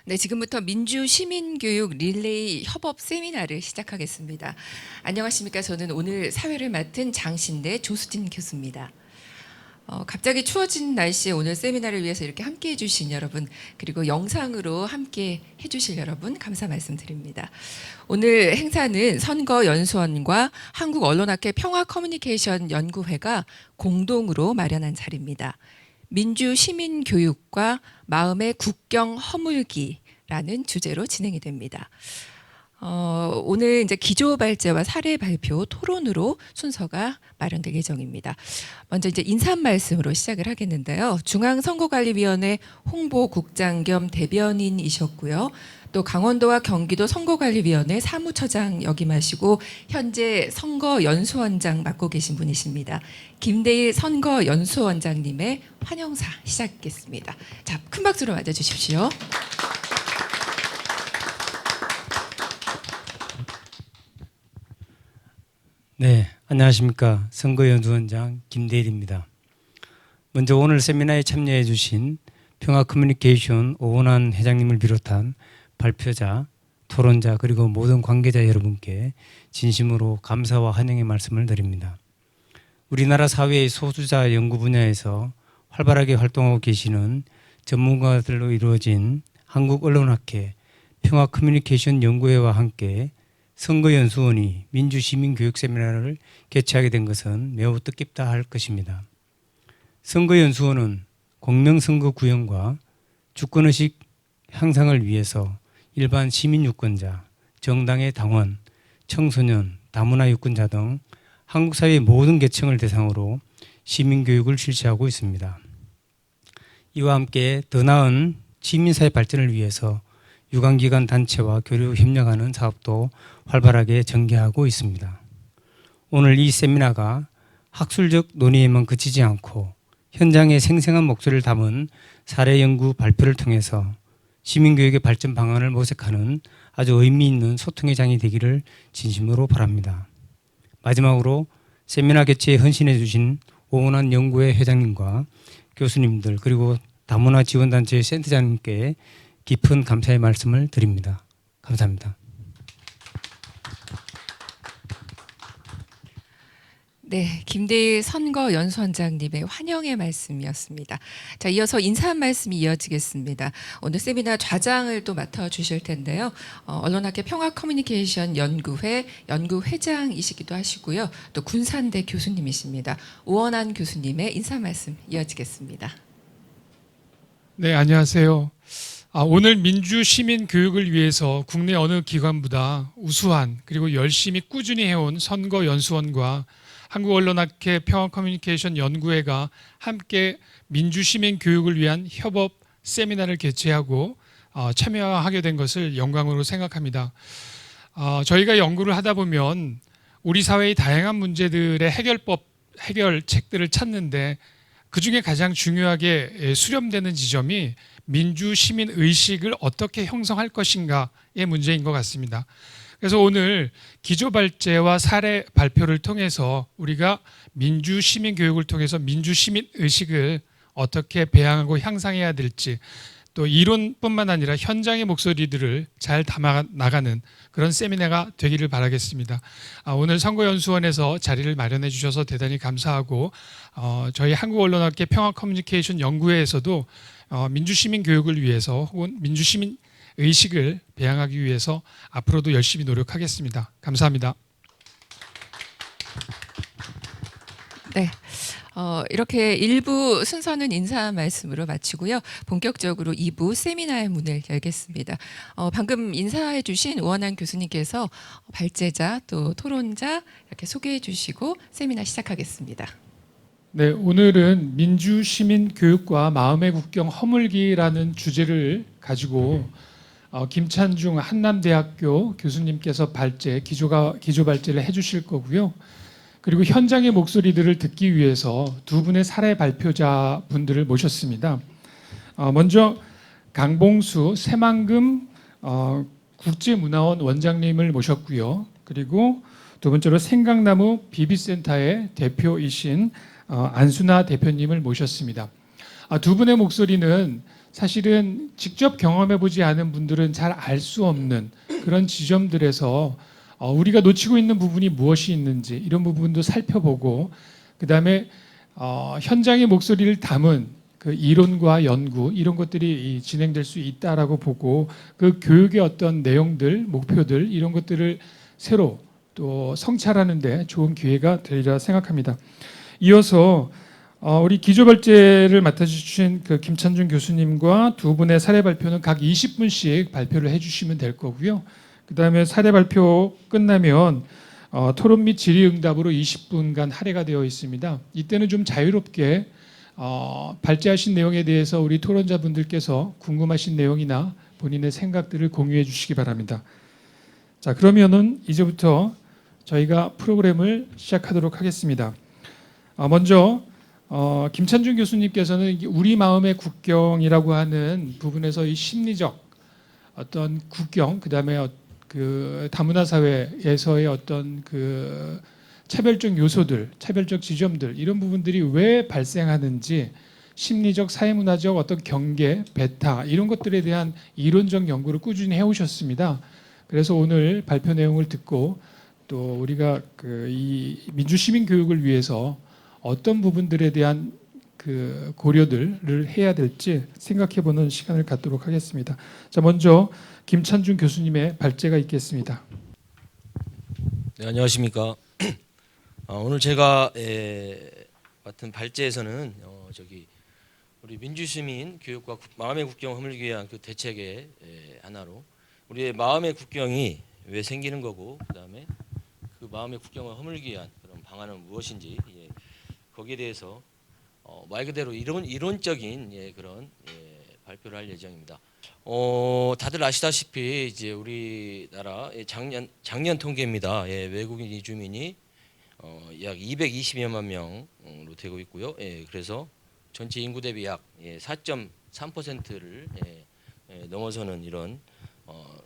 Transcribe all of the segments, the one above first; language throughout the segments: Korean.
네, 지금부터 민주시민교육 릴레이 협업 세미나를 시작하겠습니다. 안녕하십니까? 저는 오늘 사회를 맡은 장신대 조수진 교수입니다. 갑자기 추워진 날씨에 오늘 세미나를 위해서 이렇게 함께 해주신 여러분, 그리고 영상으로 함께 해주실 여러분 감사 말씀드립니다. 오늘 행사는 선거연수원과 한국언론학회 평화커뮤니케이션 연구회가 공동으로 마련한 자리입니다. 민주시민교육과 마음의 국경 허물기라는 주제로 진행이 됩니다. 오늘 이제 기조발제와 사례 발표 토론으로 순서가 마련될 예정입니다. 먼저 이제 인사 말씀으로 시작을 하겠는데요. 중앙선거관리위원회 홍보국장 겸 대변인이셨고요. 또 강원도와 경기도 선거관리위원회 사무처장 역임하시고 현재 선거연수원장 맡고 계신 분이십니다. 김대일 선거연수원장님의 환영사 시작하겠습니다. 자, 큰 박수로 맞아주십시오. 네, 안녕하십니까. 선거연수원장 김대일입니다. 먼저 오늘 세미나에 참여해 주신 평화커뮤니케이션 오원환 회장님을 비롯한 발표자, 토론자 그리고 모든 관계자 여러분께 진심으로 감사와 환영의 말씀을 드립니다. 우리나라 사회의 소수자 연구 분야에서 활발하게 활동하고 계시는 전문가들로 이루어진 한국언론학회 평화커뮤니케이션 연구회와 함께 선거연수원이 민주시민교육 세미나를 개최하게 된 것은 매우 뜻깊다 할 것입니다. 선거연수원은 공명선거 구현과 주권의식 향상을 위해서 일반 시민유권자, 정당의 당원, 청소년, 다문화 유권자 등 한국 사회의 모든 계층을 대상으로 시민교육을 실시하고 있습니다. 이와 함께 더 나은 시민사회 발전을 위해서 유관기관 단체와 교류 협력하는 사업도 활발하게 전개하고 있습니다. 오늘 이 세미나가 학술적 논의에만 그치지 않고 현장의 생생한 목소리를 담은 사례 연구 발표를 통해서 시민교육의 발전 방안을 모색하는 아주 의미 있는 소통의 장이 되기를 진심으로 바랍니다. 마지막으로 세미나 개최에 헌신해 주신 오원환 연구회 회장님과 교수님들 그리고 다문화 지원단체의 센터장님께 깊은 감사의 말씀을 드립니다. 감사합니다. 네, 김대일 선거연수원장님의 환영의 말씀이었습니다. 자, 이어서 인사 한 말씀이 이어지겠습니다. 오늘 세미나 좌장을 또 맡아주실 텐데요. 언론학회 평화커뮤니케이션 연구회 연구회장이시기도 하시고요. 또 군산대 교수님이십니다. 오원환 교수님의 인사 말씀 이어지겠습니다. 네, 안녕하세요. 오늘 민주 시민 교육을 위해서 국내 어느 기관보다 우수한 그리고 열심히 꾸준히 해온 선거연수원과 한국언론학회 평화커뮤니케이션 연구회가 함께 민주 시민 교육을 위한 협업 세미나를 개최하고 참여하게 된 것을 영광으로 생각합니다. 저희가 연구를 하다 보면 우리 사회의 다양한 문제들의 해결책들을 찾는데 그중에 가장 중요하게 수렴되는 지점이 민주 시민 의식을 어떻게 형성할 것인가의 문제인 것 같습니다. 그래서 오늘 기조발제와 사례 발표를 통해서 우리가 민주 시민 교육을 통해서 민주 시민 의식을 어떻게 배양하고 향상해야 될지 또 이론뿐만 아니라 현장의 목소리들을 잘 담아 나가는 그런 세미나가 되기를 바라겠습니다. 오늘 선거연수원에서 자리를 마련해 주셔서 대단히 감사하고 저희 한국언론학회 평화커뮤니케이션 연구회에서도 민주시민 교육을 위해서 혹은 민주시민 의식을 배양하기 위해서 앞으로도 열심히 노력하겠습니다. 감사합니다. 네. 이렇게 1부 순서는 인사 말씀으로 마치고요. 본격적으로 2부 세미나의 문을 열겠습니다. 방금 인사해 주신 오원환 교수님께서 발제자 또 토론자 이렇게 소개해 주시고 세미나 시작하겠습니다. 네, 오늘은 민주 시민 교육과 마음의 국경 허물기라는 주제를 가지고 김찬중 한남대학교 교수님께서 기조 발제를 해주실 거고요. 그리고 현장의 목소리들을 듣기 위해서 두 분의 사례 발표자 분들을 모셨습니다. 먼저 강봉수 새만금 국제문화원 원장님을 모셨고요. 그리고 두 번째로 생강나무 비비센터의 대표이신 안순아 대표님을 모셨습니다. 두 분의 목소리는 사실은 직접 경험해 보지 않은 분들은 잘 알 수 없는 그런 지점들에서 우리가 놓치고 있는 부분이 무엇이 있는지 이런 부분도 살펴보고 그다음에 현장의 목소리를 담은 그 이론과 연구 이런 것들이 진행될 수 있다라고 보고 그 교육의 어떤 내용들, 목표들 이런 것들을 새로 또 성찰하는 데 좋은 기회가 되리라 생각합니다. 이어서 우리 기조발제를 맡아주신 그 김찬준 교수님과 두 분의 사례 발표는 각 20분씩 발표를 해주시면 될 거고요. 그 다음에 사례 발표 끝나면 토론 및 질의응답으로 20분간 할애가 되어 있습니다. 이때는 좀 자유롭게 발제하신 내용에 대해서 우리 토론자분들께서 궁금하신 내용이나 본인의 생각들을 공유해 주시기 바랍니다. 자, 그러면은 이제부터 저희가 프로그램을 시작하도록 하겠습니다. 먼저 김찬준 교수님께서는 우리 마음의 국경이라고 하는 부분에서 이 심리적 어떤 국경, 그다음에 그 다문화 사회에서의 어떤 그 차별적 요소들, 차별적 지점들 이런 부분들이 왜 발생하는지 심리적, 사회문화적 어떤 경계, 배타 이런 것들에 대한 이론적 연구를 꾸준히 해오셨습니다. 그래서 오늘 발표 내용을 듣고 또 우리가 그 이 민주시민 교육을 위해서 어떤 부분들에 대한 그 고려들을 해야 될지 생각해보는 시간을 갖도록 하겠습니다. 자, 먼저 김찬준 교수님의 발제가 있겠습니다. 네, 안녕하십니까. 오늘 제가 맡은 발제에서는 우리 민주시민 교육과 마음의 국경 허물기 위한 그 대책의 하나로 우리의 마음의 국경이 왜 생기는 거고 그다음에 그 마음의 국경을 허물기 위한 그런 방안은 무엇인지 거기에 대해서 말 그대로 이론적인 그런 발표를 할 예정입니다. 다들 아시다시피 이제 우리나라 작년 통계입니다. 외국인 이주민이 약 220여만 명으로 되고 있고요. 그래서 전체 인구 대비 약 4.3%를 넘어서는 이런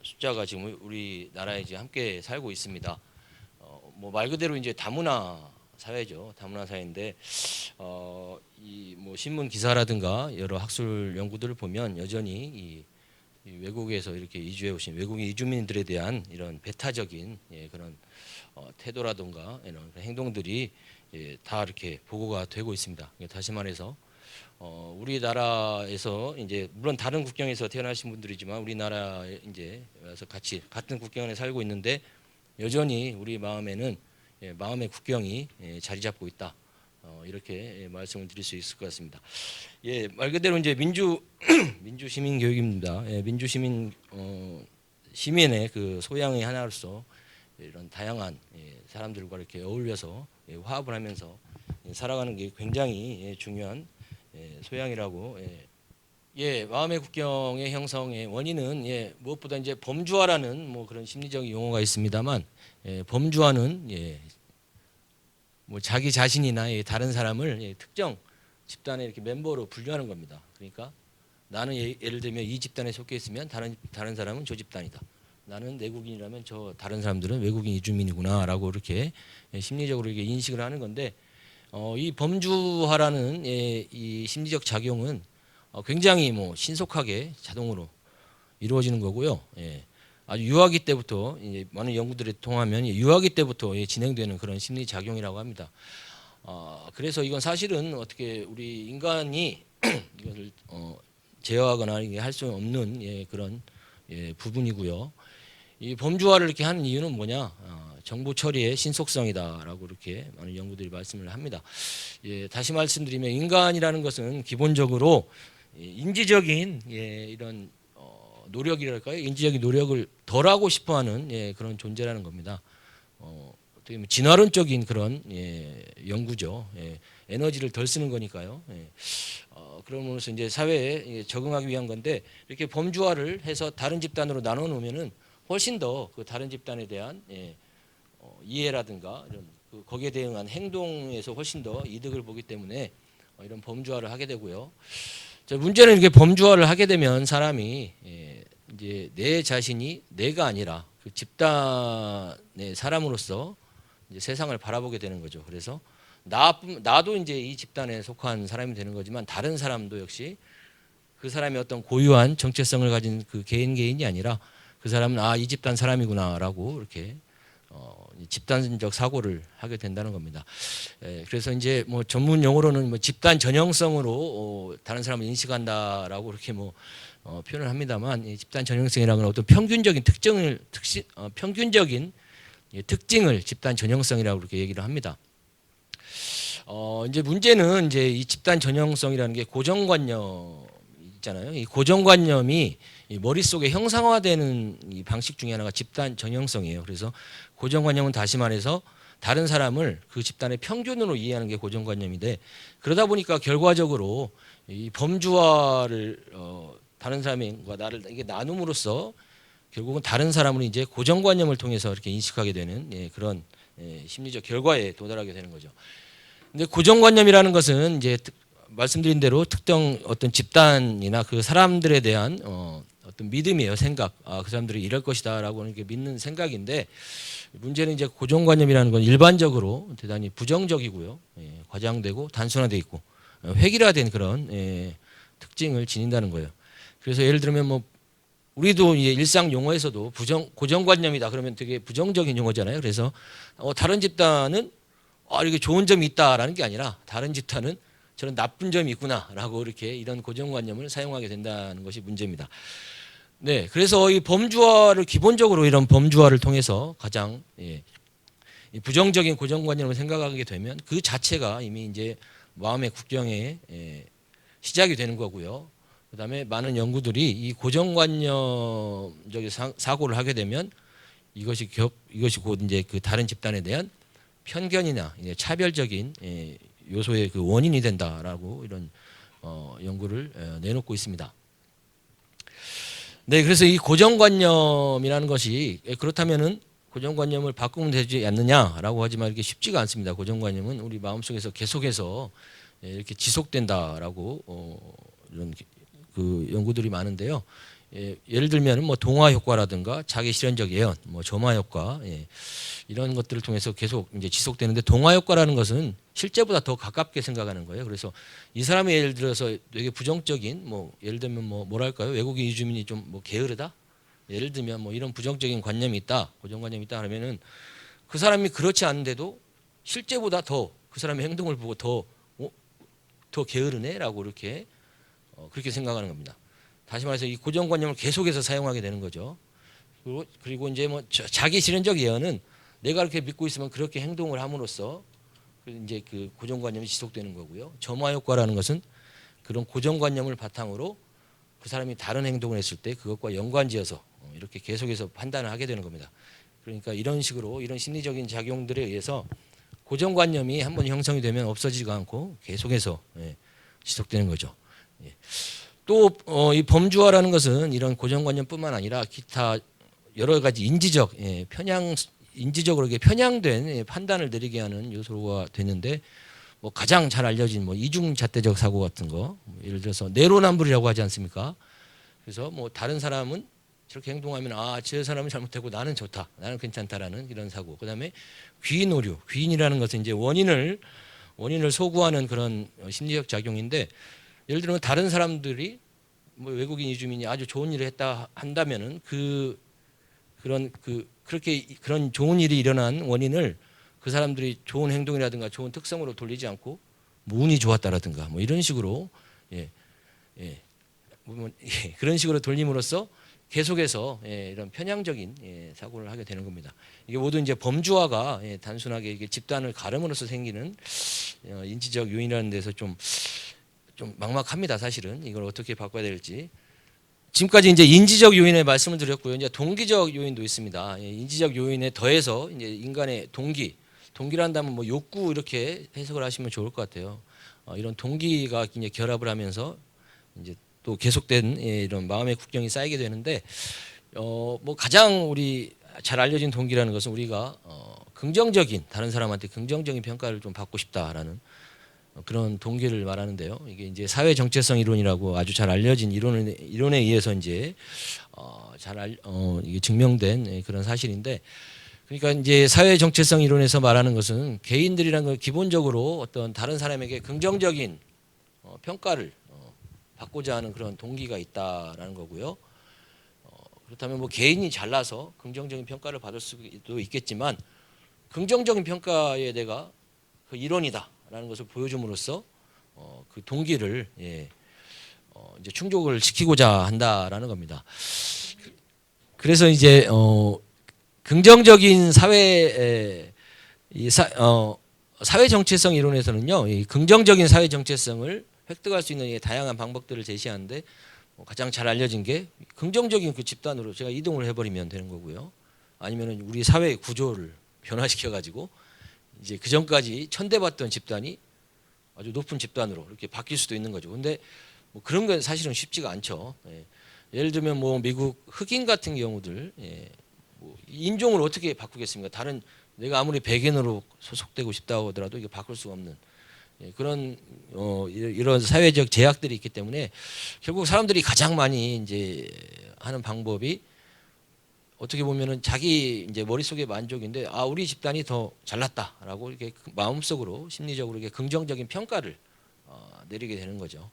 숫자가 지금 우리나라에 이제 함께 살고 있습니다. 뭐 말 그대로 이제 다문화 사회죠. 다문화 사회인데 이 뭐 신문 기사라든가 여러 학술 연구들을 보면 여전히 이 외국에서 이렇게 이주해 오신 외국인 이주민들에 대한 이런 배타적인 그런 태도라든가 이런 행동들이 다 이렇게 보고가 되고 있습니다. 다시 말해서 우리나라에서 이제 물론 다른 국경에서 태어나신 분들이지만 우리나라에 이제 와서 같은 국경에 살고 있는데 여전히 우리 마음에는 마음의 국경이 자리 잡고 있다. 이렇게 말씀을 드릴 수 있을 것 같습니다. 말 그대로 이제 민주 시민 교육입니다. 민주 시민 시민의 그 소양의 하나로서 이런 다양한 사람들과 이렇게 어울려서 화합을 하면서 살아가는 게 굉장히 중요한 소양이라고. 마음의 국경의 형성의 원인은 무엇보다 이제 범주화라는 뭐 그런 심리적 용어가 있습니다만 범주화는 뭐 자기 자신이나 다른 사람을 특정 집단의 이렇게 멤버로 분류하는 겁니다. 그러니까 나는 예를 들면 이 집단에 속해 있으면 다른 사람은 저 집단이다. 나는 내국인이라면 저 다른 사람들은 외국인 이주민이구나라고 이렇게 심리적으로 이렇게 인식을 하는 건데 이 범주화라는 이 심리적 작용은 굉장히 뭐 신속하게 자동으로 이루어지는 거고요. 아주 유아기 때부터 많은 연구들을 통하면 유아기 때부터 진행되는 그런 심리 작용이라고 합니다. 그래서 이건 사실은 어떻게 우리 인간이 이것을 제어하거나 할 수 없는 그런 부분이고요. 이 범주화를 이렇게 하는 이유는 뭐냐? 정보 처리의 신속성이다라고 이렇게 많은 연구들이 말씀을 합니다. 다시 말씀드리면 인간이라는 것은 기본적으로 인지적인 이런 노력이랄까요? 인지적인 노력을 덜하고 싶어하는 그런 존재라는 겁니다. 어떻게 보면 진화론적인 그런 연구죠. 에너지를 덜 쓰는 거니까요. 그러면서 이제 사회에 적응하기 위한 건데 이렇게 범주화를 해서 다른 집단으로 나눠 놓으면은 훨씬 더 그 다른 집단에 대한 이해라든가 이런 거기에 대응한 행동에서 훨씬 더 이득을 보기 때문에 이런 범주화를 하게 되고요. 문제는 이렇게 범주화를 하게 되면 사람이 이제 내 자신이 내가 아니라 그 집단의 사람으로서 이제 세상을 바라보게 되는 거죠. 그래서 나도 이제 이 집단에 속한 사람이 되는 거지만 다른 사람도 역시 그 사람의 어떤 고유한 정체성을 가진 그 개인이 아니라 그 사람은 이 집단 사람이구나라고 이렇게 이 집단적 사고를 하게 된다는 겁니다. 그래서 이제 뭐 전문 용어로는 뭐 집단 전형성으로 다른 사람을 인식한다라고 이렇게 뭐 표현을 합니다만, 이 집단 전형성이라는 건 어떤 평균적인 평균적인 특징을 집단 전형성이라고 그렇게 얘기를 합니다. 이제 문제는 이제 이 집단 전형성이라는 게 고정관념 있잖아요. 이 고정관념이 이 머릿속에 형상화되는 이 방식 중에 하나가 집단 전형성이에요. 그래서 고정관념은 다시 말해서 다른 사람을 그 집단의 평균으로 이해하는 게 고정관념인데, 그러다 보니까 결과적으로 이 범주화를 다른 사람과 나를 이게 나눔으로써 결국은 다른 사람을 이제 고정관념을 통해서 이렇게 인식하게 되는 그런 심리적 결과에 도달하게 되는 거죠. 근데 고정관념이라는 것은 이제 말씀드린 대로 특정 어떤 집단이나 그 사람들에 대한 어떤 믿음이에요. 생각. 그 사람들이 이럴 것이다라고 이렇게 믿는 생각인데, 문제는 이제 고정관념이라는 건 일반적으로 대단히 부정적이고요. 과장되고 단순화돼 있고 획일화된 그런 특징을 지닌다는 거예요. 그래서 예를 들면 뭐 우리도 이제 일상 용어에서도 고정관념이다 그러면 되게 부정적인 용어잖아요. 그래서 다른 집단은 이렇게 좋은 점이 있다라는 게 아니라 다른 집단은 저런 나쁜 점이 있구나라고 이렇게 이런 고정관념을 사용하게 된다는 것이 문제입니다. 네, 그래서 이 범주화를 기본적으로 이런 범주화를 통해서 가장 이 부정적인 고정관념을 생각하게 되면 그 자체가 이미 이제 마음의 국경에 시작이 되는 거고요. 그다음에 많은 연구들이 이 고정관념적인 사고를 하게 되면 이것이 곧 이제 그 다른 집단에 대한 편견이나 차별적인 요소의 그 원인이 된다라고 이런 연구를 내놓고 있습니다. 네, 그래서 이 고정관념이라는 것이 그렇다면은 고정관념을 바꾸면 되지 않느냐라고 하지만 이게 쉽지가 않습니다. 고정관념은 우리 마음속에서 계속해서 이렇게 지속된다라고 이런 그 연구들이 많은데요. 예를 들면 뭐 동화 효과라든가 자기 실현적 예언, 뭐 점화 효과 이런 것들을 통해서 계속 이제 지속되는데, 동화 효과라는 것은 실제보다 더 가깝게 생각하는 거예요. 그래서 이 사람이 예를 들어서 되게 부정적인 뭐 예를 들면 뭐 뭐랄까요, 외국인 이주민이 좀 뭐 게으르다, 예를 들면 뭐 이런 부정적인 관념이 있다, 고정관념이 있다 하면은 그 사람이 그렇지 않은데도 실제보다 더 그 사람의 행동을 보고 더 게으르네라고 이렇게 그렇게 생각하는 겁니다. 다시 말해서 이 고정관념을 계속해서 사용하게 되는 거죠. 그리고 이제 뭐 자기 실현적 예언은 내가 그렇게 믿고 있으면 그렇게 행동을 함으로써 이제 그 고정관념이 지속되는 거고요. 점화 효과라는 것은 그런 고정관념을 바탕으로 그 사람이 다른 행동을 했을 때 그것과 연관지어서 이렇게 계속해서 판단을 하게 되는 겁니다. 그러니까 이런 식으로 이런 심리적인 작용들에 의해서 고정관념이 한번 형성이 되면 없어지지가 않고 계속해서 지속되는 거죠. 또 이 범주화라는 것은 이런 고정관념뿐만 아니라 기타 여러 가지 인지적으로 편향된 판단을 내리게 하는 요소가 되는데, 뭐 가장 잘 알려진 뭐 이중잣대적 사고 같은 거, 예를 들어서 내로남불이라고 하지 않습니까? 그래서 뭐 다른 사람은 저렇게 행동하면 저 사람은 잘못되고 나는 좋다, 나는 괜찮다라는 이런 사고. 그다음에 귀인 오류, 귀인이라는 것은 이제 원인을 소구하는 그런 심리적 작용인데, 예를 들면 다른 사람들이 뭐 외국인 이주민이 아주 좋은 일을 했다 한다면은 그런 좋은 일이 일어난 원인을 그 사람들이 좋은 행동이라든가 좋은 특성으로 돌리지 않고 뭐 운이 좋았다라든가 뭐 이런 식으로 그런 식으로 돌림으로써 계속해서 이런 편향적인 사고를 하게 되는 겁니다. 이게 모두 이제 범주화가 단순하게 이게 집단을 가름으로써 생기는 인지적 요인이라는 데서 좀 막막합니다. 사실은 이걸 어떻게 바꿔야 될지. 지금까지 이제 인지적 요인에 말씀을 드렸고요. 이제 동기적 요인도 있습니다. 인지적 요인에 더해서 이제 인간의 동기란다면 뭐 욕구 이렇게 해석을 하시면 좋을 것 같아요. 이런 동기가 이제 결합을 하면서 이제 또 계속된 이런 마음의 국경이 쌓이게 되는데, 뭐 가장 우리 잘 알려진 동기라는 것은 우리가 긍정적인 다른 사람한테 긍정적인 평가를 좀 받고 싶다라는 그런 동기를 말하는데요. 이게 이제 사회 정체성 이론이라고 아주 잘 알려진 이론에 의해서 이제 이게 증명된 그런 사실인데, 그러니까 이제 사회 정체성 이론에서 말하는 것은 개인들이란 건 기본적으로 어떤 다른 사람에게 긍정적인 평가를 받고자 하는 그런 동기가 있다라는 거고요. 그렇다면 뭐 개인이 잘나서 긍정적인 평가를 받을 수도 있겠지만 긍정적인 평가에 내가 그 일원이다라는 것을 보여줌으로써 그 동기를 이제 충족을 시키고자 한다라는 겁니다. 그래서 이제 긍정적인 사회 사회 정체성 이론에서는요, 이 긍정적인 사회 정체성을 획득할 수 있는 이 다양한 방법들을 제시하는데 가장 잘 알려진 게 긍정적인 그 집단으로 제가 이동을 해버리면 되는 거고요. 아니면은 우리 사회 구조를 변화시켜 가지고 이제 그 전까지 천대받던 집단이 아주 높은 집단으로 이렇게 바뀔 수도 있는 거죠. 근데 뭐 그런 건 사실은 쉽지가 않죠. 예를 들면 뭐 미국 흑인 같은 경우들 뭐 인종을 어떻게 바꾸겠습니까? 다른 내가 아무리 백인으로 소속되고 싶다고 하더라도 이게 바꿀 수가 없는 그런 이런 사회적 제약들이 있기 때문에 결국 사람들이 가장 많이 이제 하는 방법이 어떻게 보면은 자기 이제 머릿속의 만족인데 아 우리 집단이 더 잘났다라고 이렇게 마음속으로 심리적으로 이렇게 긍정적인 평가를 내리게 되는 거죠.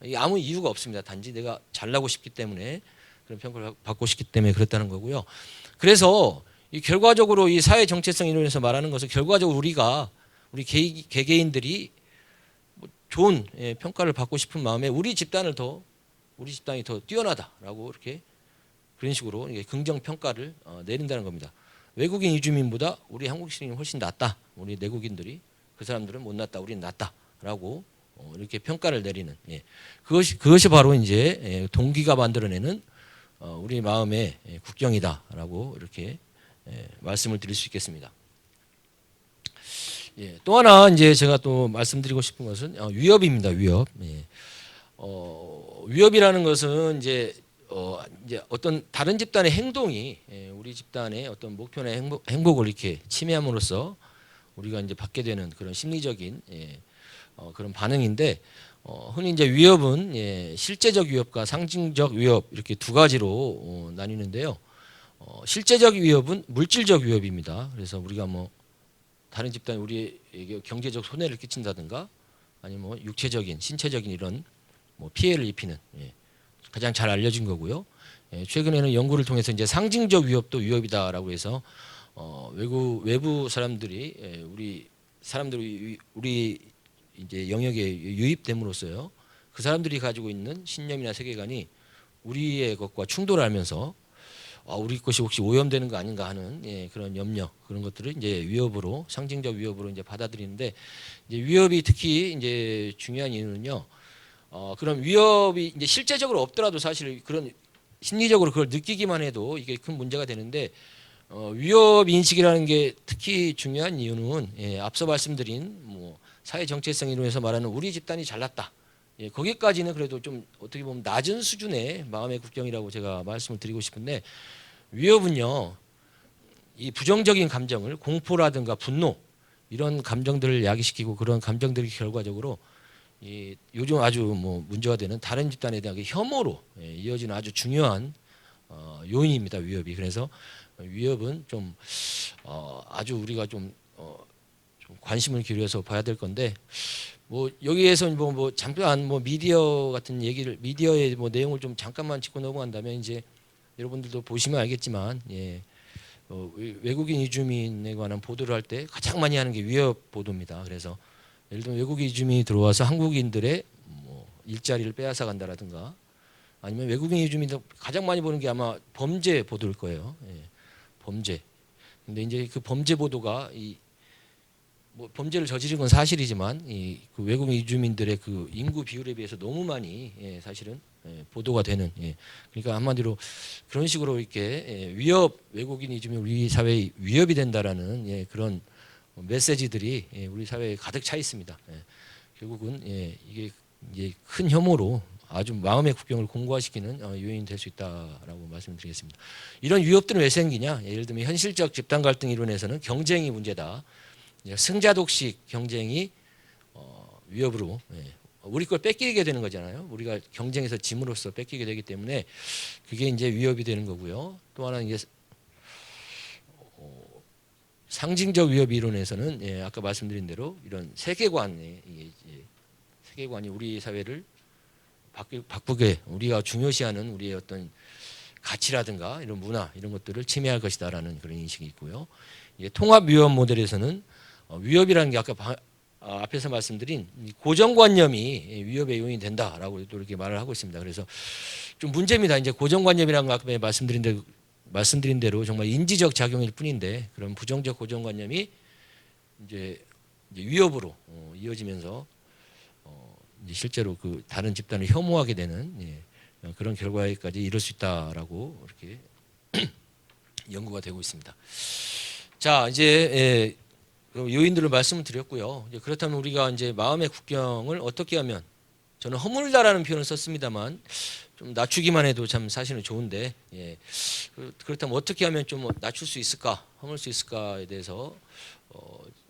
이게 아무 이유가 없습니다. 단지 내가 잘나고 싶기 때문에 그런 평가를 받고 싶기 때문에 그렇다는 거고요. 그래서 이 결과적으로 이 사회 정체성 이론에서 말하는 것은 결과적으로 우리 개개인들이 좋은 평가를 받고 싶은 마음에 우리 집단이 더 뛰어나다라고 이렇게 그런 식으로 긍정 평가를 내린다는 겁니다. 외국인 이주민보다 우리 한국 시민이 훨씬 낫다. 우리 내국인들이 그 사람들은 못났다. 우리는 낫다라고 이렇게 평가를 내리는 그것이 바로 이제 동기가 만들어내는 우리 마음의 국경이다라고 이렇게 말씀을 드릴 수 있겠습니다. 또 하나 이제 제가 또 말씀드리고 싶은 것은 위협입니다. 위협. 위협이라는 것은 이제 어떤 다른 집단의 행동이 우리 집단의 어떤 목표나 행복을 이렇게 침해함으로써 우리가 이제 받게 되는 그런 심리적인 그런 반응인데 흔히 이제 위협은 실제적 위협과 상징적 위협 이렇게 두 가지로 나뉘는데요. 실제적 위협은 물질적 위협입니다. 그래서 우리가 뭐 다른 집단이 우리에게 경제적 손해를 끼친다든가 아니면 뭐 육체적인 신체적인 이런 뭐 피해를 입히는 가장 잘 알려진 거고요. 최근에는 연구를 통해서 이제 상징적 위협도 위협이다라고 해서 외부 사람들이 우리 이제 영역에 유입됨으로써요. 그 사람들이 가지고 있는 신념이나 세계관이 우리의 것과 충돌하면서 우리 것이 혹시 오염되는 거 아닌가 하는 그런 염려 그런 것들을 이제 위협으로 상징적 위협으로 이제 받아들이는데 이제 위협이 특히 이제 중요한 이유는요. 그런 위협이 이제 실제적으로 없더라도 사실 그런 심리적으로 그걸 느끼기만 해도 이게 큰 문제가 되는데 위협 인식이라는 게 특히 중요한 이유는 앞서 말씀드린 뭐 사회 정체성 이론에서 말하는 우리 집단이 잘났다. 거기까지는 그래도 좀 어떻게 보면 낮은 수준의 마음의 국경이라고 제가 말씀을 드리고 싶은데 위협은요 이 부정적인 감정을 공포라든가 분노 이런 감정들을 야기시키고 그런 감정들이 결과적으로 요즘 아주 뭐 문제가 되는 다른 집단에 대한 혐오로 이어지는 아주 중요한 요인입니다. 위협이. 그래서 위협은 좀 아주 우리가 좀 관심을 기울여서 봐야 될 건데 뭐 여기에서 뭐 잠깐 뭐 미디어 같은 얘기를 미디어의 뭐 내용을 좀 잠깐만 짚고 넘어간다면 이제 여러분들도 보시면 알겠지만 외국인 이주민에 관한 보도를 할 때 가장 많이 하는 게 위협 보도입니다. 그래서 예를 들면 외국인 이주민이 들어와서 한국인들의 뭐 일자리를 빼앗아 간다라든가 아니면 외국인 이주민들 가장 많이 보는 게 아마 범죄 보도일 거예요. 범죄. 근데 이제 그 범죄 보도가 뭐 범죄를 저지른 건 사실이지만 그 외국인 이주민들의 그 인구 비율에 비해서 너무 많이 사실은 보도가 되는 그러니까 한마디로 그런 식으로 이렇게 외국인 이주민 우리 사회의 위협이 된다라는 그런 메시지들이 우리 사회에 가득 차 있습니다. 결국은 이게 이제 큰 혐오로 아주 마음의 국경을 공고화시키는 요인이 될 수 있다라고 말씀드리겠습니다. 이런 위협들은 왜 생기냐? 예를 들면 현실적 집단 갈등 이론에서는 경쟁이 문제다. 승자독식 경쟁이 위협으로 우리 걸 뺏기게 되는 거잖아요. 우리가 경쟁에서 짐으로써 뺏기게 되기 때문에 그게 이제 위협이 되는 거고요. 또 하나는 이게 상징적 위협 이론에서는 아까 말씀드린 대로 이런 세계관의 세계관이 우리 사회를 바꾸게 우리가 중요시하는 우리의 어떤 가치라든가 이런 문화 이런 것들을 침해할 것이다라는 그런 인식이 있고요. 통합 위협 모델에서는 위협이라는 게 아까 앞에서 말씀드린 고정관념이 위협의 요인이 된다라고 또 이렇게 말을 하고 있습니다. 그래서 좀 문제입니다. 이제 고정관념이라는 거 아까 말씀드린 대로 정말 인지적 작용일 뿐인데 그런 부정적 고정관념이 이제 위협으로 이어지면서 이제 실제로 그 다른 집단을 혐오하게 되는 그런 결과에까지 이를 수 있다라고 이렇게 연구가 되고 있습니다. 자, 이제 요인들을 말씀을 드렸고요. 이제 그렇다면 우리가 이제 마음의 국경을 어떻게 하면 저는 허물다라는 표현을 썼습니다만 좀 낮추기만 해도 참 사실은 좋은데 그렇다면 어떻게 하면 좀 낮출 수 있을까, 허물 수 있을까에 대해서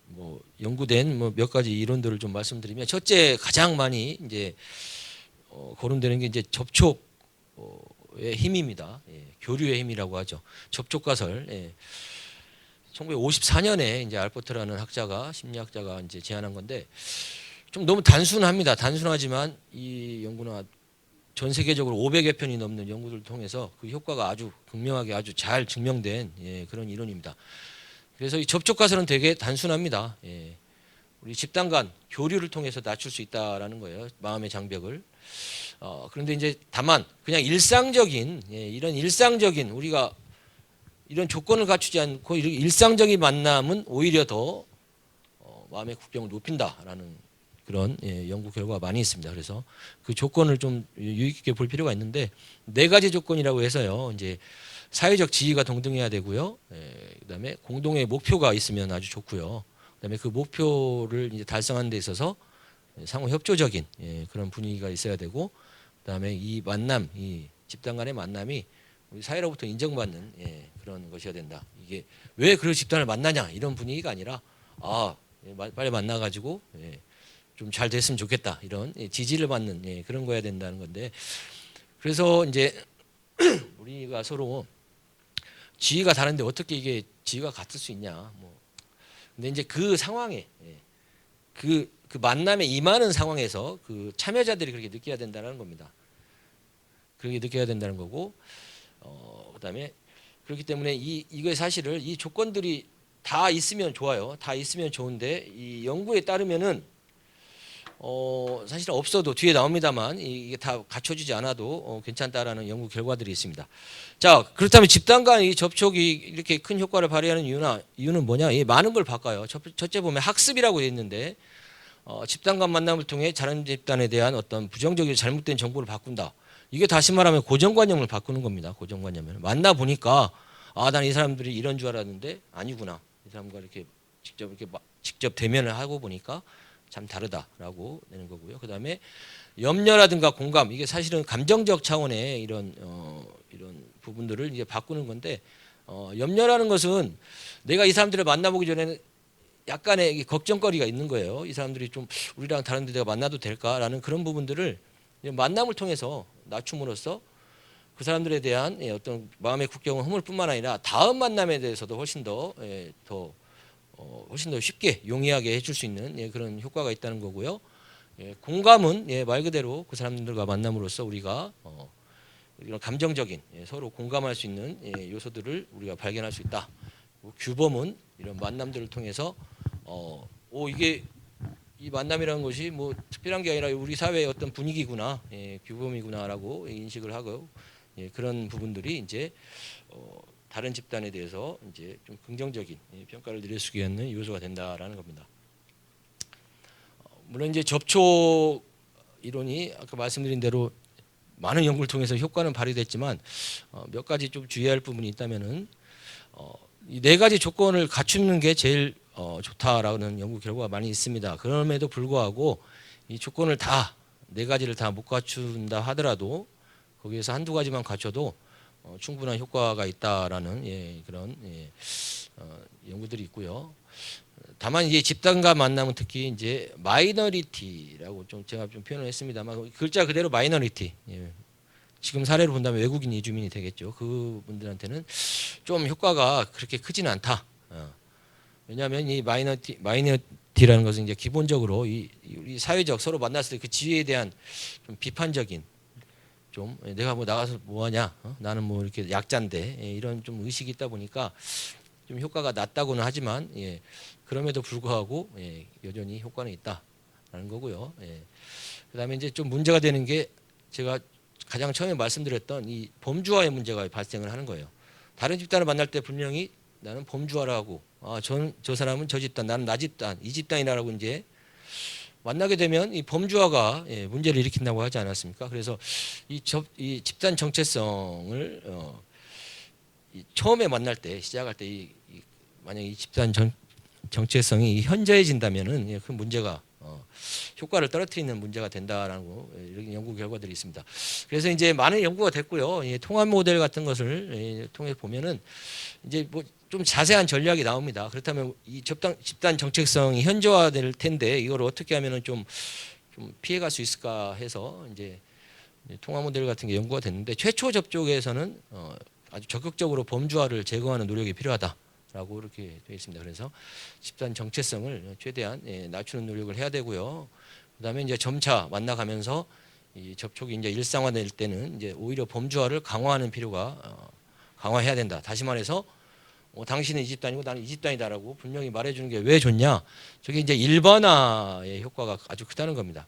뭐 연구된 뭐 몇 가지 이론들을 좀 말씀드리면 첫째 가장 많이 이제 거론되는 게 이제 접촉의 힘입니다. 교류의 힘이라고 하죠. 접촉가설. 1954년에 이제 알포트라는 학자가 심리학자가 이제 제안한 건데 좀 너무 단순합니다. 단순하지만 이 연구는 전 세계적으로 500여 편이 넘는 연구들을 통해서 그 효과가 아주 극명하게 아주 잘 증명된 그런 이론입니다. 그래서 이 접촉가설은 되게 단순합니다. 우리 집단 간 교류를 통해서 낮출 수 있다라는 거예요. 마음의 장벽을. 그런데 이제 다만 그냥 일상적인 이런 일상적인 우리가 이런 조건을 갖추지 않고 일상적인 만남은 오히려 더 마음의 국경을 높인다라는 그런 연구 결과가 많이 있습니다. 그래서 그 조건을 좀 유익 있게 볼 필요가 있는데 4가지 조건이라고 해서요. 이제 사회적 지위가 동등해야 되고요. 그다음에 공동의 목표가 있으면 아주 좋고요. 그다음에 그 목표를 이제 달성하는 데 있어서 상호 협조적인 그런 분위기가 있어야 되고 그다음에 이 만남, 이 집단 간의 만남이 우리 사회로부터 인정받는 그런 것이어야 된다. 이게 왜 그 집단을 만나냐 이런 분위기가 아니라 빨리 만나가지고 좀 잘 됐으면 좋겠다 이런 지지를 받는 그런 거여야 된다는 건데 그래서 이제 우리가 서로 지위가 다른데 어떻게 이게 지위가 같을 수 있냐 근데 이제 그 상황에 그 만남에 임하는 상황에서 그 참여자들이 그렇게 느껴야 된다는 겁니다. 그렇게 느껴야 된다는 거고 그다음에 그렇기 때문에 이거의 사실을 이 조건들이 다 있으면 좋아요. 다 있으면 좋은데 이 연구에 따르면은 사실은 없어도 뒤에 나옵니다만 이게 다 갖춰지지 않아도 괜찮다라는 연구 결과들이 있습니다. 자, 그렇다면 집단 간 이 접촉이 이렇게 큰 효과를 발휘하는 이유는 뭐냐? 많은 걸 바꿔요. 첫째 보면 학습이라고 되어 있는데 집단 간 만남을 통해 다른 집단에 대한 어떤 부정적이고 잘못된 정보를 바꾼다. 이게 다시 말하면 고정관념을 바꾸는 겁니다. 고정관념을 만나 보니까 난 이 사람들이 이런 줄 알았는데 아니구나. 이 사람과 이렇게 직접 대면을 하고 보니까 참 다르다라고 되는 거고요. 그다음에 염려라든가 공감 이게 사실은 감정적 차원의 이런 부분들을 이제 바꾸는 건데 염려라는 것은 내가 이 사람들을 만나보기 전에는 약간의 걱정거리가 있는 거예요. 이 사람들이 좀 우리랑 다른데 내가 만나도 될까라는 그런 부분들을 만남을 통해서 낮춤으로써 그 사람들에 대한 어떤 마음의 국경을 허물 뿐만 아니라 다음 만남에 대해서도 훨씬 더 쉽게 용이하게 해줄 수 있는 그런 효과가 있다는 거고요. 공감은 말 그대로 그 사람들과 만남으로써 우리가 이런 감정적인 서로 공감할 수 있는 요소들을 우리가 발견할 수 있다. 규범은 이런 만남들을 통해서 이게 이 만남이라는 것이 뭐 특별한 게 아니라 우리 사회의 어떤 분위기구나, 규범이구나라고 인식을 하고 그런 부분들이 이제 다른 집단에 대해서 이제 좀 긍정적인 평가를 내릴 수 있는 요소가 된다라는 겁니다. 물론 이제 접촉 이론이 아까 말씀드린 대로 많은 연구를 통해서 효과는 발휘됐지만 몇 가지 좀 주의할 부분이 있다면은 이 4가지 조건을 갖추는 게 제일 좋다라는 연구 결과가 많이 있습니다. 그럼에도 불구하고 이 조건을 다 4가지를 다 못 갖춘다 하더라도 거기에서 한두 가지만 갖춰도 충분한 효과가 있다라는 그런 연구들이 있고요. 다만 이제 집단과 만남은 특히 이제 마이너리티라고 좀 제가 좀 표현을 했습니다만 글자 그대로 마이너리티. 지금 사례로 본다면 외국인 이주민이 되겠죠. 그분들한테는 좀 효과가 그렇게 크지는 않다. 왜냐하면 이 마이너리티라는 것은 이제 기본적으로 우리 사회적 서로 만났을 때 그 지위에 대한 좀 비판적인 좀 내가 뭐 나가서 뭐하냐 나는 뭐 이렇게 약자인데 이런 좀 의식이 있다 보니까 좀 효과가 낮다고는 하지만 그럼에도 불구하고 여전히 효과는 있다라는 거고요. 그다음에 이제 좀 문제가 되는 게 제가 가장 처음에 말씀드렸던 이 범주화의 문제가 발생을 하는 거예요. 다른 집단을 만날 때 분명히 나는 범주화라고 저 사람은 저 집단 나는 나 집단 이 집단이라고 이제 만나게 되면 이 범주화가 문제를 일으킨다고 하지 않았습니까? 그래서 이 집단 정체성을 처음에 만날 때 시작할 때 만약 이 집단 정체성이 현저해진다면은 그 문제가 효과를 떨어뜨리는 문제가 된다라고 이런 연구 결과들이 있습니다. 그래서 이제 많은 연구가 됐고요. 통합 모델 같은 것을 통해 보면은 이제 뭐 좀 자세한 전략이 나옵니다. 그렇다면 이 집단 정체성이 현저화될 텐데 이걸 어떻게 하면은 좀 피해갈 수 있을까 해서 이제 통합 모델 같은 게 연구가 됐는데 최초 접촉에서는 아주 적극적으로 범주화를 제거하는 노력이 필요하다라고 이렇게 되어 있습니다. 그래서 집단 정체성을 최대한 낮추는 노력을 해야 되고요. 그다음에 이제 점차 만나가면서 이 접촉이 이제 일상화될 때는 이제 오히려 범주화를 강화하는 필요가 강화해야 된다. 다시 말해서 당신은 이 집단이고 나는 이 집단이다라고 분명히 말해주는 게 왜 좋냐? 저게 이제 일반화의 효과가 아주 크다는 겁니다.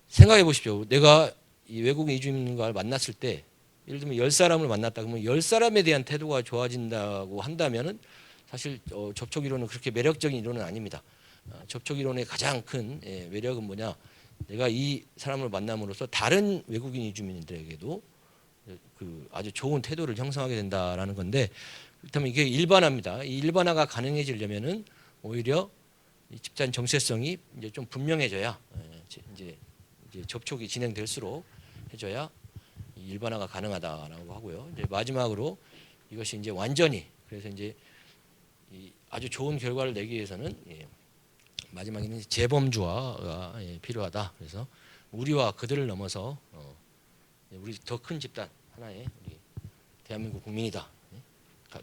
생각해 보십시오. 내가 이 외국인 이주민과 만났을 때 예를 들면 10사람을 만났다 그러면 10사람에 대한 태도가 좋아진다고 한다면은 사실 접촉 이론은 그렇게 매력적인 이론은 아닙니다. 접촉 이론의 가장 큰 매력은 뭐냐? 내가 이 사람을 만남으로써 다른 외국인 이주민들에게도 그 아주 좋은 태도를 형성하게 된다라는 건데 그렇다면 이게 일반화입니다. 이 일반화가 가능해지려면은 오히려 이 집단 정체성이 이제 좀 분명해져야 이제 접촉이 진행될수록 해줘야 일반화가 가능하다라고 하고요. 이제 마지막으로 이것이 이제 완전히 그래서 이제 아주 좋은 결과를 내기 위해서는 마지막에는 재범주화가 필요하다. 그래서 우리와 그들을 넘어서 우리 더 큰 집단 하나의 우리 대한민국 국민이다.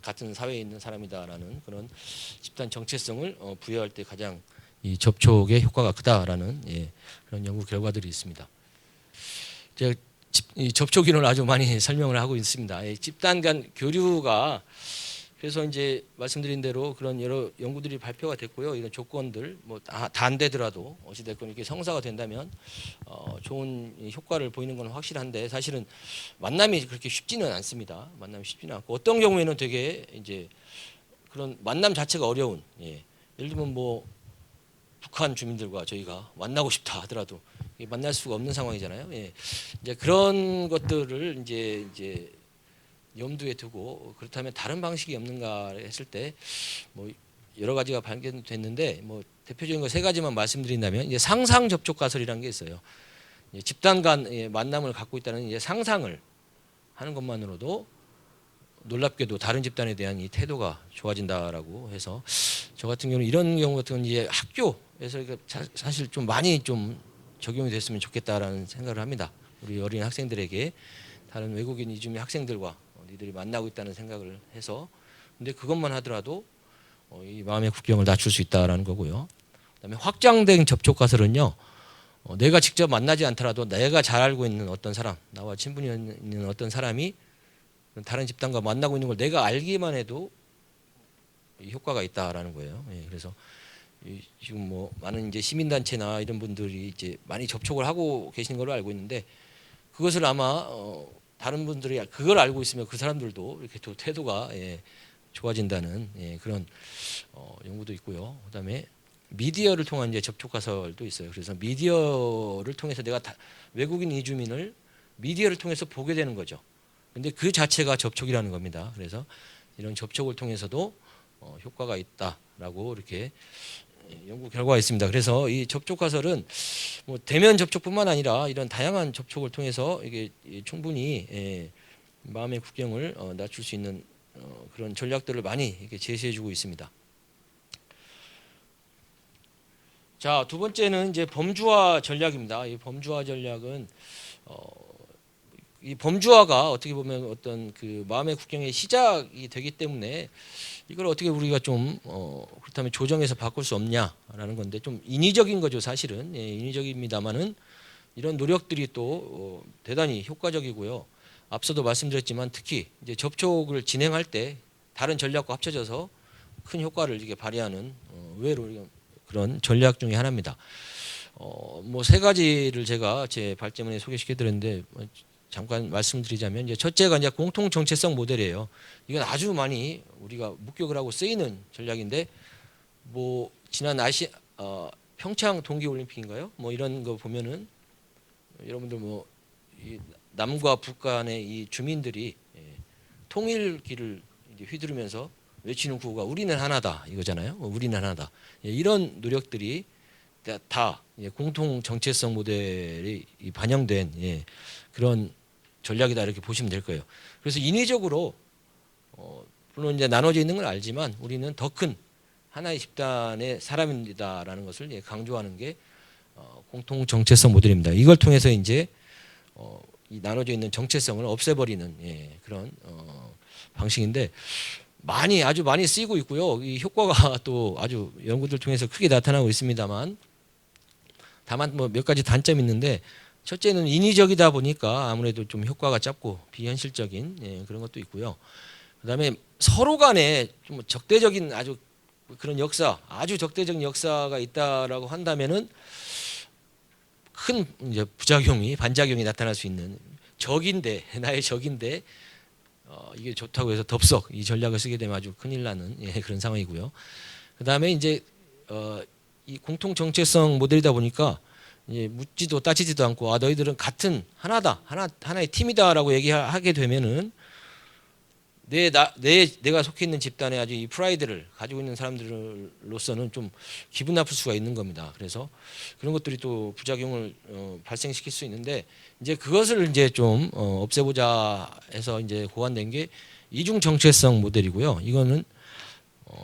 같은 사회에 있는 사람이다라는 그런 집단 정체성을 부여할 때 가장 이 접촉의 효과가 크다라는 그런 연구 결과들이 있습니다. 제가 이 접촉 이론을 아주 많이 설명을 하고 있습니다. 집단 간 교류가 그래서 이제 말씀드린 대로 그런 여러 연구들이 발표가 됐고요. 이런 조건들 뭐 다 안 되더라도 어찌됐건 이렇게 성사가 된다면 좋은 효과를 보이는 건 확실한데 사실은 만남이 그렇게 쉽지는 않습니다. 만남이 쉽지는 않고 어떤 경우에는 되게 이제 그런 만남 자체가 어려운 예를 들면 뭐 북한 주민들과 저희가 만나고 싶다 하더라도 만날 수가 없는 상황이잖아요. 이제 그런 것들을 이제 염두에 두고 그렇다면 다른 방식이 없는가 했을 때 뭐 여러 가지가 발견됐는데 뭐 대표적인 거 3가지만 말씀드린다면 이제 상상 접촉 가설이라는 게 있어요. 집단 간 만남을 갖고 있다는 이제 상상을 하는 것만으로도 놀랍게도 다른 집단에 대한 이 태도가 좋아진다라고 해서 저 같은 경우는 이런 경우 같은 경우는 이제 학교에서 사실 좀 많이 좀 적용이 됐으면 좋겠다라는 생각을 합니다. 우리 어린 학생들에게 다른 외국인 이주민 학생들과 니들이 만나고 있다는 생각을 해서 근데 그것만 하더라도 이 마음의 국경을 낮출 수 있다라는 거고요. 그다음에 확장된 접촉 가설은요. 내가 직접 만나지 않더라도 내가 잘 알고 있는 어떤 사람, 나와 친분이 있는 어떤 사람이 다른 집단과 만나고 있는 걸 내가 알기만 해도 효과가 있다라는 거예요. 그래서 지금 뭐 많은 이제 시민단체나 이런 분들이 이제 많이 접촉을 하고 계신 걸로 알고 있는데 그것을 아마 다른 분들이 그걸 알고 있으면 그 사람들도 이렇게 또 태도가 좋아진다는 그런 연구도 있고요. 그다음에 미디어를 통한 이제 접촉 가설도 있어요. 그래서 미디어를 통해서 내가 외국인 이주민을 미디어를 통해서 보게 되는 거죠. 근데 그 자체가 접촉이라는 겁니다. 그래서 이런 접촉을 통해서도 효과가 있다라고 이렇게 연구 결과가 있습니다. 그래서 이 접촉 가설은 뭐 대면 접촉뿐만 아니라 이런 다양한 접촉을 통해서 이게 충분히 마음의 국경을 낮출 수 있는 그런 전략들을 많이 이렇게 제시해주고 있습니다. 자, 두 번째는 이제 범주화 전략입니다. 이 범주화 전략은 이 범주화가 어떻게 보면 어떤 그 마음의 국경의 시작이 되기 때문에 이걸 어떻게 우리가 좀 그렇다면 조정해서 바꿀 수 없냐라는 건데 좀 인위적인 거죠 사실은. 예, 인위적입니다만은 이런 노력들이 또 대단히 효과적이고요. 앞서도 말씀드렸지만 특히 이제 접촉을 진행할 때 다른 전략과 합쳐져서 큰 효과를 이게 발휘하는 의외로 그런 전략 중에 하나입니다. 뭐 세 가지를 제가 제 발제문에 소개시켜드렸는데 잠깐 말씀드리자면 이제 첫째가 이제 공통 정체성 모델이에요. 이건 아주 많이 우리가 목격을 하고 쓰이는 전략인데 뭐 지난 평창 동계올림픽인가요? 뭐 이런 거 보면은 여러분들 뭐 이 남과 북 간의 이 주민들이 통일기를 이제 휘두르면서 외치는 구호가 우리는 하나다 이거잖아요. 우리는 하나다. 이런 노력들이 다 공통 정체성 모델이 반영된 그런 전략이다 이렇게 보시면 될 거예요. 그래서 인위적으로 물론 이제 나눠져 있는 걸 알지만 우리는 더 큰 하나의 집단의 사람입니다라는 것을 강조하는 게 공통 정체성 모델입니다. 이걸 통해서 이제 이 나눠져 있는 정체성을 없애버리는 그런 방식인데 아주 많이 쓰이고 있고요. 이 효과가 또 아주 연구들 통해서 크게 나타나고 있습니다만 다만 뭐 몇 가지 단점이 있는데 첫째는 인위적이다 보니까 아무래도 좀 효과가 짧고 비현실적인 그런 것도 있고요. 그다음에 서로 간에 좀 적대적인 아주 그런 아주 적대적인 역사가 있다라고 한다면은 큰 이제 반작용이 나타날 수 있는 나의 적인데 이게 좋다고 해서 덥석 이 전략을 쓰게 되면 아주 큰일 나는 그런 상황이고요. 그다음에 이제 이 공통 정체성 모델이다 보니까 묻지도 따지지도 않고 너희들은 같은 하나의 팀이다라고 얘기하게 되면은 내가 속해 있는 집단에 아주 이 프라이드를 가지고 있는 사람들로서는 좀 기분 나쁠 수가 있는 겁니다. 그래서 그런 것들이 또 부작용을 발생시킬 수 있는데 이제 그것을 이제 좀 없애보자 해서 이제 고안된 게 이중 정체성 모델이고요. 이거는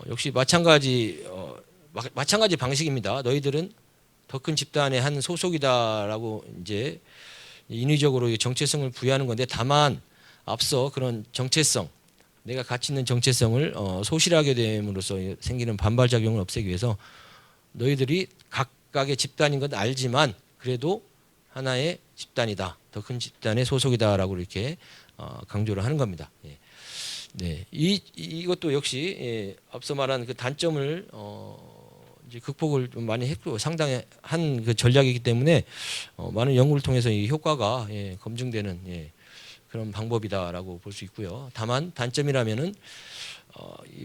역시 마찬가지 방식입니다. 너희들은 더 큰 집단의 한 소속이다라고 이제 인위적으로 정체성을 부여하는 건데 다만 앞서 그런 정체성 내가 가치 있는 정체성을 소실하게 됨으로써 생기는 반발작용을 없애기 위해서 너희들이 각각의 집단인 건 알지만 그래도 하나의 집단이다. 더 큰 집단의 소속이다라고 이렇게 강조를 하는 겁니다. 네, 이것도 역시 앞서 말한 그 단점을 이제 극복을 좀 많이 했고 상당히 한 그 전략이기 때문에 많은 연구를 통해서 이 효과가 검증되는 그런 방법이다라고 볼 수 있고요. 다만 단점이라면은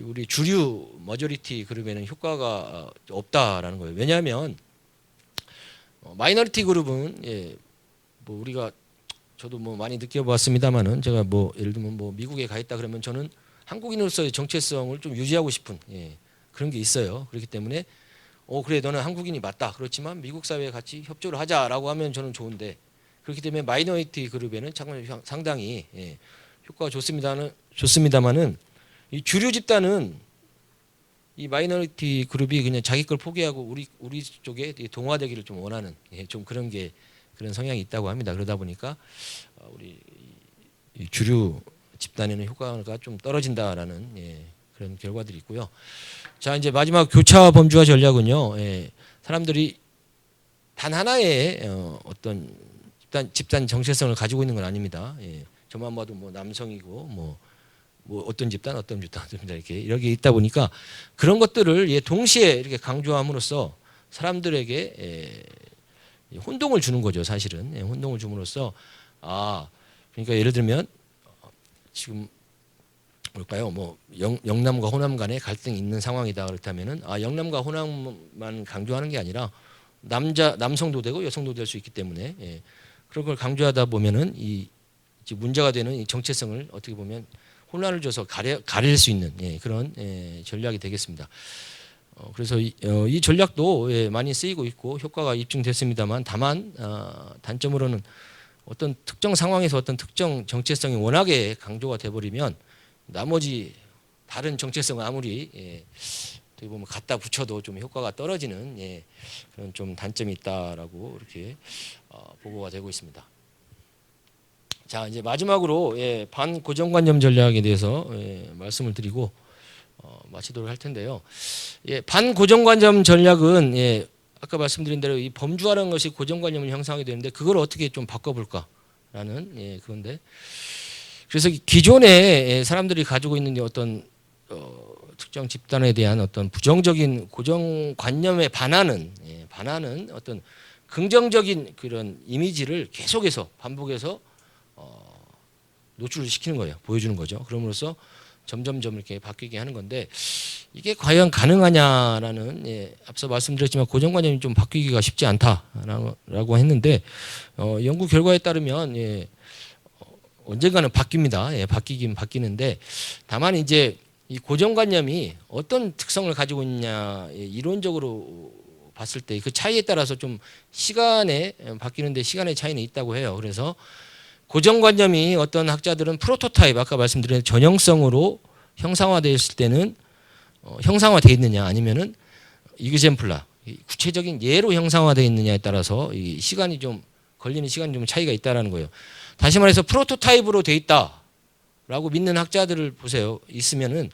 우리 주류 머저리티 그룹에는 효과가 없다라는 거예요. 왜냐하면 마이너리티 그룹은 뭐 우리가 저도 뭐 많이 느껴봤습니다만은 제가 뭐 예를 들면 뭐 미국에 가 있다 그러면 저는 한국인으로서의 정체성을 좀 유지하고 싶은 그런 게 있어요. 그렇기 때문에 그래 너는 한국인이 맞다. 그렇지만 미국 사회에 같이 협조를 하자라고 하면 저는 좋은데 그렇기 때문에 마이너리티 그룹에는 상당히 효과가 좋습니다만은 이 주류 집단은 이 마이너리티 그룹이 그냥 자기 걸 포기하고 우리 쪽에 동화되기를 좀 원하는 좀 그런 성향이 있다고 합니다. 그러다 보니까 우리 이 주류 집단에는 효과가 좀 떨어진다라는 그런 결과들이 있고요. 자 이제 마지막 교차 범주화 전략은요. 사람들이 단 하나의 어떤 집단 정체성을 가지고 있는 건 아닙니다. 저만 봐도 뭐 남성이고 뭐 어떤 집단 이렇게 있다 보니까 그런 것들을 동시에 이렇게 강조함으로써 사람들에게 혼동을 주는 거죠. 사실은 혼동을 줌으로써 그러니까 예를 들면 지금 뭘까요? 뭐 영남과 호남 간에 갈등이 있는 상황이다 그렇다면은 영남과 호남만 강조하는 게 아니라 남성도 되고 여성도 될 수 있기 때문에 그런 걸 강조하다 보면은 이 문제가 되는 이 정체성을 어떻게 보면 혼란을 줘서 가릴 수 있는 그런 전략이 되겠습니다. 그래서 이 전략도 많이 쓰이고 있고 효과가 입증됐습니다만 다만 단점으로는 어떤 특정 상황에서 어떤 특정 정체성이 워낙에 강조가 돼버리면 나머지 다른 정체성을 아무리 어떻게 보면 갖다 붙여도 좀 효과가 떨어지는 그런 좀 단점이 있다라고 이렇게 보고가 되고 있습니다. 자, 이제 마지막으로 반고정관념 전략에 대해서 말씀을 드리고 마치도록 할 텐데요. 반고정관념 전략은 아까 말씀드린 대로 이 범주화라는 것이 고정관념을 형성하게 되는데 그걸 어떻게 좀 바꿔볼까라는 그건데, 그래서 기존에 사람들이 가지고 있는 어떤 특정 집단에 대한 어떤 부정적인 고정관념에 반하는 어떤 긍정적인 그런 이미지를 계속해서 반복해서 노출을 시키는 거예요. 보여주는 거죠. 그럼으로써 점점점 이렇게 바뀌게 하는 건데, 이게 과연 가능하냐라는 앞서 말씀드렸지만 고정관념이 좀 바뀌기가 쉽지 않다라고 했는데 연구 결과에 따르면 언젠가는 바뀝니다. 바뀌긴 바뀌는데, 다만 이제 이 고정관념이 어떤 특성을 가지고 있냐 이론적으로 봤을 때 그 차이에 따라서 좀 시간에 바뀌는데 시간의 차이는 있다고 해요. 그래서 고정관념이 어떤 학자들은 프로토타입, 아까 말씀드린 전형성으로 형상화되어 있을 때는 형상화되어 있느냐 아니면은 이그젬플라, 구체적인 예로 형상화되어 있느냐에 따라서 이 시간이 좀 걸리는 시간이 좀 차이가 있다라는 거예요. 다시 말해서 프로토타입으로 되어 있다라고 믿는 학자들을 보세요. 있으면은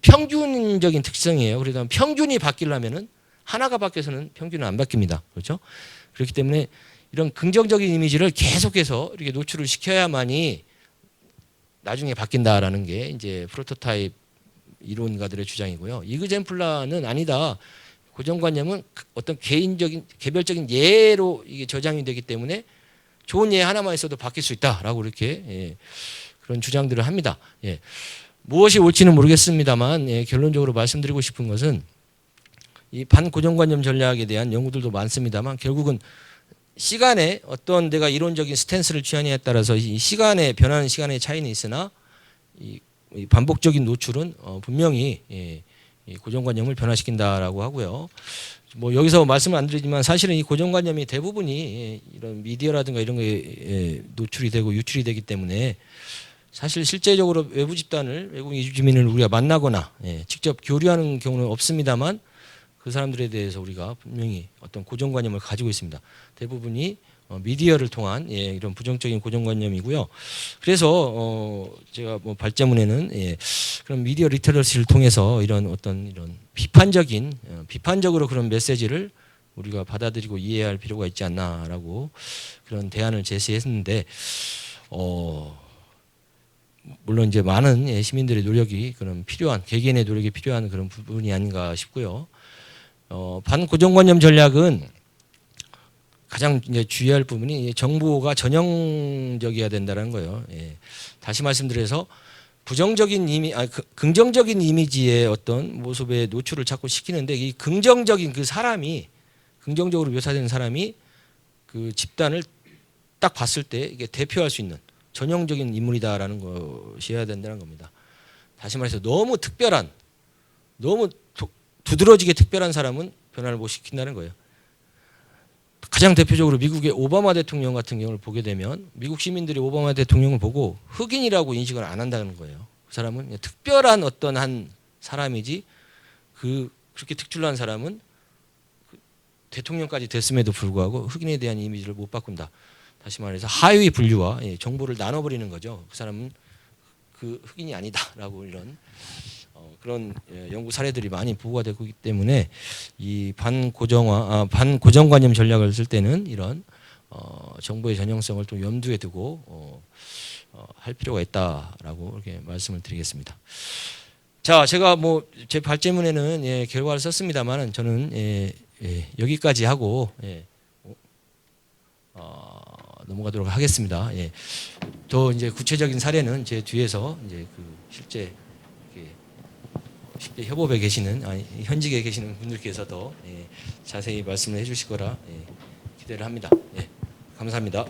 평균적인 특성이에요. 그러다 평균이 바뀌려면은 하나가 바뀌어서는 평균은 안 바뀝니다. 그렇죠? 그렇기 때문에 이런 긍정적인 이미지를 계속해서 이렇게 노출을 시켜야만이 나중에 바뀐다라는 게 이제 프로토타입 이론가들의 주장이고요. 이그젬플라는 아니다. 고정관념은 어떤 개별적인 예로 이게 저장이 되기 때문에 좋은 예 하나만 있어도 바뀔 수 있다라고 이렇게 그런 주장들을 합니다. 무엇이 옳지는 모르겠습니다만 결론적으로 말씀드리고 싶은 것은 이 반고정관념 전략에 대한 연구들도 많습니다만 결국은 시간에 어떤 내가 이론적인 스탠스를 취하느냐에 따라서 이 시간에 변하는 시간의 차이는 있으나 이 반복적인 노출은 분명히 이 고정관념을 변화시킨다라고 하고요. 뭐 여기서 말씀을 안 드리지만 사실은 이 고정관념이 대부분이 이런 미디어라든가 이런 거에 노출이 되고 유출이 되기 때문에 사실 실제적으로 외부 집단을, 외국 이주민을 우리가 만나거나 직접 교류하는 경우는 없습니다만 그 사람들에 대해서 우리가 분명히 어떤 고정관념을 가지고 있습니다. 대부분이 미디어를 통한 이런 부정적인 고정관념이고요. 그래서 제가 뭐 발제문에는 그런 미디어 리터러시를 통해서 이런 비판적으로 그런 메시지를 우리가 받아들이고 이해할 필요가 있지 않나라고 그런 대안을 제시했는데, 물론 이제 많은 시민들의 노력이 그런 필요한, 개개인의 노력이 필요한 그런 부분이 아닌가 싶고요. 반고정관념 전략은 가장 이제 주의할 부분이 정보가 전형적이어야 된다는 거예요. 다시 말씀드려서 긍정적인 이미지의 어떤 모습의 노출을 자꾸 시키는데, 이 긍정적인 그 사람이, 긍정적으로 묘사되는 사람이 그 집단을 딱 봤을 때 이게 대표할 수 있는 전형적인 인물이다라는 것이어야 된다는 겁니다. 다시 말해서 너무 특별한, 너무 두드러지게 특별한 사람은 변화를 못 시킨다는 거예요. 가장 대표적으로 미국의 오바마 대통령 같은 경우를 보게 되면 미국 시민들이 오바마 대통령을 보고 흑인이라고 인식을 안 한다는 거예요. 그 사람은 그냥 특별한 어떤 한 사람이지 그렇게 특출난 사람은 대통령까지 됐음에도 불구하고 흑인에 대한 이미지를 못 바꾼다. 다시 말해서 하위 분류와 정보를 나눠버리는 거죠. 그 사람은 그 흑인이 아니다라고 이런 그런 연구 사례들이 많이 보고가 되고 있기 때문에 이 반고정관념 전략을 쓸 때는 이런 정보의 전형성을 또 염두에 두고 할 필요가 있다라고 이렇게 말씀을 드리겠습니다. 자, 제가 뭐 제 발제문에는 결과를 썼습니다만은 저는 여기까지 하고 넘어가도록 하겠습니다. 더 이제 구체적인 사례는 제 뒤에서 이제 그 실제 협업에 계시는 현직에 계시는 분들께서 더 자세히 말씀을 해주실 거라 기대를 합니다. 감사합니다.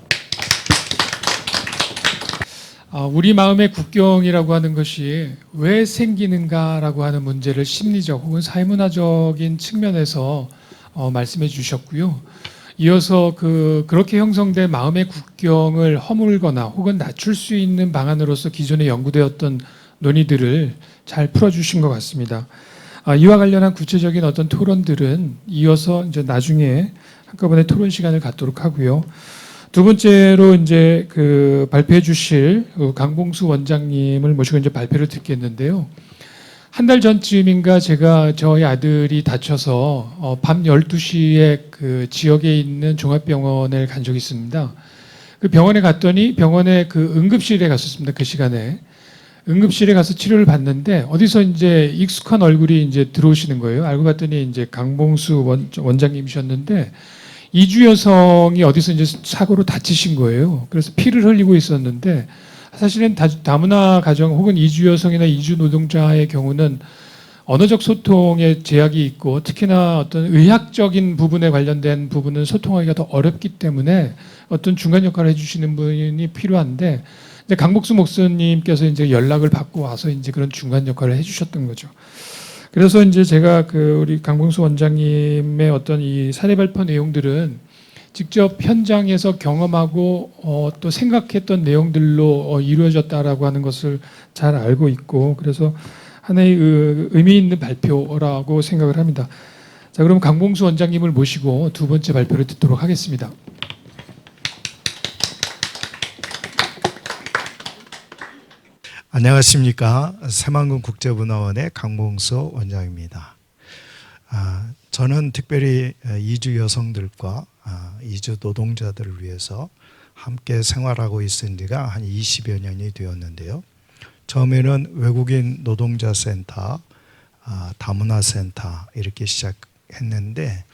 우리 마음의 국경이라고 하는 것이 왜 생기는가라고 하는 문제를 심리적 혹은 사회문화적인 측면에서 말씀해 주셨고요. 이어서 그렇게 형성된 마음의 국경을 허물거나 혹은 낮출 수 있는 방안으로서 기존에 연구되었던 논의들을 잘 풀어주신 것 같습니다. 이와 관련한 구체적인 어떤 토론들은 이어서 이제 나중에 한꺼번에 토론 시간을 갖도록 하고요. 두 번째로 이제 그 발표해 주실 강봉수 원장님을 모시고 이제 발표를 듣겠는데요. 한 달 전쯤인가 제가 저희 아들이 다쳐서 밤 12시에 그 지역에 있는 종합병원에 간 적이 있습니다. 그 병원에 갔더니 병원에 그 응급실에 갔었습니다. 그 시간에. 응급실에 가서 치료를 받는데 어디서 이제 익숙한 얼굴이 이제 들어오시는 거예요. 알고 봤더니 이제 강봉수 원장님이셨는데 이주 여성이 어디서 이제 사고로 다치신 거예요. 그래서 피를 흘리고 있었는데 사실은 다문화 가정 혹은 이주 여성이나 이주 노동자의 경우는 언어적 소통에 제약이 있고 특히나 어떤 의학적인 부분에 관련된 부분은 소통하기가 더 어렵기 때문에 어떤 중간 역할을 해주시는 분이 필요한데 이제 강복수 목사님께서 이제 연락을 받고 와서 이제 그런 중간 역할을 해주셨던 거죠. 그래서 이제 제가 그 우리 강봉수 원장님의 어떤 이 사례 발표 내용들은 직접 현장에서 경험하고 또 생각했던 내용들로 이루어졌다라고 하는 것을 잘 알고 있고 그래서 하나의 의미 있는 발표라고 생각을 합니다. 자, 그럼 강봉수 원장님을 모시고 두 번째 발표를 듣도록 하겠습니다. 안녕하십니까. 새만금 국제문화원의 강봉수 원장입니다. 저는 특별히 이주 여성들과 이주 노동자들을 위해서 함께 생활하고 있은 지가 한 20여 년이 되었는데요. 처음에는 외국인 노동자 센터, 다문화 센터 이렇게 시작했는데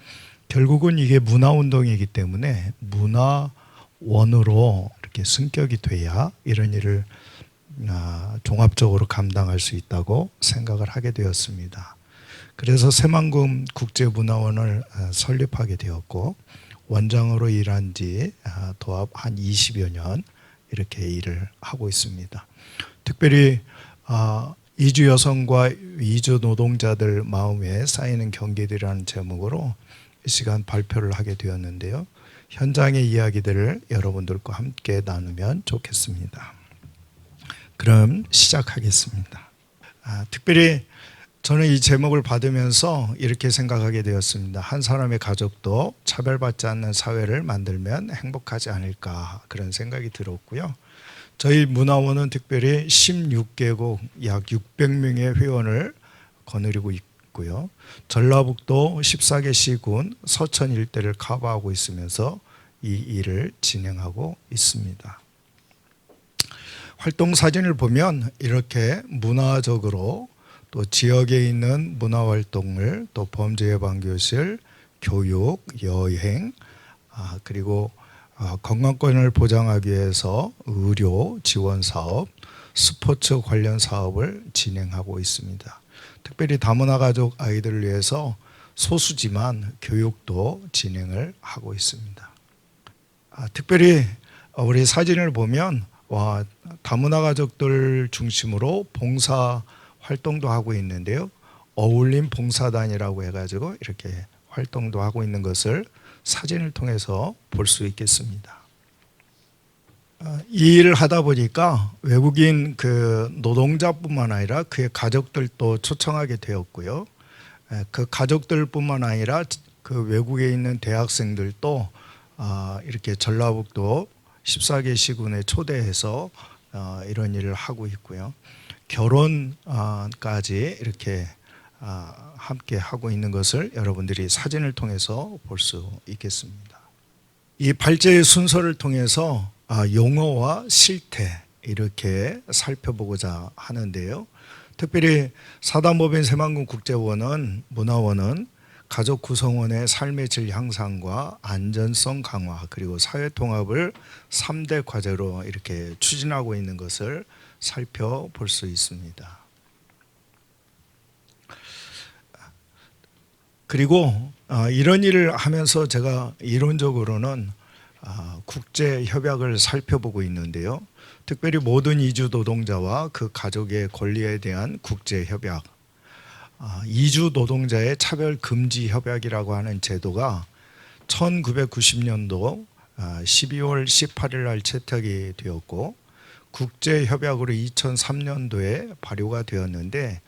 결국은 이게 문화운동이기 때문에 문화원으로 이렇게 승격이 돼야 이런 일을 종합적으로 감당할 수 있다고 생각을 하게 되었습니다. 그래서 새만금 국제문화원을 설립하게 되었고 원장으로 일한 지 도합 한 20여 년 이렇게 일을 하고 있습니다. 특별히 이주 여성과 이주 노동자들 마음에 쌓이는 경계들이라는 제목으로 이 시간 발표를 하게 되었는데요. 현장의 이야기들을 여러분들과 함께 나누면 좋겠습니다. 그럼 시작하겠습니다. 특별히 저는 이 제목을 받으면서 이렇게 생각하게 되었습니다. 한 사람의 가족도 차별받지 않는 사회를 만들면 행복하지 않을까 그런 생각이 들었고요. 저희 문화원은 특별히 16개국 약 600명의 회원을 거느리고 있고요. 전라북도 14개 시군 서천 일대를 커버하고 있으면서 이 일을 진행하고 있습니다. 활동 사진을 보면 이렇게 문화적으로 또 지역에 있는 문화활동을 또 범죄예방교실, 교육, 여행 그리고 건강권을 보장하기 위해서 의료 지원 사업, 스포츠 관련 사업을 진행하고 있습니다. 특별히 다문화 가족 아이들을 위해서 소수지만 교육도 진행을 하고 있습니다. 특별히 우리 사진을 보면 다문화 가족들 중심으로 봉사 활동도 하고 있는데요. 어울림 봉사단이라고 해가지고 이렇게 활동도 하고 있는 것을 사진을 통해서 볼 수 있겠습니다. 이 일을 하다 보니까 외국인 그 노동자뿐만 아니라 그의 가족들도 초청하게 되었고요. 그 가족들뿐만 아니라 그 외국에 있는 대학생들도 이렇게 전라북도 14개 시군에 초대해서 이런 일을 하고 있고요. 결혼까지 이렇게 함께 하고 있는 것을 여러분들이 사진을 통해서 볼 수 있겠습니다. 이 발제의 순서를 통해서 용어와 실태 이렇게 살펴보고자 하는데요. 특별히 사단법인 새만금 국제원은 문화원은 가족 구성원의 삶의 질 향상과 안전성 강화 그리고 사회 통합을 3대 과제로 이렇게 추진하고 있는 것을 살펴볼 수 있습니다. 그리고 이런 일을 하면서 제가 이론적으로는 국제 협약을 살펴보고 있는데요. 특별히 모든 이주 노동자와 그 가족의 권리에 대한 국제 협약, 이주 노동자의 차별 금지 협약이라고 하는 제도가 1990년도 12월 18일 날 채택이 되었고 국제 협약으로 2003년도에 발효가 되었는데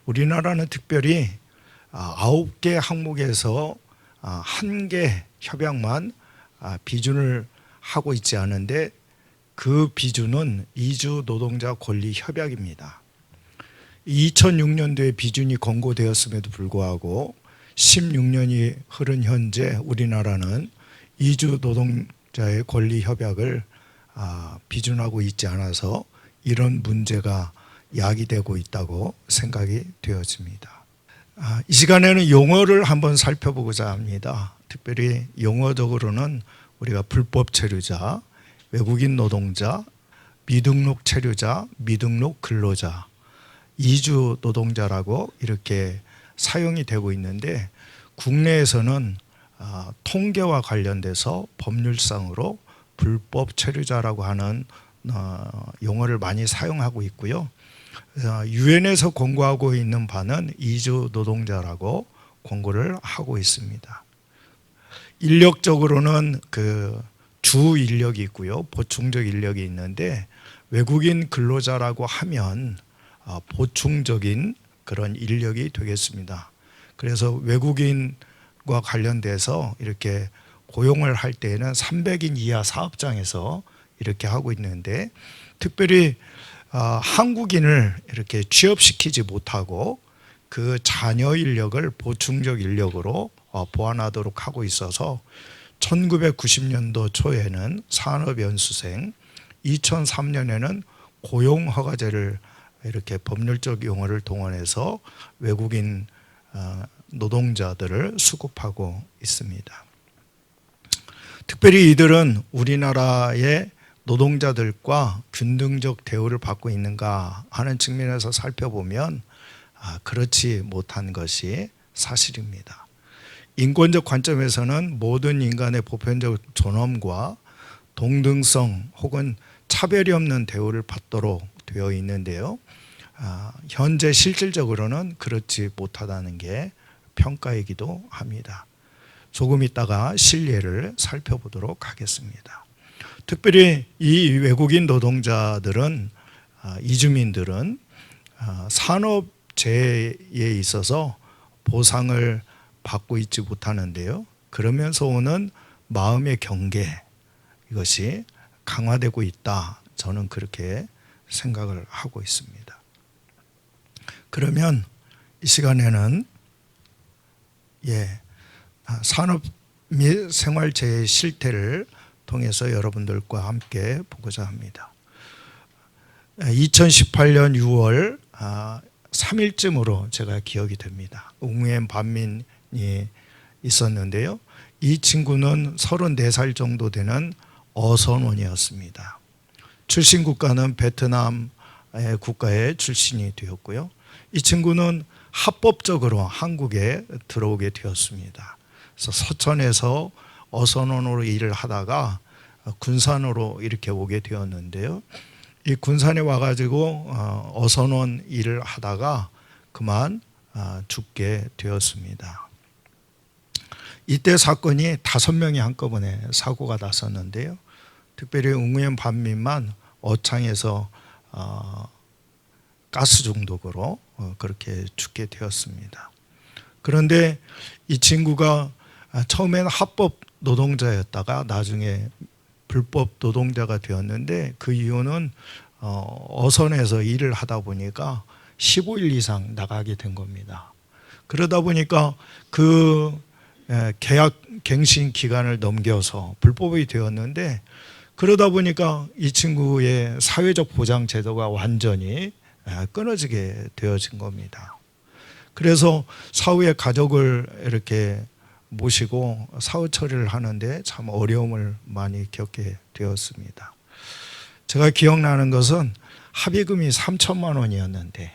우리나라는 특별히 9개 항목에서 1개 협약만 비준을 하고 있지 않은데 그 비준은 이주 노동자 권리 협약입니다. 2006년도에 비준이 권고되었음에도 불구하고 16년이 흐른 현재 우리나라는 이주 노동자의 권리 협약을 비준하고 있지 않아서 이런 문제가 야기되고 있다고 생각이 되어집니다. 이 시간에는 용어를 한번 살펴보고자 합니다. 특별히 용어적으로는 우리가 불법 체류자, 외국인 노동자, 미등록 체류자, 미등록 근로자, 이주 노동자라고 이렇게 사용이 되고 있는데 국내에서는 통계와 관련돼서 법률상으로 불법 체류자라고 하는 용어를 많이 사용하고 있고요. 유엔에서 권고하고 있는 바는 이주 노동자라고 권고를 하고 있습니다. 인력적으로는 그 주 인력이 있고요, 보충적 인력이 있는데 외국인 근로자라고 하면 보충적인 그런 인력이 되겠습니다. 그래서 외국인과 관련돼서 이렇게 고용을 할 때에는 300인 이하 사업장에서 이렇게 하고 있는데 특별히 한국인을 이렇게 취업시키지 못하고 그 자녀 인력을 보충적 인력으로 보완하도록 하고 있어서 1990년도 초에는 산업연수생, 2003년에는 고용허가제를 이렇게 법률적 용어를 동원해서 외국인 노동자들을 수급하고 있습니다. 특별히 이들은 우리나라의 노동자들과 균등적 대우를 받고 있는가 하는 측면에서 살펴보면 그렇지 못한 것이 사실입니다. 인권적 관점에서는 모든 인간의 보편적 존엄과 동등성 혹은 차별이 없는 대우를 받도록 되어 있는데요. 현재 실질적으로는 그렇지 못하다는 게 평가이기도 합니다. 조금 있다가 실례를 살펴보도록 하겠습니다. 특별히 이 외국인 노동자들은 이주민들은 산업재해에 있어서 보상을 받고 있지 못하는데요. 그러면서 오는 마음의 경계, 이것이 강화되고 있다. 저는 그렇게 생각을 하고 있습니다. 그러면 이 시간에는 산업 및 생활재해 실태를 통해서 여러분들과 함께 보고자 합니다. 2018년 6월 3일쯤으로 제가 기억이 됩니다. 웅우엔 반민이 있었는데요. 이 친구는 34살 정도 되는 어선원이었습니다. 출신 국가는 베트남 국가의 출신이 되었고요. 이 친구는 합법적으로 한국에 들어오게 되었습니다. 그래서 서천에서 어선원으로 일을 하다가 군산으로 이렇게 오게 되었는데요. 이 군산에 와가지고 어선원 일을 하다가 그만 죽게 되었습니다. 이때 사건이 5명이 한꺼번에 사고가 났었는데요. 특별히 웅우엔 반민만 어창에서 가스 중독으로 그렇게 죽게 되었습니다. 그런데 이 친구가 처음에는 합법 노동자였다가 나중에 불법 노동자가 되었는데 그 이유는 어선에서 일을 하다 보니까 15일 이상 나가게 된 겁니다. 그러다 보니까 그 계약 갱신 기간을 넘겨서 불법이 되었는데 그러다 보니까 이 친구의 사회적 보장 제도가 완전히 끊어지게 되어진 겁니다. 그래서 사후에 가족을 이렇게 모시고 사후 처리를 하는데 참 어려움을 많이 겪게 되었습니다. 제가 기억나는 것은 합의금이 3천만 원이었는데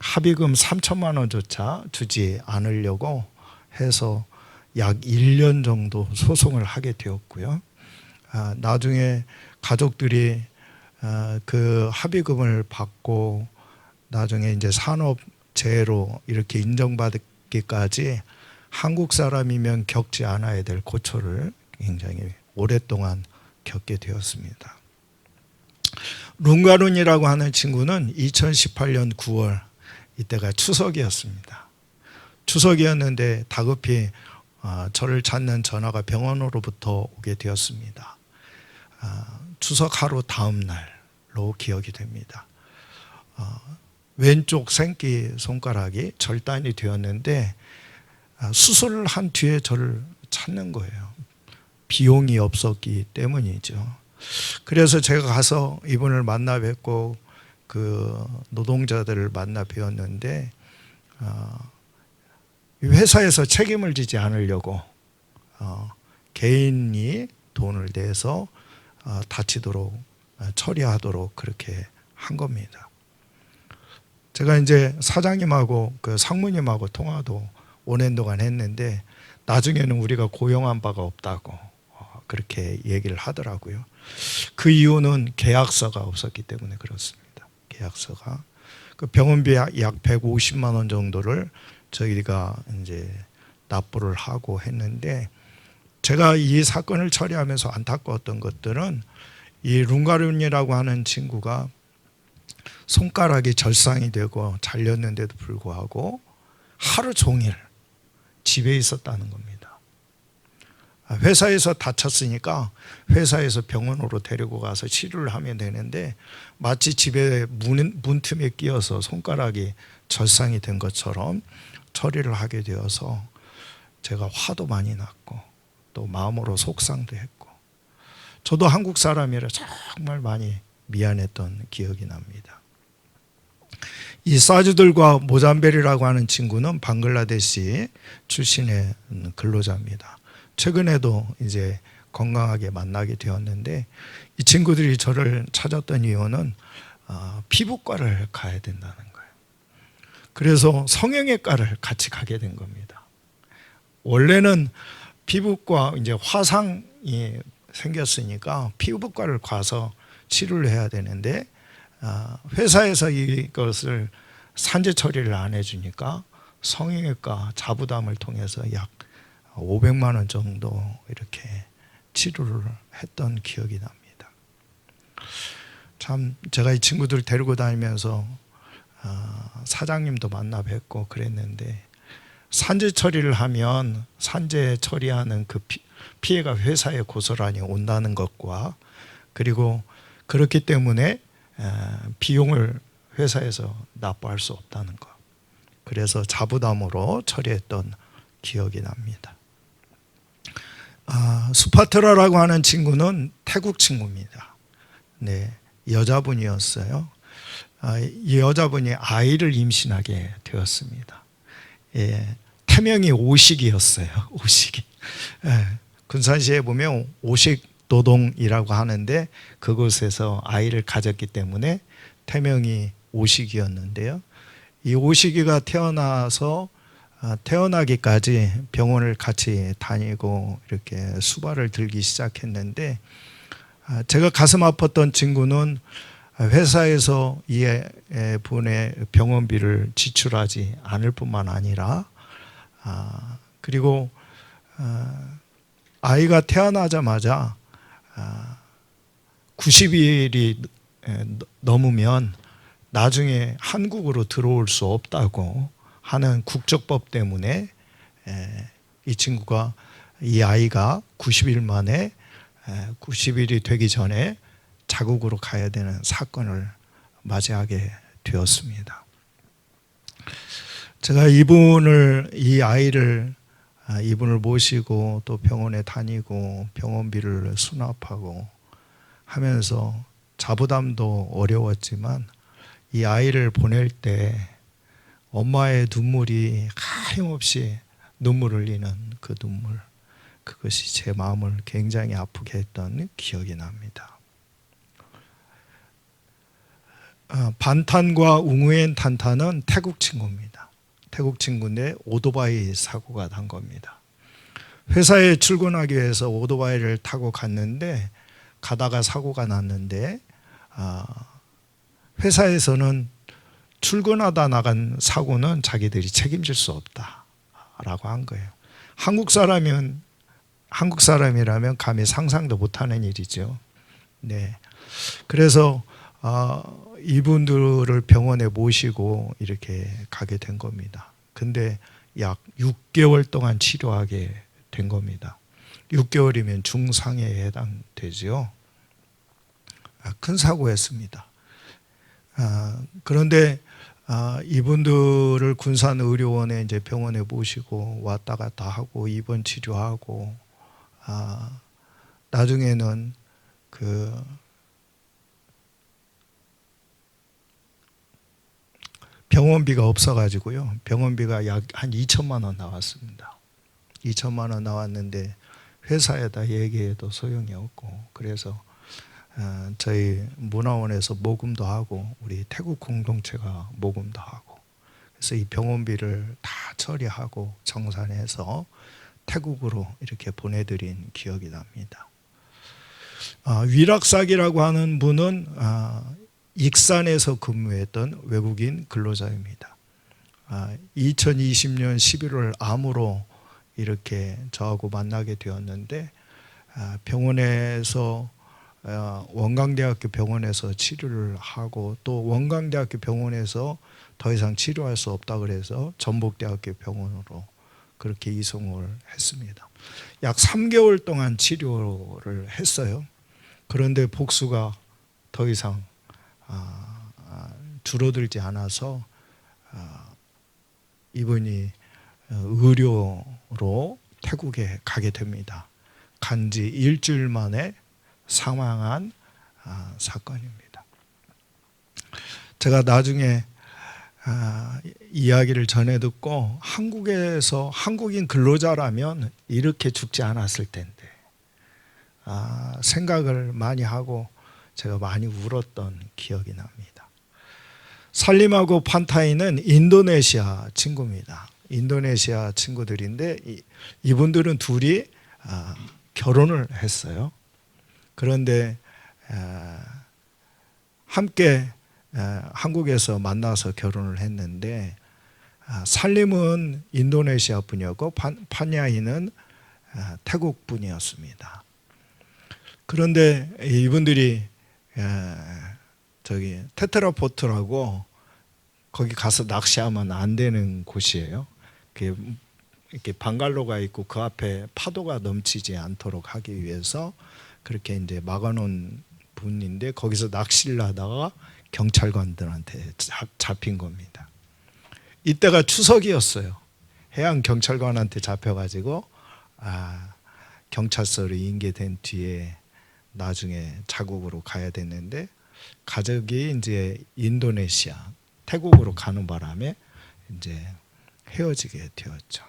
합의금 3천만 원조차 주지 않으려고 해서 약 1년 정도 소송을 하게 되었고요. 나중에 가족들이 그 합의금을 받고 나중에 이제 산업재해로 이렇게 인정받기까지 한국 사람이면 겪지 않아야 될 고초를 굉장히 오랫동안 겪게 되었습니다. 룽가룬이라고 하는 친구는 2018년 9월 이때가 추석이었습니다. 추석이었는데 다급히 저를 찾는 전화가 병원으로부터 오게 되었습니다. 추석 하루 다음 날로 기억이 됩니다. 왼쪽 생기 손가락이 절단이 되었는데 수술을 한 뒤에 저를 찾는 거예요. 비용이 없었기 때문이죠. 그래서 제가 가서 이분을 만나 뵙고 그 노동자들을 만나 뵈었는데 회사에서 책임을 지지 않으려고 개인이 돈을 내서 다치도록 처리하도록 그렇게 한 겁니다. 제가 이제 사장님하고 그 상무님하고 통화도 오랜 동안 했는데 나중에는 우리가 고용한 바가 없다고 그렇게 얘기를 하더라고요. 그 이유는 계약서가 없었기 때문에 그렇습니다. 계약서가 그 병원비 약 150만 원 정도를 저희가 이제 납부를 하고 했는데 제가 이 사건을 처리하면서 안타까웠던 것들은 이 룽가룬이라고 하는 친구가 손가락이 절상이 되고 잘렸는데도 불구하고 하루 종일 집에 있었다는 겁니다. 회사에서 다쳤으니까 회사에서 병원으로 데리고 가서 치료를 하면 되는데 마치 집에 문틈에 끼어서 손가락이 절상이 된 것처럼 처리를 하게 되어서 제가 화도 많이 났고 또 마음으로 속상도 했고 저도 한국 사람이라 정말 많이 미안했던 기억이 납니다. 이 사주들과 모잠베리라고 하는 친구는 방글라데시 출신의 근로자입니다. 최근에도 이제 건강하게 만나게 되었는데 이 친구들이 저를 찾았던 이유는 피부과를 가야 된다는 거예요. 그래서 성형외과를 같이 가게 된 겁니다. 원래는 피부과 이제 화상이 생겼으니까 피부과를 가서 치료를 해야 되는데 회사에서 이것을 산재 처리를 안 해주니까 성형외과 자부담을 통해서 약 500만 원 정도 이렇게 치료를 했던 기억이 납니다. 참 제가 이 친구들 데리고 다니면서 사장님도 만나 뵙고 그랬는데 산재 처리를 하면 산재 처리하는 그 피해가 회사에 고스란히 온다는 것과 그리고 그렇기 때문에 비용을 회사에서 납부할 수 없다는 것. 그래서 자부담으로 처리했던 기억이 납니다. 수파트라라고 하는 친구는 태국 친구입니다. 네, 여자분이었어요. 이 여자분이 아이를 임신하게 되었습니다. 예, 태명이 오식이었어요. 오식이. 예, 군산시에 보면 오식 노동이라고 하는데 그곳에서 아이를 가졌기 때문에 태명이 오식이었는데요. 이 오식이가 태어나서 태어나기까지 병원을 같이 다니고 이렇게 수발을 들기 시작했는데 제가 가슴 아팠던 친구는 회사에서 이 분의 병원비를 지출하지 않을 뿐만 아니라 그리고 아이가 태어나자마자 90일이 넘으면 나중에 한국으로 들어올 수 없다고 하는 국적법 때문에 이 친구가 이 아이가 90일 만에 90일이 되기 전에 자국으로 가야 되는 사건을 맞이하게 되었습니다. 제가 이분을 모시고 또 병원에 다니고 병원비를 수납하고 하면서 자부담도 어려웠지만 이 아이를 보낼 때 엄마의 눈물이 하염없이 눈물 흘리는 그 눈물, 그것이 제 마음을 굉장히 아프게 했던 기억이 납니다. 반탄과 웅우엔 탄탄은 태국 친구입니다. 태국 친구인데 오토바이 사고가 난 겁니다. 회사에 출근하기 위해서 오토바이를 타고 갔는데 가다가 사고가 났는데 회사에서는 출근하다 나간 사고는 자기들이 책임질 수 없다라고 한 거예요. 한국 사람이라면 감히 상상도 못하는 일이죠. 네, 그래서 이분들을 병원에 모시고 이렇게 가게 된 겁니다. 근데 약 6개월 동안 치료하게 된 겁니다. 6개월이면 중상해에 해당되죠. 큰 사고였습니다. 그런데 이분들을 군산의료원에 이제 병원에 모시고 왔다 갔다 하고 입원 치료하고 나중에는 그 병원비가 없어가지고요. 병원비가 약 한 2천만 원 나왔습니다. 2천만 원 나왔는데 회사에다 얘기해도 소용이 없고 그래서 저희 문화원에서 모금도 하고 우리 태국 공동체가 모금도 하고 그래서 이 병원비를 다 처리하고 정산해서 태국으로 이렇게 보내드린 기억이 납니다. 위락삭이라고 하는 분은 익산에서 근무했던 외국인 근로자입니다. 2020년 11월 암으로 이렇게 저하고 만나게 되었는데 병원에서 원광대학교 병원에서 치료를 하고 또 원광대학교 병원에서 더 이상 치료할 수 없다 그래서 전북대학교 병원으로 그렇게 이송을 했습니다. 약 3개월 동안 치료를 했어요. 그런데 복수가 더 이상 줄어들지 않아서 이분이 의료로 태국에 가게 됩니다. 간지 일주일 만에 사망한 사건입니다. 제가 나중에 이야기를 전해 듣고 한국에서 한국인 근로자라면 이렇게 죽지 않았을 텐데 생각을 많이 하고 제가 많이 울었던 기억이 납니다. 살림하고 판타이는 인도네시아 친구입니다. 인도네시아 친구들인데 이분들은 둘이 결혼을 했어요. 그런데 함께 한국에서 만나서 결혼을 했는데 살림은 인도네시아 분이었고 파냐이는 태국 분이었습니다. 그런데 이분들이 저기 테트라포트라고 거기 가서 낚시하면 안 되는 곳이에요. 이렇게 방갈로가 있고 그 앞에 파도가 넘치지 않도록 하기 위해서 그렇게 이제 막아놓은 분인데 거기서 낚시를 하다가 경찰관들한테 잡힌 겁니다. 이때가 추석이었어요. 해양 경찰관한테 잡혀가지고 경찰서로 인계된 뒤에 나중에 자국으로 가야 됐는데 가족이 이제 인도네시아, 태국으로 가는 바람에 이제 헤어지게 되었죠.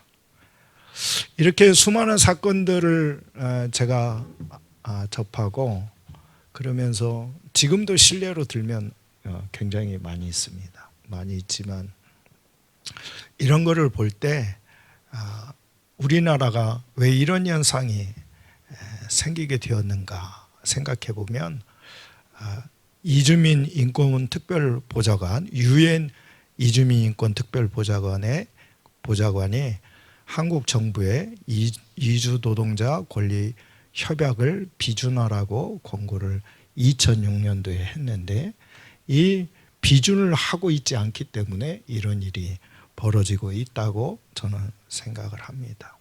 이렇게 수많은 사건들을 제가 접하고 그러면서 지금도 실례로 들면 굉장히 많이 있습니다. 많이 있지만 이런 거를 볼 때 우리나라가 왜 이런 현상이 생기게 되었는가 생각해 보면 이주민 인권 특별보좌관 유엔 이주민 인권 특별보좌관의 보좌관이 한국 정부의 이주 노동자 권리 협약을 비준하라고 권고를 2006년도에 했는데 이 비준을 하고 있지 않기 때문에 이런 일이 벌어지고 있다고 저는 생각을 합니다.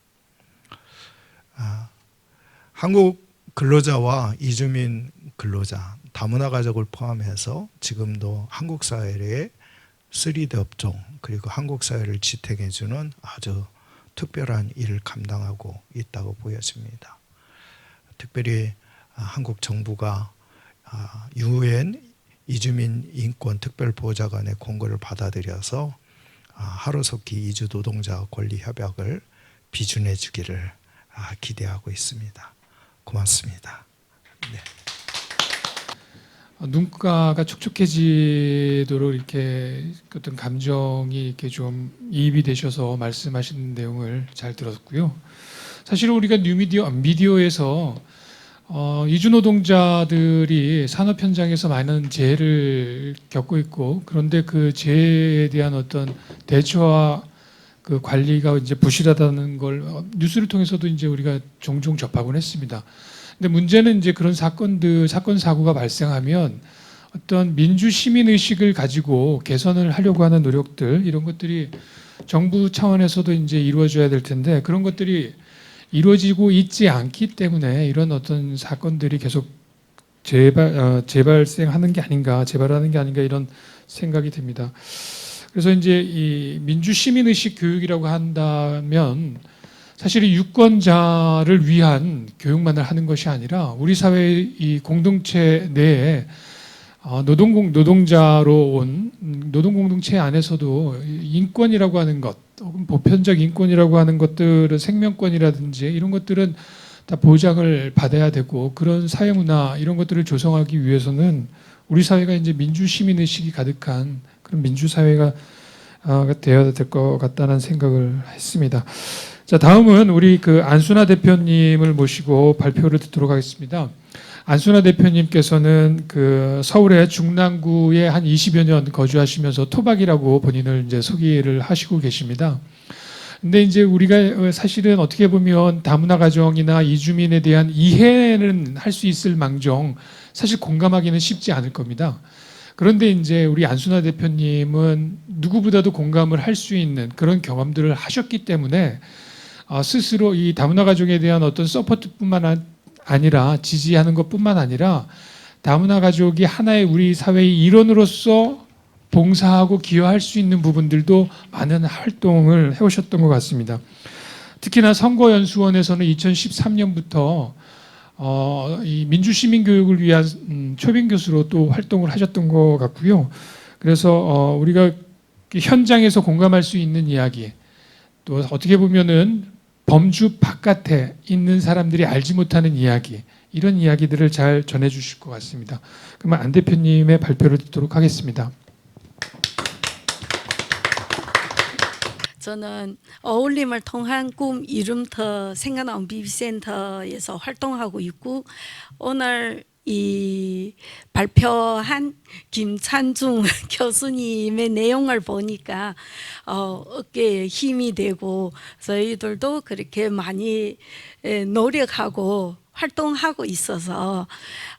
한국 근로자와 이주민 근로자, 다문화 가족을 포함해서 지금도 한국 사회의 3D 업종 그리고 한국 사회를 지탱해주는 아주 특별한 일을 감당하고 있다고 보여집니다. 특별히 한국 정부가 유엔 이주민 인권 특별보좌관의 권고를 받아들여서 하루속히 이주 노동자 권리 협약을 비준해 주기를 기대하고 있습니다. 고맙습니다. 네. 눈가가 촉촉해지도록 이렇게 어떤 감정이 이렇게 좀 이입이 되셔서 말씀하시는 내용을 잘 들었고요. 사실 우리가 미디어에서 이주 노동자들이 산업 현장에서 많은 재해를 겪고 있고 그런데 그 재해에 대한 어떤 대처와 그 관리가 이제 부실하다는 걸 뉴스를 통해서도 이제 우리가 종종 접하곤 했습니다. 근데 문제는 이제 그런 사건 사고가 발생하면 어떤 민주 시민 의식을 가지고 개선을 하려고 하는 노력들 이런 것들이 정부 차원에서도 이제 이루어져야 될 텐데 그런 것들이 이루어지고 있지 않기 때문에 이런 어떤 사건들이 계속 재발생하는 게 아닌가, 재발하는 게 아닌가 이런 생각이 듭니다. 그래서 이제 이 민주 시민 의식 교육이라고 한다면 사실 이 유권자를 위한 교육만을 하는 것이 아니라 우리 사회의 이 공동체 내에 노동자로 온 노동 공동체 안에서도 인권이라고 하는 것, 혹은 보편적 인권이라고 하는 것들은 생명권이라든지 이런 것들은 다 보장을 받아야 되고, 그런 사회 문화 이런 것들을 조성하기 위해서는 우리 사회가 이제 민주 시민 의식이 가득한 그런 민주 사회가 되어야 될 것 같다는 생각을 했습니다. 자, 다음은 우리 그 안순아 대표님을 모시고 발표를 듣도록 하겠습니다. 안순아 대표님께서는 그 서울의 중랑구에 한 20여 년 거주하시면서 토박이라고 본인을 이제 소개를 하시고 계십니다. 근데 이제 우리가 사실은 어떻게 보면 다문화 가정이나 이주민에 대한 이해는 할 수 있을 망정 사실 공감하기는 쉽지 않을 겁니다. 그런데 이제 우리 안순아 대표님은 누구보다도 공감을 할 수 있는 그런 경험들을 하셨기 때문에 스스로 이 다문화 가족에 대한 어떤 서포트뿐만 아니라 지지하는 것뿐만 아니라 다문화 가족이 하나의 우리 사회의 일원으로서 봉사하고 기여할 수 있는 부분들도 많은 활동을 해오셨던 것 같습니다. 특히나 선거연수원에서는 2013년부터 이 민주시민교육을 위한 초빙 교수로 또 활동을 하셨던 것 같고요. 그래서 우리가 현장에서 공감할 수 있는 이야기, 또 어떻게 보면은 범주 바깥에 있는 사람들이 알지 못하는 이야기, 이런 이야기들을 잘 전해주실 것 같습니다. 그러면 안 대표님의 발표를 듣도록 하겠습니다. 저는 어울림을 통한 꿈 이름터 생각나온 비비센터에서 활동하고 있고, 오늘 이 발표한 김찬중 교수님의 내용을 보니까 어깨에 힘이 되고, 저희들도 그렇게 많이 노력하고 활동하고 있어서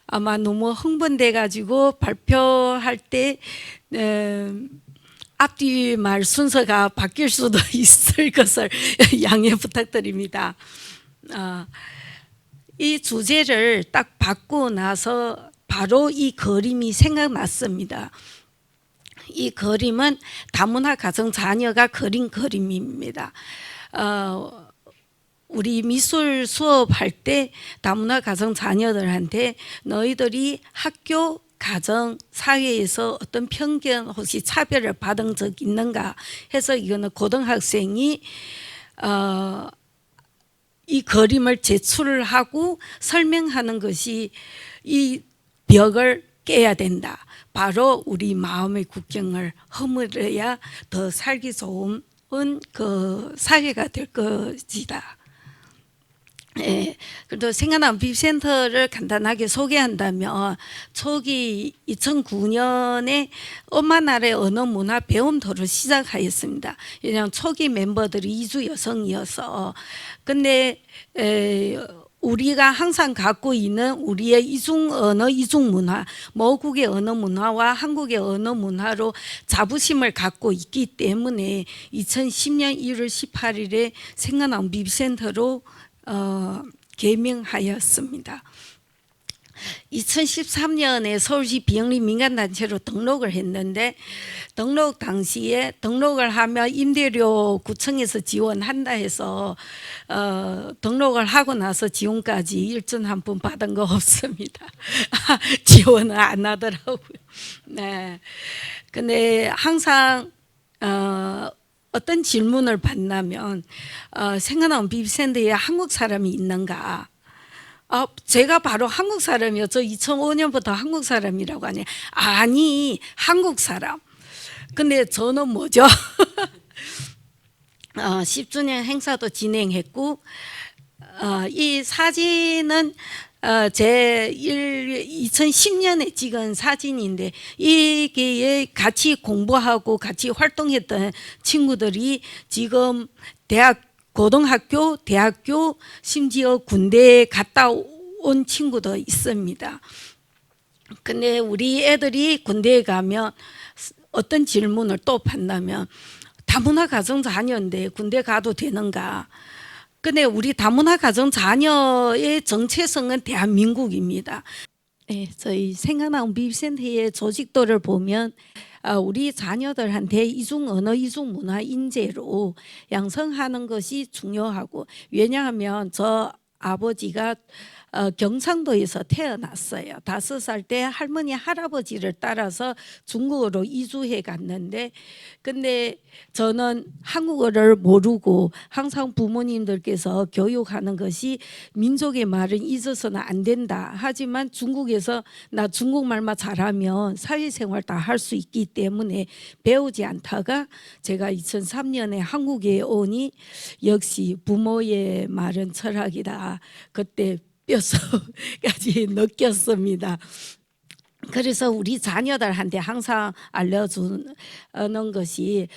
아마 너무 흥분돼 가지고 발표할 때 앞뒤 말 순서가 바뀔 수도 있을 것을 양해 부탁드립니다. 이 주제를 딱 받고 나서 바로 이 그림이 생각났습니다. 이 그림은 다문화 가정 자녀가 그린 그림입니다. 우리 미술 수업할 때 다문화 가정 자녀들한테 너희들이 학교, 가정, 사회에서 어떤 편견 혹시 차별을 받은 적 있는가 해서, 이거는 고등학생이 이 그림을 제출을 하고 설명하는 것이 이 벽을 깨야 된다. 바로 우리 마음의 국경을 허물어야 더 살기 좋은 그 사회가 될 것이다. 예, 그래도 생각난 비센터를 간단하게 소개한다면, 초기 2009년에 엄마 나라의 언어 문화 배움터를 시작하였습니다. 왜냐하면 초기 멤버들이 이주 여성이어서. 근데 우리가 항상 갖고 있는 우리의 이중 언어, 이중 문화, 모국의 언어 문화와 한국의 언어 문화로 자부심을 갖고 있기 때문에 2010년 1월 18일에 생각난 비비센터로 개명하였습니다. 2013년에 서울시 비영리 민간단체로 등록을 했는데, 등록 당시에 등록을 하면 임대료 구청에서 지원한다 해서 등록을 하고 나서 지원까지 일전 한 푼 받은 거 없습니다. 지원은 안 하더라고요. 네. 근데 항상 어떤 질문을 받냐면 생각나는 비비센터에 한국 사람이 있는가? 제가 바로 한국 사람이요. 저 2005년부터 한국 사람이라고 하니, 아니 한국 사람. 근데 저는 뭐죠? 10주년 행사도 진행했고, 이 사진은 제 2010년에 찍은 사진인데, 이게 같이 공부하고 같이 활동했던 친구들이 지금 고등학교, 대학교, 심지어 군대에 갔다 온 친구도 있습니다. 근데 우리 애들이 군대에 가면 어떤 질문을 또 받냐면, 다문화 가정 자녀인데 군대 가도 되는가? 근데 우리 다문화 가정 자녀의 정체성은 대한민국입니다. 네, 저희 생각나는 비센터의 조직도를 보면 우리 자녀들한테 이중 언어, 이중 문화 인재로 양성하는 것이 중요하고, 왜냐하면 저 아버지가 경상도에서 태어났어요. 5살 때 할머니 할아버지를 따라서 중국으로 이주해 갔는데, 근데 저는 한국어를 모르고 항상 부모님들께서 교육하는 것이 민족의 말은 잊어서는 안 된다. 하지만 중국에서 나 중국말만 잘하면 사회생활 다 할 수 있기 때문에 배우지 않다가 제가 2003년에 한국에 오니 역시 부모의 말은 철학이다. 그때 뼛속까지 느꼈습니다. 그래서 우리 자녀들한테 항상 알려주는 것이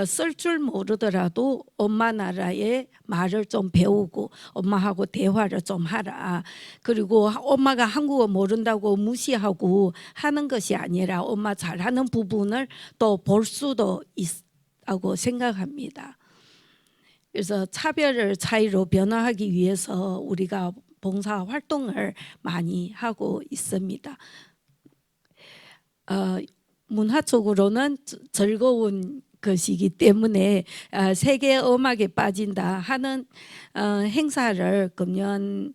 쓸 줄 모르더라도 엄마 나라의 말을 좀 배우고 엄마하고 대화를 좀 하라. 그리고 엄마가 한국어 모른다고 무시하고 하는 것이 아니라 엄마 잘하는 부분을 또 볼 수도 있다고 생각합니다. 그래서 차별을 차이로 변화하기 위해서 우리가 봉사 활동을 많이 하고 있습니다. 문화적으로는 즐거운 것이기 때문에 세계 음악에 빠진다 하는 행사를 금년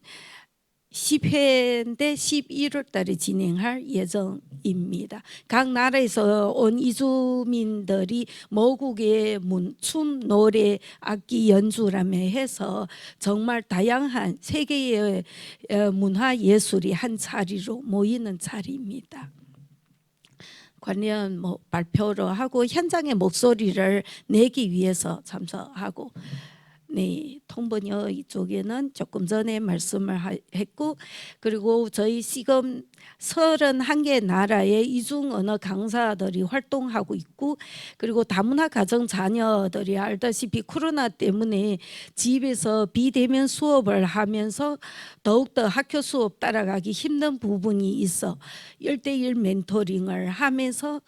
10회인데 11월 달에 진행할 예정입니다. 각 나라에서 온 이주민들이 모국의 춤, 노래, 악기 연주라며 해서 정말 다양한 세계의 문화 예술이 한 자리로 모이는 자리입니다. 관련 발표를 하고 현장의 목소리를 내기 위해서 참석하고, 네, 통번역 이쪽에는 조금 전에 말씀을 했고, 그리고 저희 지금 31개 나라의 이중 언어 강사들이 활동하고 있고, 그리고 다문화 가정 자녀들이 알다시피 코로나 때문에 집에서 비대면 수업을 하면서 더욱더 학교 수업 따라가기 힘든 부분이 있어 1대1 멘토링을 하면서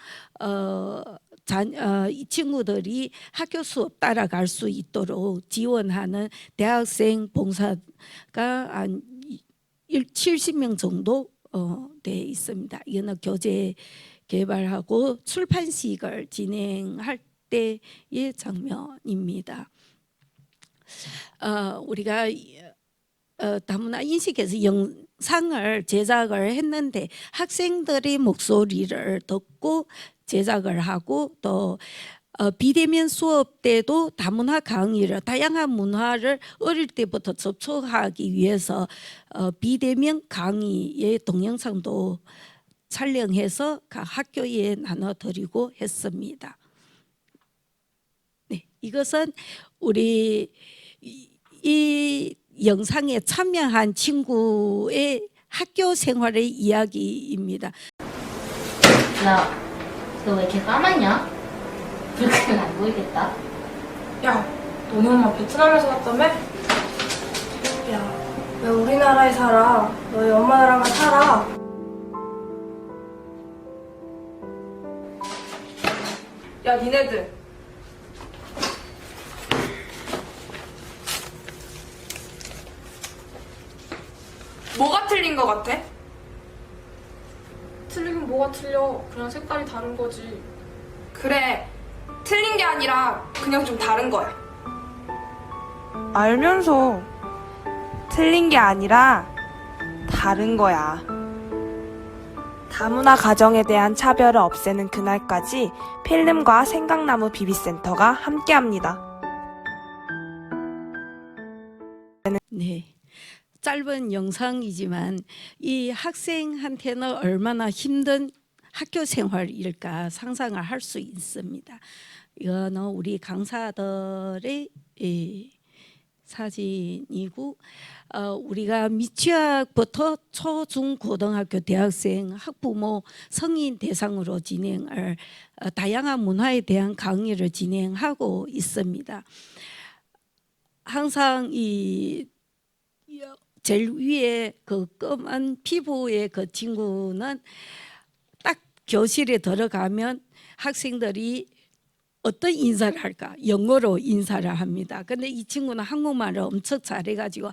이 친구들이 학교 수업 따라갈 수 있도록 지원하는 대학생 봉사가 한 70명 정도 돼 있습니다. 이거는 교재 개발하고 출판식을 진행할 때의 장면입니다. 우리가 다문화 인식에서 영상을 제작을 했는데 학생들의 목소리를 듣고 제작을 하고, 또 비대면 수업 때도 다문화 강의를, 다양한 문화를 어릴 때부터 접촉하기 위해서 비대면 강의의 동영상도 촬영해서 각 학교에 나눠드리고 했습니다. 네, 이것은 우리 이 영상에 참여한 친구의 학교 생활의 이야기입니다. 너 왜 이렇게 까맣냐? 그렇게는 안 보이겠다. 야, 너네 엄마 베트남에서 왔다며? 야, 왜 우리나라에 살아? 너희 엄마 나라만 살아. 야, 니네들. 뭐가 틀린 거 같아? 틀리긴 뭐가 틀려. 그냥 색깔이 다른 거지. 그래, 틀린 게 아니라 그냥 좀 다른 거야. 알면서 틀린 게 아니라 다른 거야. 다문화 가정에 대한 차별을 없애는 그날까지 필름과 생강나무 비비센터가 함께합니다. 네. 짧은 영상이지만 이 학생한테는 얼마나 힘든 학교 생활일까 상상을 할 수 있습니다. 이거는 우리 강사들의 사진이고, 우리가 미취학부터 초, 중, 고등학교, 대학생, 학부모, 성인 대상으로 진행을 다양한 문화에 대한 강의를 진행하고 있습니다. 항상 이 제일 위에 그 검은 피부의 그 친구는 딱 교실에 들어가면 학생들이 어떤 인사를 할까? 영어로 인사를 합니다. 근데 이 친구는 한국말을 엄청 잘해가지고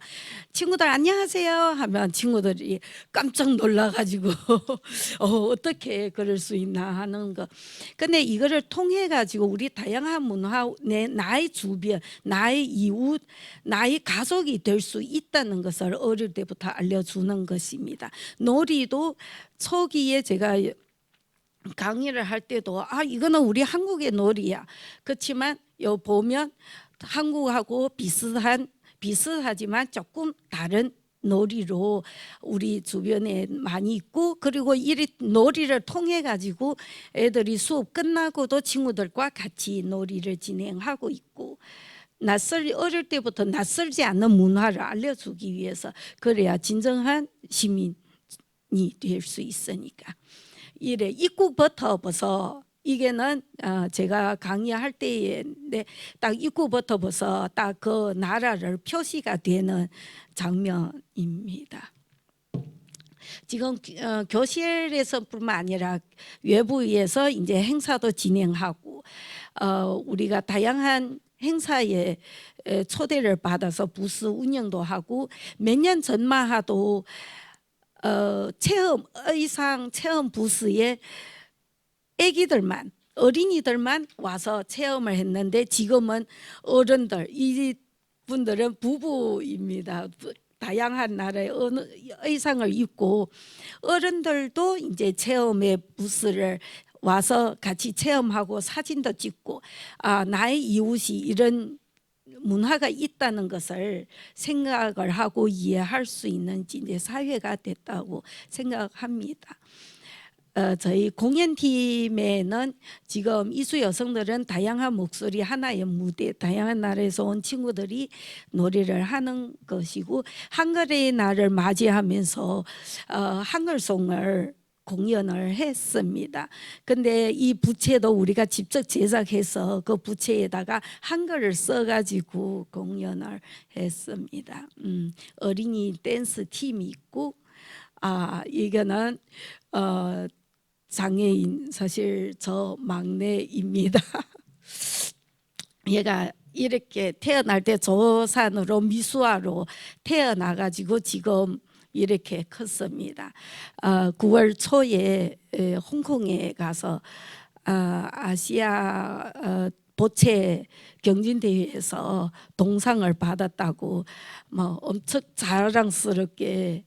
친구들 안녕하세요 하면 친구들이 깜짝 놀라가지고 어떻게 그럴 수 있나 하는 거. 근데 이거를 통해 가지고 우리 다양한 문화, 나의 주변, 나의 이웃, 나의 가족이 될 수 있다는 것을 어릴 때부터 알려주는 것입니다. 놀이도 초기에 제가 강의를 할 때도 이거는 우리 한국의 놀이야. 그렇지만 요 보면 한국하고 비슷하지만 조금 다른 놀이로 우리 주변에 많이 있고, 그리고 이 놀이를 통해 가지고 애들이 수업 끝나고도 친구들과 같이 놀이를 진행하고 있고, 어릴 때부터 낯설지 않는 문화를 알려주기 위해서, 그래야 진정한 시민이 될 수 있으니까. 이래 입구부터 벌써 이게는 제가 강의할 때인데 딱 입구부터 벌써 딱 그 나라를 표시가 되는 장면입니다. 지금 교실에서뿐만 아니라 외부에서 이제 행사도 진행하고 우리가 다양한 행사에 초대를 받아서 부스 운영도 하고, 몇 년 전만 해도 의상 체험 부스에 애기들만, 어린이들만 와서 체험을 했는데, 지금은 어른들, 이분들은 부부입니다. 다양한 나라의 의상을 입고 어른들도 이제 체험의 부스를 와서 같이 체험하고 사진도 찍고, 나의 이웃이 이런 문화가 있다는 것을 생각을 하고 이해할 수 있는 이제 사회가 됐다고 생각합니다. 저희 공연팀에는 지금 이수 여성들은 다양한 목소리, 하나의 무대, 다양한 나라에서 온 친구들이 노래를 하는 것이고, 한글의 날을 맞이하면서 한글송을 공연을 했습니다. 근데 이 부채도 우리가 직접 제작해서 그 부채에다가 한글을 써가지고 공연을 했습니다. 어린이 댄스 팀이 있고, 이거는 장애인, 사실 저 막내입니다. 얘가 이렇게 태어날 때 조산으로 미수아로 태어나가지고 지금 이렇게 컸습니다. 9월 초에 홍콩에 가서 아시아 보체 경진대회에서 동상을 받았다고 뭐 엄청 자랑스럽게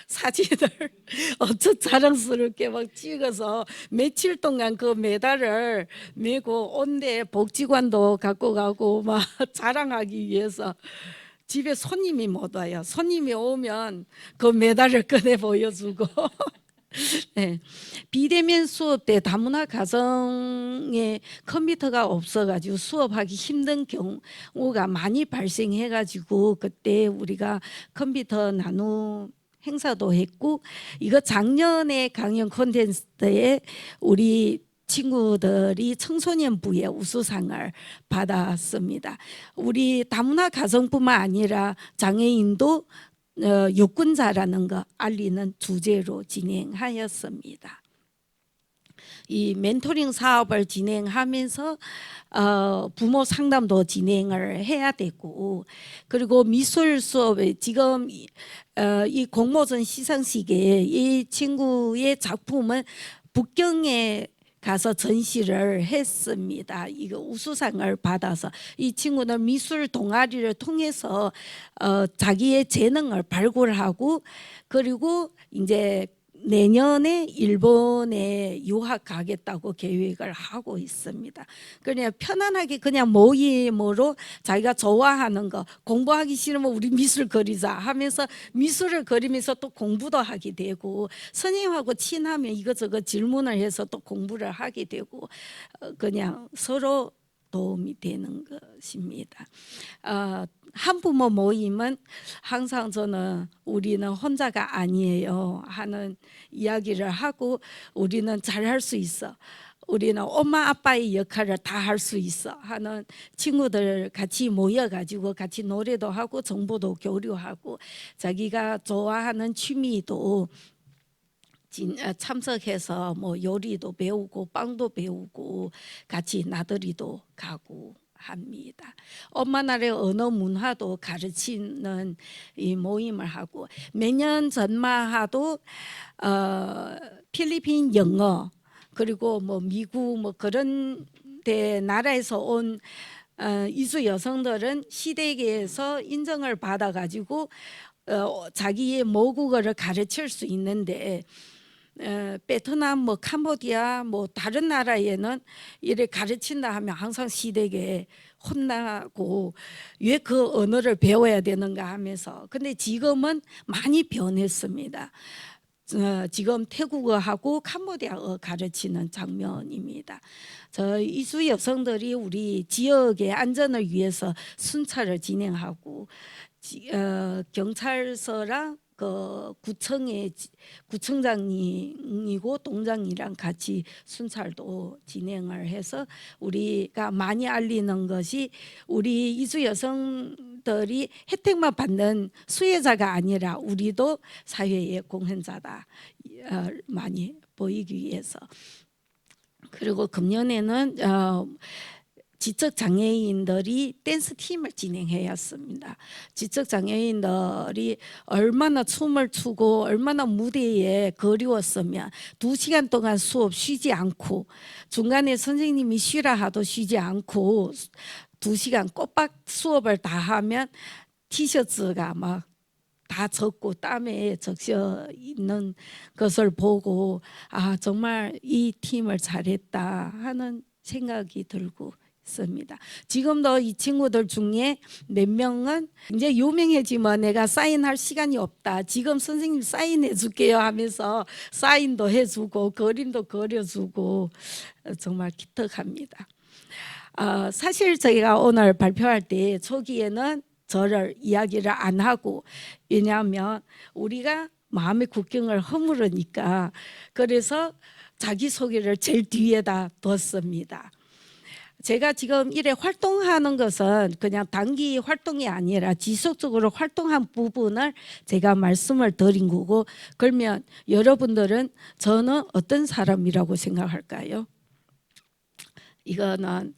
사진을 엄청 자랑스럽게 막 찍어서 며칠 동안 그 메달을 메고 온데 복지관도 갖고 가고 막 자랑하기 위해서 집에 손님이 못 와요. 손님이 오면 그 메달을 꺼내 보여주고 네. 비대면 수업 때 다문화 가정에 컴퓨터가 없어가지고 수업하기 힘든 경우가 많이 발생해가지고 그때 우리가 컴퓨터 나눔 행사도 했고, 이거 작년에 강연 콘텐츠에 우리 친구들이 청소년부의 우수상을 받았습니다. 우리 다문화 가정뿐만 아니라 장애인도 유권자라는 거 알리는 주제로 진행하였습니다. 이 멘토링 사업을 진행하면서 부모 상담도 진행을 해야 되고, 그리고 미술 수업에 지금 이 공모전 시상식에 이 친구의 작품은 북경에 가서 전시를 했습니다. 이거 우수상을 받아서 이 친구는 미술 동아리를 통해서 자기의 재능을 발굴하고, 그리고 이제 내년에 일본에 유학 가겠다고 계획을 하고 있습니다. 그냥 편안하게 그냥 모임으로 자기가 좋아하는 거, 공부하기 싫으면 우리 미술 그리자 하면서 미술을 그리면서 또 공부도 하게 되고, 선생님하고 친하면 이것저것 질문을 해서 또 공부를 하게 되고, 그냥 서로 도움이 되는 것입니다. 한부모 모임은 항상 저는 우리는 혼자가 아니에요 하는 이야기를 하고, 우리는 잘할 수 있어, 우리는 엄마 아빠의 역할을 다 할 수 있어 하는 친구들 같이 모여가지고 같이 노래도 하고 정보도 교류하고 자기가 좋아하는 취미도 참석해서 뭐 요리도 배우고 빵도 배우고 같이 나들이도 가고 합니다. 엄마 나라의 언어 문화도 가르치는 이 모임을 하고 매년 전만 하도 필리핀 영어 그리고 뭐 미국 뭐 그런 데 나라에서 온 이주 여성들은 시댁에서 인정을 받아가지고 자기의 모국어를 가르칠 수 있는데 베트남 뭐 캄보디아 뭐 다른 나라에는 이래 가르친다 하면 항상 시댁에 혼나고 왜 그 언어를 배워야 되는가 하면서 근데 지금은 많이 변했습니다. 지금 태국어하고 캄보디아어 가르치는 장면입니다. 저 이주 여성들이 우리 지역의 안전을 위해서 순찰을 진행하고 경찰서랑 그 구청의 구청장이고 동장이랑 같이 순찰도 진행을 해서 우리가 많이 알리는 것이 우리 이주 여성들이 혜택만 받는 수혜자가 아니라 우리도 사회의 공헌자다 많이 보이기 위해서. 그리고 금년에는 지적 장애인들이 댄스 팀을 진행하였습니다. 지적 장애인들이 얼마나 춤을 추고 얼마나 무대에 그리웠으면 2시간 동안 수업 쉬지 않고 중간에 선생님이 쉬라 하도 쉬지 않고 2시간 꼬박 수업을 다 하면 티셔츠가 막 다 젖고 땀에 적셔 있는 것을 보고 아 정말 이 팀을 잘했다 하는 생각이 들고 있습니다. 지금도 이 친구들 중에 몇 명은 이제 유명해지면 내가 사인할 시간이 없다. 지금 선생님 사인해 줄게요 하면서 사인도 해주고 그림도 그려주고 정말 기특합니다. 사실 저희가 오늘 발표할 때 초기에는 저를 이야기를 안 하고 왜냐하면 우리가 마음의 국경을 허물으니까 그래서 자기소개를 제일 뒤에다 뒀습니다. 제가 지금 이래 활동하는 것은 그냥 단기 활동이 아니라 지속적으로 활동한 부분을 제가 말씀을 드린 거고 그러면 여러분들은 저는 어떤 사람이라고 생각할까요? 이거는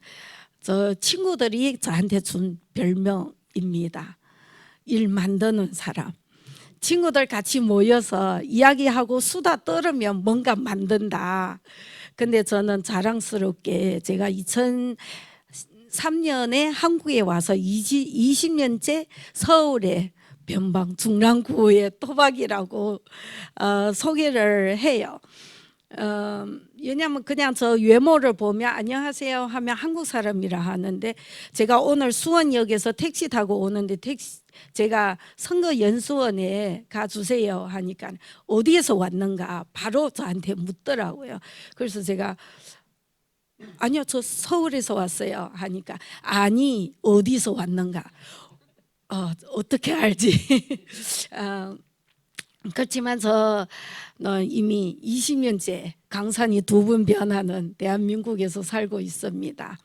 저 친구들이 저한테 준 별명입니다. 일 만드는 사람. 친구들 같이 모여서 이야기하고 수다 떨으면 뭔가 만든다. 근데 저는 자랑스럽게 제가 2003년에 한국에 와서 20년째 서울의 변방 중랑구의 토박이라고 소개를 해요. 왜냐하면 그냥 저 외모를 보면 안녕하세요 하면 한국 사람이라 하는데 제가 오늘 수원역에서 택시 타고 오는데 제가 선거연수원에 가주세요 하니까 어디에서 왔는가 바로 저한테 묻더라고요. 그래서 제가 아니요 저 서울에서 왔어요 하니까 아니 어디서 왔는가 어떻게 알지? 그렇지만 저는 이미 20년째 강산이 2번 변하는 대한민국에서 살고 있습니다.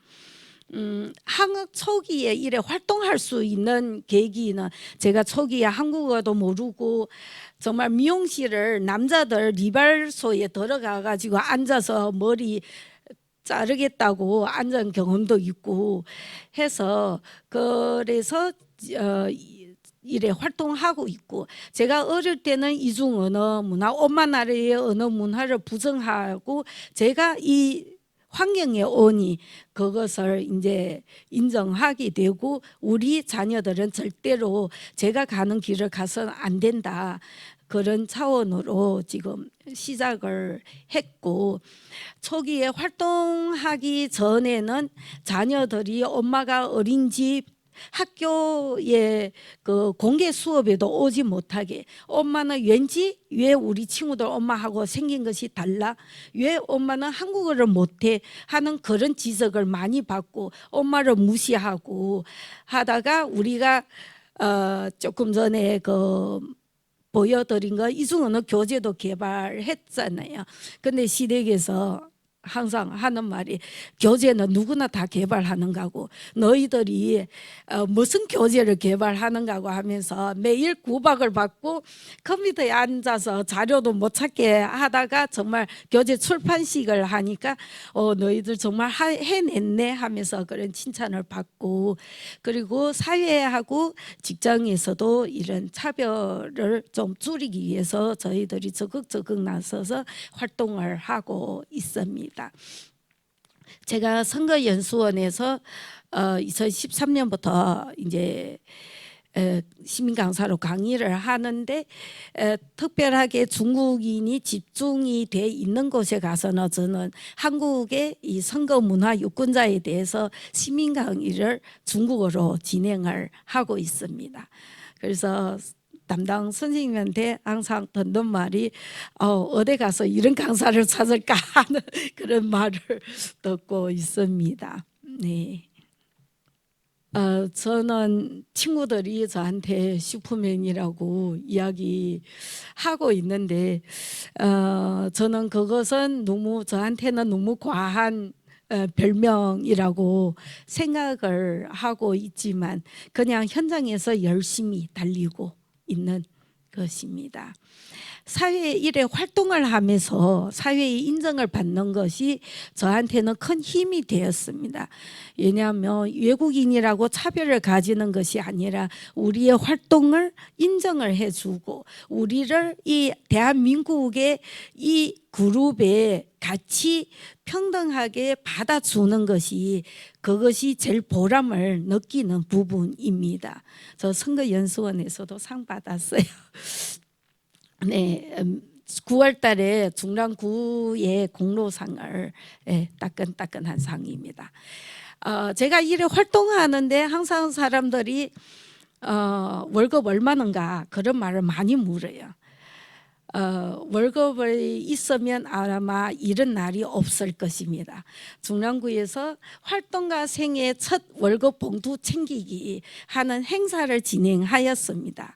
한국 초기에 이래 활동할 수 있는 계기는 제가 초기에 한국어도 모르고 정말 미용실을 남자들 리발소에 들어가 가지고 앉아서 머리 자르겠다고 앉은 경험도 있고 해서 그래서 이래 활동하고 있고 제가 어릴 때는 이중 언어 문화 엄마 나라의 언어 문화를 부정하고 제가 이 환경에 오니 그것을 이제 인정하게 되고 우리 자녀들은 절대로 제가 가는 길을 가서는 안 된다. 그런 차원으로 지금 시작을 했고 초기에 활동하기 전에는 자녀들이 엄마가 어린이집 학교에 그 공개 수업에도 오지 못하게 엄마는 왠지 왜 우리 친구들 엄마하고 생긴 것이 달라 왜 엄마는 한국어를 못해 하는 그런 지적을 많이 받고 엄마를 무시하고 하다가 우리가 조금 전에 그 보여드린 거 이중언어 교재도 개발했잖아요. 근데 시댁에서 항상 하는 말이 교재는 누구나 다 개발하는 거고 너희들이 무슨 교재를 개발하는가고 하면서 매일 구박을 받고 컴퓨터에 앉아서 자료도 못 찾게 하다가 정말 교재 출판식을 하니까 너희들 정말 해냈네 하면서 그런 칭찬을 받고 그리고 사회하고 직장에서도 이런 차별을 좀 줄이기 위해서 저희들이 적극 나서서 활동을 하고 있습니다. 제가 선거연수원에서 2013년부터 이제 시민 강사로 강의를 하는데 특별하게 중국인이 집중이 돼 있는 곳에 가서는 저는 한국의 이 선거 문화 유권자에 대해서 시민 강의를 중국어로 진행을 하고 있습니다. 그래서 담당 선생님한테 항상 듣는 말이 어디 가서 이런 강사를 찾을까 하는 그런 말을 듣고 있습니다. 네. 저는 친구들이 저한테 슈퍼맨이라고 이야기하고 있는데 저는 그것은 저한테는 너무 과한 별명이라고 생각을 하고 있지만 그냥 현장에서 열심히 달리고 있는 것입니다. 사회에 이래 활동을 하면서 사회의 인정을 받는 것이 저한테는 큰 힘이 되었습니다. 왜냐하면 외국인이라고 차별을 가지는 것이 아니라 우리의 활동을 인정을 해주고 우리를 이 대한민국의 이 그룹에 같이 평등하게 받아주는 것이 그것이 제일 보람을 느끼는 부분입니다. 저 선거연수원에서도 상 받았어요. 네, 9월 달에 중랑구의 공로상을 따끈따끈한 상입니다. 제가 이래 활동하는데 항상 사람들이 월급 얼마인가 그런 말을 많이 물어요. 월급이 있으면 아마 이런 날이 없을 것입니다. 중랑구에서 활동가 생애 첫 월급 봉투 챙기기 하는 행사를 진행하였습니다.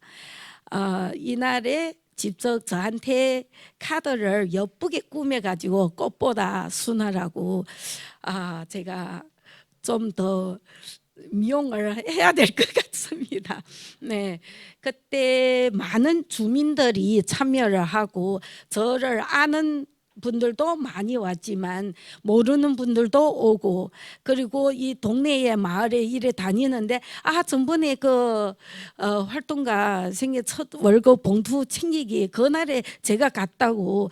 이날에 직접 저한테 카드를 예쁘게 꾸며가지고 꽃보다 순하라고 제가 좀 더 미용을 해야 될 것 같습니다. 네, 그때 많은 주민들이 참여를 하고 저를 아는 분들도 많이 왔지만 모르는 분들도 오고 그리고 이 동네의 마을에 일에 다니는데 전번에 그 활동가 생애 첫 월급 봉투 챙기기 그날에 제가 갔다고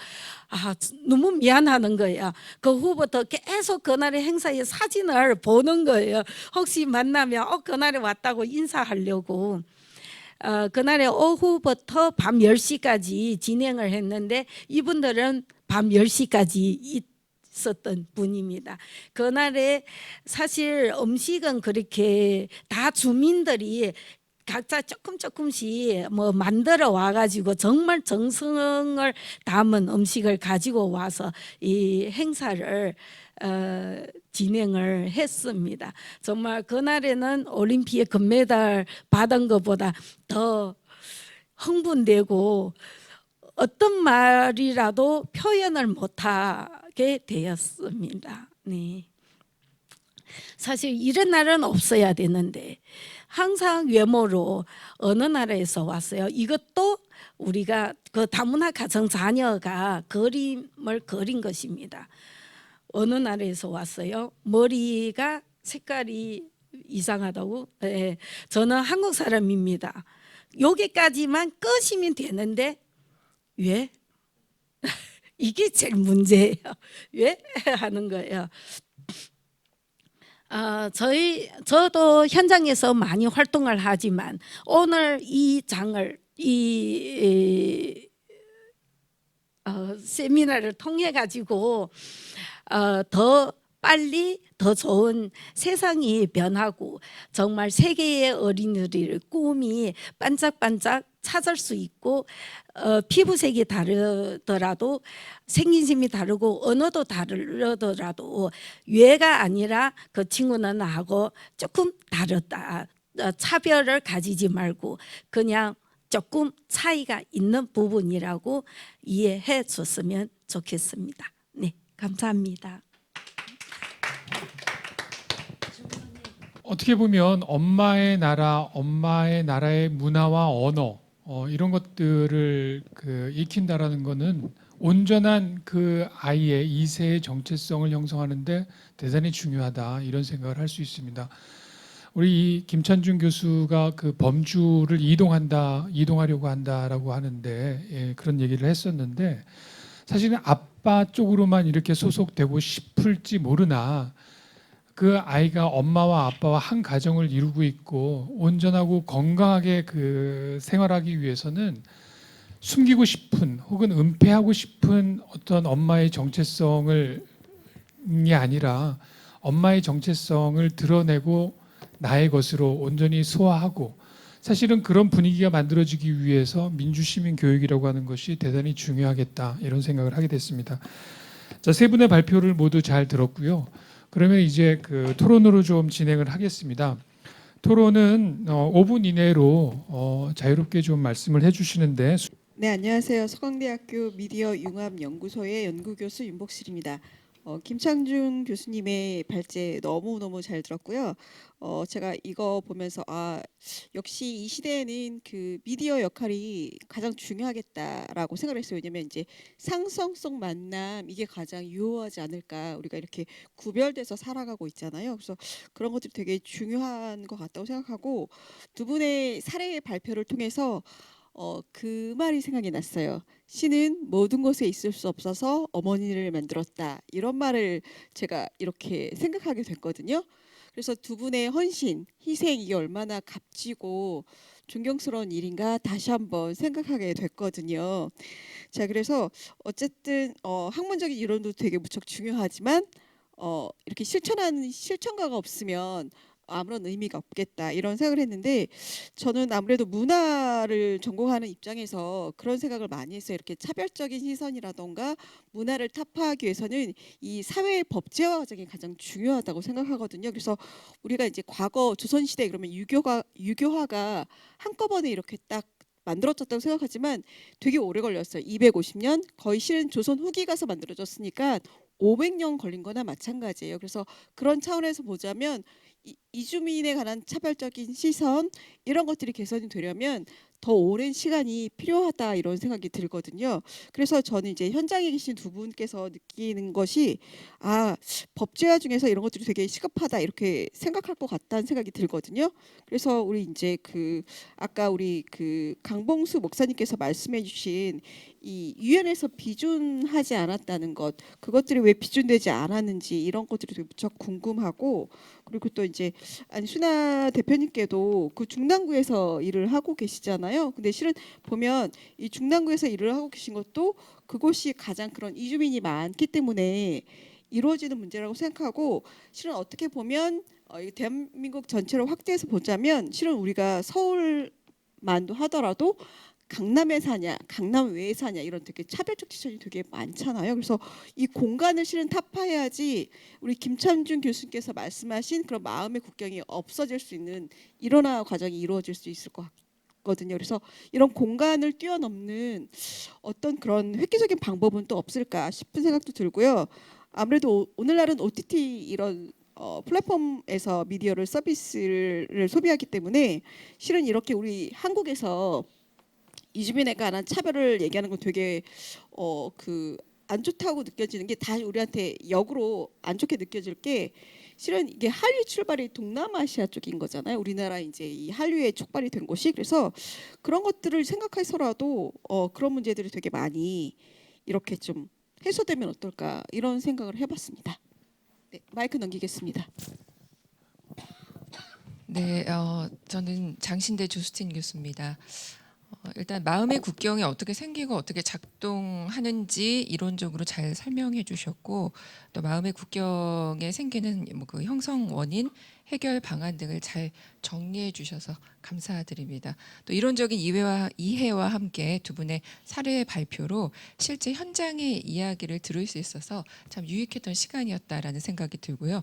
너무 미안하는 거예요. 그 후부터 계속 그날의 행사의 사진을 보는 거예요. 혹시 만나면 그날에 왔다고 인사하려고. 그날에 오후부터 밤 10시까지 진행을 했는데 이분들은 밤 10시까지 있었던 분입니다. 그날에 사실 음식은 그렇게 다 주민들이 각자 조금씩 만들어 와가지고 정말 정성을 담은 음식을 가지고 와서 이 행사를 진행을 했습니다. 정말 그날에는 올림픽 금메달 받은 것보다 더 흥분되고 어떤 말이라도 표현을 못하게 되었습니다. 네. 사실 이런 날은 없어야 되는데 항상 외모로 어느 나라에서 왔어요. 이것도 우리가 그 다문화 가정 자녀가 그림을 그린 것입니다. 어느 나라에서 왔어요. 머리가 색깔이 이상하다고. 네. 저는 한국 사람입니다. 여기까지만 끄시면 되는데 왜? 이게 제일 문제예요. 왜 하는 거예요? 저도 현장에서 많이 활동을 하지만 오늘 이 장을 세미나를 통해 가지고 더 빨리 더 좋은 세상이 변하고 정말 세계의 어린이들의 꿈이 반짝반짝 찾을 수 있고 피부색이 다르더라도 생긴심이 다르고 언어도 다르더라도 외가 아니라 그 친구는 나하고 조금 다르다. 차별을 가지지 말고 그냥 조금 차이가 있는 부분이라고 이해해 줬으면 좋겠습니다. 네, 감사합니다. 어떻게 보면 엄마의 나라의 문화와 언어 이런 것들을 익힌다라는 거는 온전한 그 아이의 2세의 정체성을 형성하는데 대단히 중요하다 이런 생각을 할 수 있습니다. 우리 이 김찬준 교수가 그 범주를 이동하려고 한다라고 하는데 그런 얘기를 했었는데 사실은 아빠 쪽으로만 이렇게 소속되고 싶을지 모르나 그 아이가 엄마와 아빠와 한 가정을 이루고 있고 온전하고 건강하게 그 생활하기 위해서는 숨기고 싶은 혹은 은폐하고 싶은 어떤 엄마의 정체성이 아니라 엄마의 정체성을 드러내고 나의 것으로 온전히 소화하고 사실은 그런 분위기가 만들어지기 위해서 민주시민 교육이라고 하는 것이 대단히 중요하겠다 이런 생각을 하게 됐습니다. 자, 세 분의 발표를 모두 잘 들었고요. 그러면 이제 그 토론으로 좀 진행을 하겠습니다. 토론은 5분 이내로 자유롭게 좀 말씀을 해주시는데. 네, 안녕하세요. 서강대학교 미디어 융합 연구소의 연구교수 윤복실입니다. 김창준 교수님의 발제 너무너무 잘 들었고요. 제가 이거 보면서 역시 이 시대에는 그 미디어 역할이 가장 중요하겠다라고 생각을 했어요. 왜냐면 이제 상성성 만남 이게 가장 유효하지 않을까. 우리가 이렇게 구별돼서 살아가고 있잖아요. 그래서 그런 것들이 되게 중요한 것 같다고 생각하고 두 분의 사례 발표를 통해서 그 말이 생각이 났어요. 신은 모든 것에 있을 수 없어서 어머니를 만들었다. 이런 말을 제가 이렇게 생각하게 됐거든요. 그래서 두 분의 헌신, 희생 이게 얼마나 값지고 존경스러운 일인가 다시 한번 생각하게 됐거든요. 자, 그래서 어쨌든 학문적인 이론도 되게 무척 중요하지만 이렇게 실천하는 실천가가 없으면 아무런 의미가 없겠다 이런 생각을 했는데 저는 아무래도 문화를 전공하는 입장에서 그런 생각을 많이 했어요. 이렇게 차별적인 시선이라던가 문화를 타파하기 위해서는 이 사회의 법제화 과정이 가장 중요하다고 생각하거든요. 그래서 우리가 이제 과거 조선시대 그러면 유교화가 한꺼번에 이렇게 딱 만들어졌다고 생각하지만 되게 오래 걸렸어요. 250년 거의 실은 조선 후기 가서 만들어졌으니까 500년 걸린 거나 마찬가지예요. 그래서 그런 차원에서 보자면 이주민에 관한 차별적인 시선 이런 것들이 개선이 되려면 더 오랜 시간이 필요하다 이런 생각이 들거든요. 그래서 저는 이제 현장에 계신 두 분께서 느끼는 것이 법제화 중에서 이런 것들이 되게 시급하다 이렇게 생각할 것 같다는 생각이 들거든요. 그래서 우리 이제 아까 우리 강봉수 목사님께서 말씀해주신 이 유엔에서 비준하지 않았다는 것 그것들이 왜 비준되지 않았는지 이런 것들이 되게 무척 궁금하고 그리고 또 이제 순아 대표님께도 그 중랑구에서 일을 하고 계시잖아요. 근데 실은 보면 이 중랑구에서 일을 하고 계신 것도 그곳이 가장 그런 이주민이 많기 때문에 이루어지는 문제라고 생각하고 실은 어떻게 보면 대한민국 전체를 확대해서 보자면 실은 우리가 서울만도 하더라도 강남에 사냐, 강남 외에 사냐 이런 되게 차별적 지점이 되게 많잖아요. 그래서 이 공간을 실은 타파해야지 우리 김찬준 교수님께서 말씀하신 그런 마음의 국경이 없어질 수 있는 일원화 과정이 이루어질 수 있을 것 같거든요. 그래서 이런 공간을 뛰어넘는 어떤 그런 획기적인 방법은 또 없을까 싶은 생각도 들고요. 아무래도 오늘날은 OTT 이런 플랫폼에서 미디어를 서비스를 소비하기 때문에 실은 이렇게 우리 한국에서 이주민에 관한 차별을 얘기하는 건 되게 안 좋다고 느껴지는 게 다 우리한테 역으로 안 좋게 느껴질 게 실은 이게 한류 출발이 동남아시아 쪽인 거잖아요. 우리나라 이제 이 한류에 촉발이 된 곳이 그래서 그런 것들을 생각해서라도 그런 문제들이 되게 많이 이렇게 좀 해소되면 어떨까 이런 생각을 해봤습니다. 네, 마이크 넘기겠습니다. 네, 저는 장신대 조수진 교수입니다. 일단 마음의 국경이 어떻게 생기고 어떻게 작동하는지 이론적으로 잘 설명해 주셨고 또 마음의 국경에 생기는 그 형성 원인, 해결 방안 등을 잘 정리해 주셔서 감사드립니다. 또 이론적인 이해와 함께 두 분의 사례 발표로 실제 현장의 이야기를 들을 수 있어서 참 유익했던 시간이었다라는 생각이 들고요.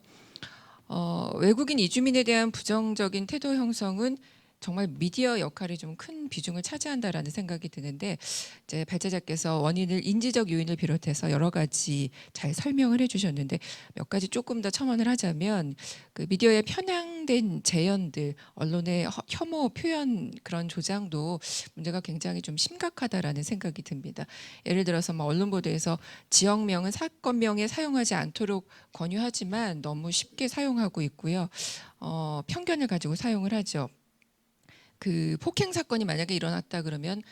외국인 이주민에 대한 부정적인 태도 형성은 정말 미디어 역할이 좀 큰 비중을 차지한다라는 생각이 드는데 이제 발제자께서 원인을 인지적 요인을 비롯해서 여러 가지 잘 설명을 해주셨는데 몇 가지 조금 더 첨언을 하자면 그 미디어의 편향 과장된 재연들, 언론의 혐오 표현 그런 조장도 문제가 굉장히 좀 심각하다라는 생각이 듭니다. 예를 들어서 뭐 언론 보도에서 지역명은 사건명에 사용하지 않도록 권유하지만 너무 쉽게 사용하고 있고요. 편견을 가지고 사용을 하죠. 그 폭행 사건이 만약에 일어났다 그러면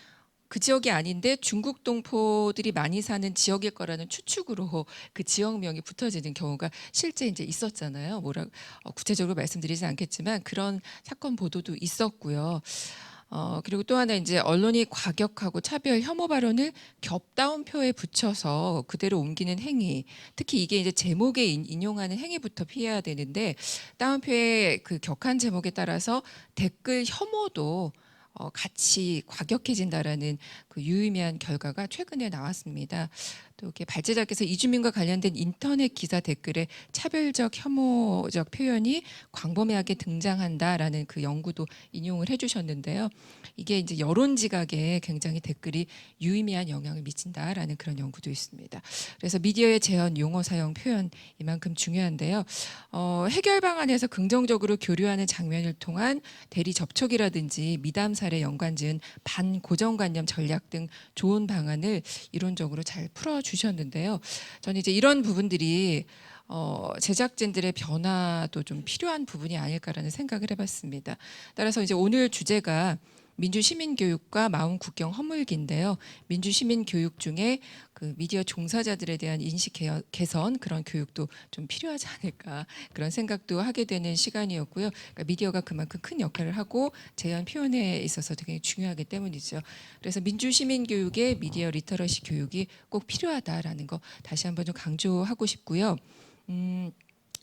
그 지역이 아닌데 중국 동포들이 많이 사는 지역일 거라는 추측으로 그 지역명이 붙어지는 경우가 실제 이제 있었잖아요. 구체적으로 말씀드리지 않겠지만 그런 사건 보도도 있었고요. 그리고 또 하나 이제 언론이 과격하고 차별 혐오 발언을 겹다운표에 붙여서 그대로 옮기는 행위, 특히 이게 이제 제목에 인용하는 행위부터 피해야 되는데 다운표의 그 격한 제목에 따라서 댓글 혐오도 같이 과격해진다라는 그 유의미한 결과가 최근에 나왔습니다. 또 이렇게 발제자께서 이주민과 관련된 인터넷 기사 댓글에 차별적 혐오적 표현이 광범위하게 등장한다라는 그 연구도 인용을 해주셨는데요. 이게 이제 여론 지각에 굉장히 댓글이 유의미한 영향을 미친다라는 그런 연구도 있습니다. 그래서 미디어의 재현, 용어 사용, 표현 이만큼 중요한데요. 해결 방안에서 긍정적으로 교류하는 장면을 통한 대리 접촉이라든지 미담 사례 연관지은 반고정관념 전략 등 좋은 방안을 이론적으로 잘 풀어주셨는데요. 저는 이제 이런 부분들이 제작진들의 변화도 좀 필요한 부분이 아닐까라는 생각을 해봤습니다. 따라서 이제 오늘 주제가 민주시민교육과 마음 국경 허물기인데요. 민주시민교육 중에 그 미디어 종사자들에 대한 인식 개선 그런 교육도 좀 필요하지 않을까 그런 생각도 하게 되는 시간이었고요. 그러니까 미디어가 그만큼 큰 역할을 하고 재현 표현에 있어서 되게 중요하기 때문이죠. 그래서 민주시민교육의 미디어 리터러시 교육이 꼭 필요하다라는 거 다시 한번 좀 강조하고 싶고요.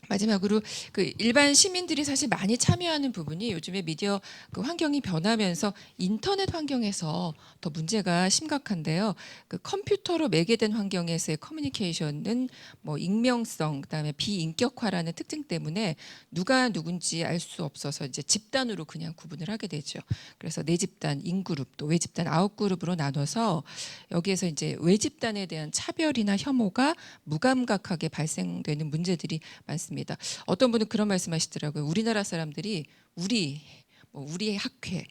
마지막으로 그 일반 시민들이 사실 많이 참여하는 부분이 요즘에 미디어 그 환경이 변하면서 인터넷 환경에서 더 문제가 심각한데요. 그 컴퓨터로 매개된 환경에서의 커뮤니케이션은 뭐 익명성, 그다음에 비인격화라는 특징 때문에 누가 누군지 알 수 없어서 이제 집단으로 그냥 구분을 하게 되죠. 그래서 내 집단, 인그룹, 또 외집단, 아웃그룹으로 나눠서 여기에서 이제 외집단에 대한 차별이나 혐오가 무감각하게 발생되는 문제들이 많습니다. 어떤 분은 그런 말씀하시더라고요. 우리나라 사람들이 우리 학회,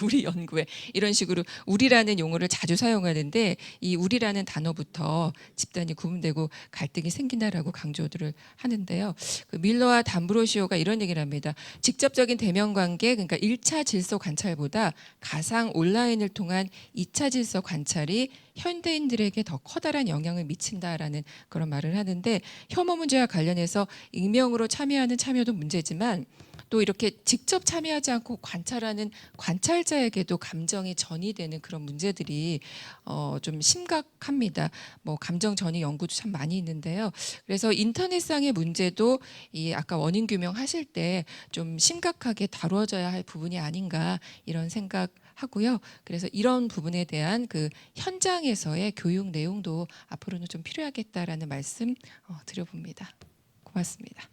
우리 연구회 이런 식으로 우리라는 용어를 자주 사용하는데 이 우리라는 단어부터 집단이 구분되고 갈등이 생긴다라고 강조들을 하는데요. 그 밀러와 담브로시오가 이런 얘기를 합니다. 직접적인 대면 관계, 그러니까 1차 질서 관찰보다 가상 온라인을 통한 2차 질서 관찰이 현대인들에게 더 커다란 영향을 미친다라는 그런 말을 하는데 혐오 문제와 관련해서 익명으로 참여하는 참여도 문제지만 또 이렇게 직접 참여하지 않고 관찰하는 관찰자에게도 감정이 전이되는 그런 문제들이 좀 심각합니다. 뭐 감정 전이 연구도 참 많이 있는데요. 그래서 인터넷상의 문제도 이 아까 원인 규명하실 때 좀 심각하게 다뤄져야 할 부분이 아닌가 이런 생각하고요. 그래서 이런 부분에 대한 그 현장에서의 교육 내용도 앞으로는 좀 필요하겠다라는 말씀 드려봅니다. 고맙습니다.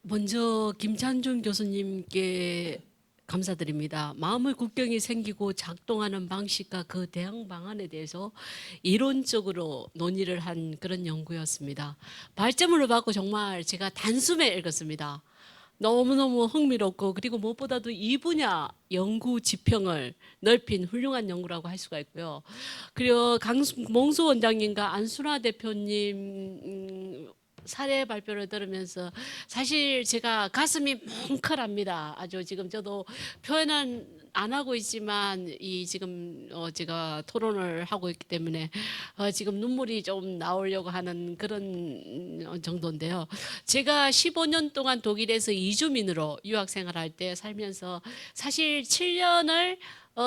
먼저 김찬중 교수님께 감사드립니다. 마음의 국경이 생기고 작동하는 방식과 그 대응 방안에 대해서 이론적으로 논의를 한 그런 연구였습니다. 발제물을 받고 정말 제가 단숨에 읽었습니다. 너무너무 흥미롭고 그리고 무엇보다도 이 분야 연구 지평을 넓힌 훌륭한 연구라고 할 수가 있고요. 그리고 강몽수 원장님과 안순화 대표님 사례 발표를 들으면서 사실 제가 가슴이 뭉클합니다. 아주 지금 저도 표현은 안 하고 있지만 이 지금 제가 토론을 하고 있기 때문에 지금 눈물이 좀 나오려고 하는 그런 정도인데요. 제가 15년 동안 독일에서 이주민으로 유학 생활할 때 살면서 사실 7년을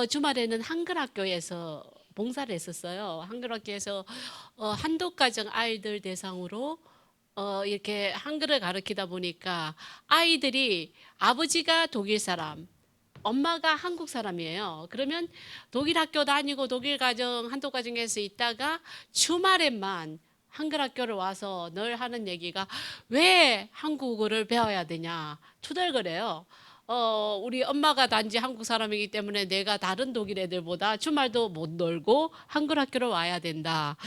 주말에는 한글 학교에서 봉사를 했었어요. 한글 학교에서 한독 가정 아이들 대상으로 이렇게 한글을 가르치다 보니까 아이들이 아버지가 독일 사람, 엄마가 한국 사람이에요. 그러면 독일 학교 다니고 독일 가정, 한독 가정에서 있다가 주말에만 한글 학교를 와서 늘 하는 얘기가 왜 한국어를 배워야 되냐 투덜거려요. 우리 엄마가 단지 한국 사람이기 때문에 내가 다른 독일 애들보다 주말도 못 놀고 한글 학교로 와야 된다.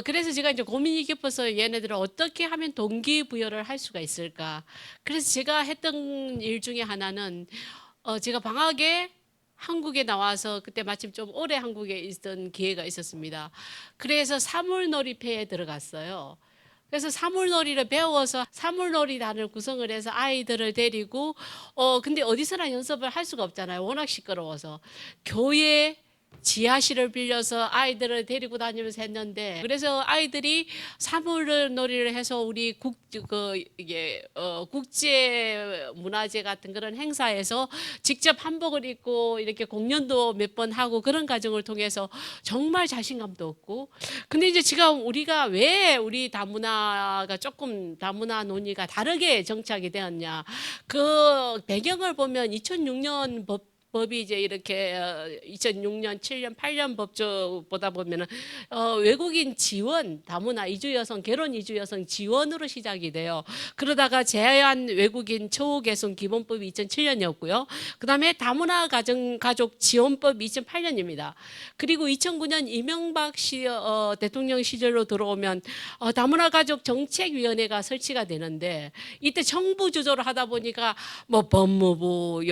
그래서 제가 이제 고민이 깊어서 얘네들을 어떻게 하면 동기부여를 할 수가 있을까. 그래서 제가 했던 일 중에 하나는 제가 방학에 한국에 나와서 그때 마침 좀 오래 한국에 있던 기회가 있었습니다. 그래서 사물놀이패에 들어갔어요. 그래서 사물놀이를 배워서 사물놀이단을 구성을 해서 아이들을 데리고 근데 어디서나 연습을 할 수가 없잖아요. 워낙 시끄러워서 국제 지하실을 빌려서 아이들을 데리고 다니면서 했는데 그래서 아이들이 사물놀이를 해서 우리 국제 문화제 같은 그런 행사에서 직접 한복을 입고 이렇게 공연도 몇 번 하고 그런 과정을 통해서 정말 자신감도 얻고 근데 이제 지금 우리가 왜 우리 다문화가 조금 다문화 논의가 다르게 정착이 되었냐 그 배경을 보면 2006년 법이 이제 이렇게 2006년, 7년, 8년 법조 보다 보면은 외국인 지원, 다문화 이주 여성, 결혼 이주 여성 지원으로 시작이 돼요. 그러다가 제한 외국인 처우 개선 기본법이 2007년이었고요. 그다음에 다문화 가족 지원법이 2008년입니다. 그리고 2009년 이명박 대통령 시절로 들어오면 다문화 가족 정책위원회가 설치가 되는데 이때 정부 주도를 하다 보니까 뭐 법무부,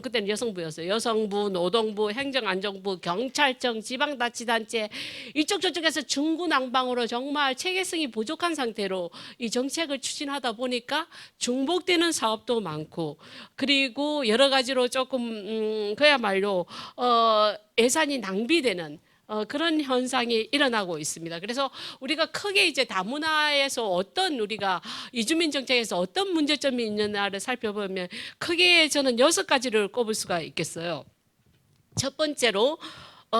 그때는 여성부였어요. 여성부, 노동부, 행정안전부, 경찰청, 지방자치단체 이쪽 저쪽에서 중구난방으로 정말 체계성이 부족한 상태로 이 정책을 추진하다 보니까 중복되는 사업도 많고 그리고 여러 가지로 조금 그야말로 예산이 낭비되는 그런 현상이 일어나고 있습니다. 그래서 우리가 크게 이제 다문화에서 어떤 우리가 이주민 정책에서 어떤 문제점이 있느냐를 살펴보면 크게 저는 6가지를 꼽을 수가 있겠어요. 첫 번째로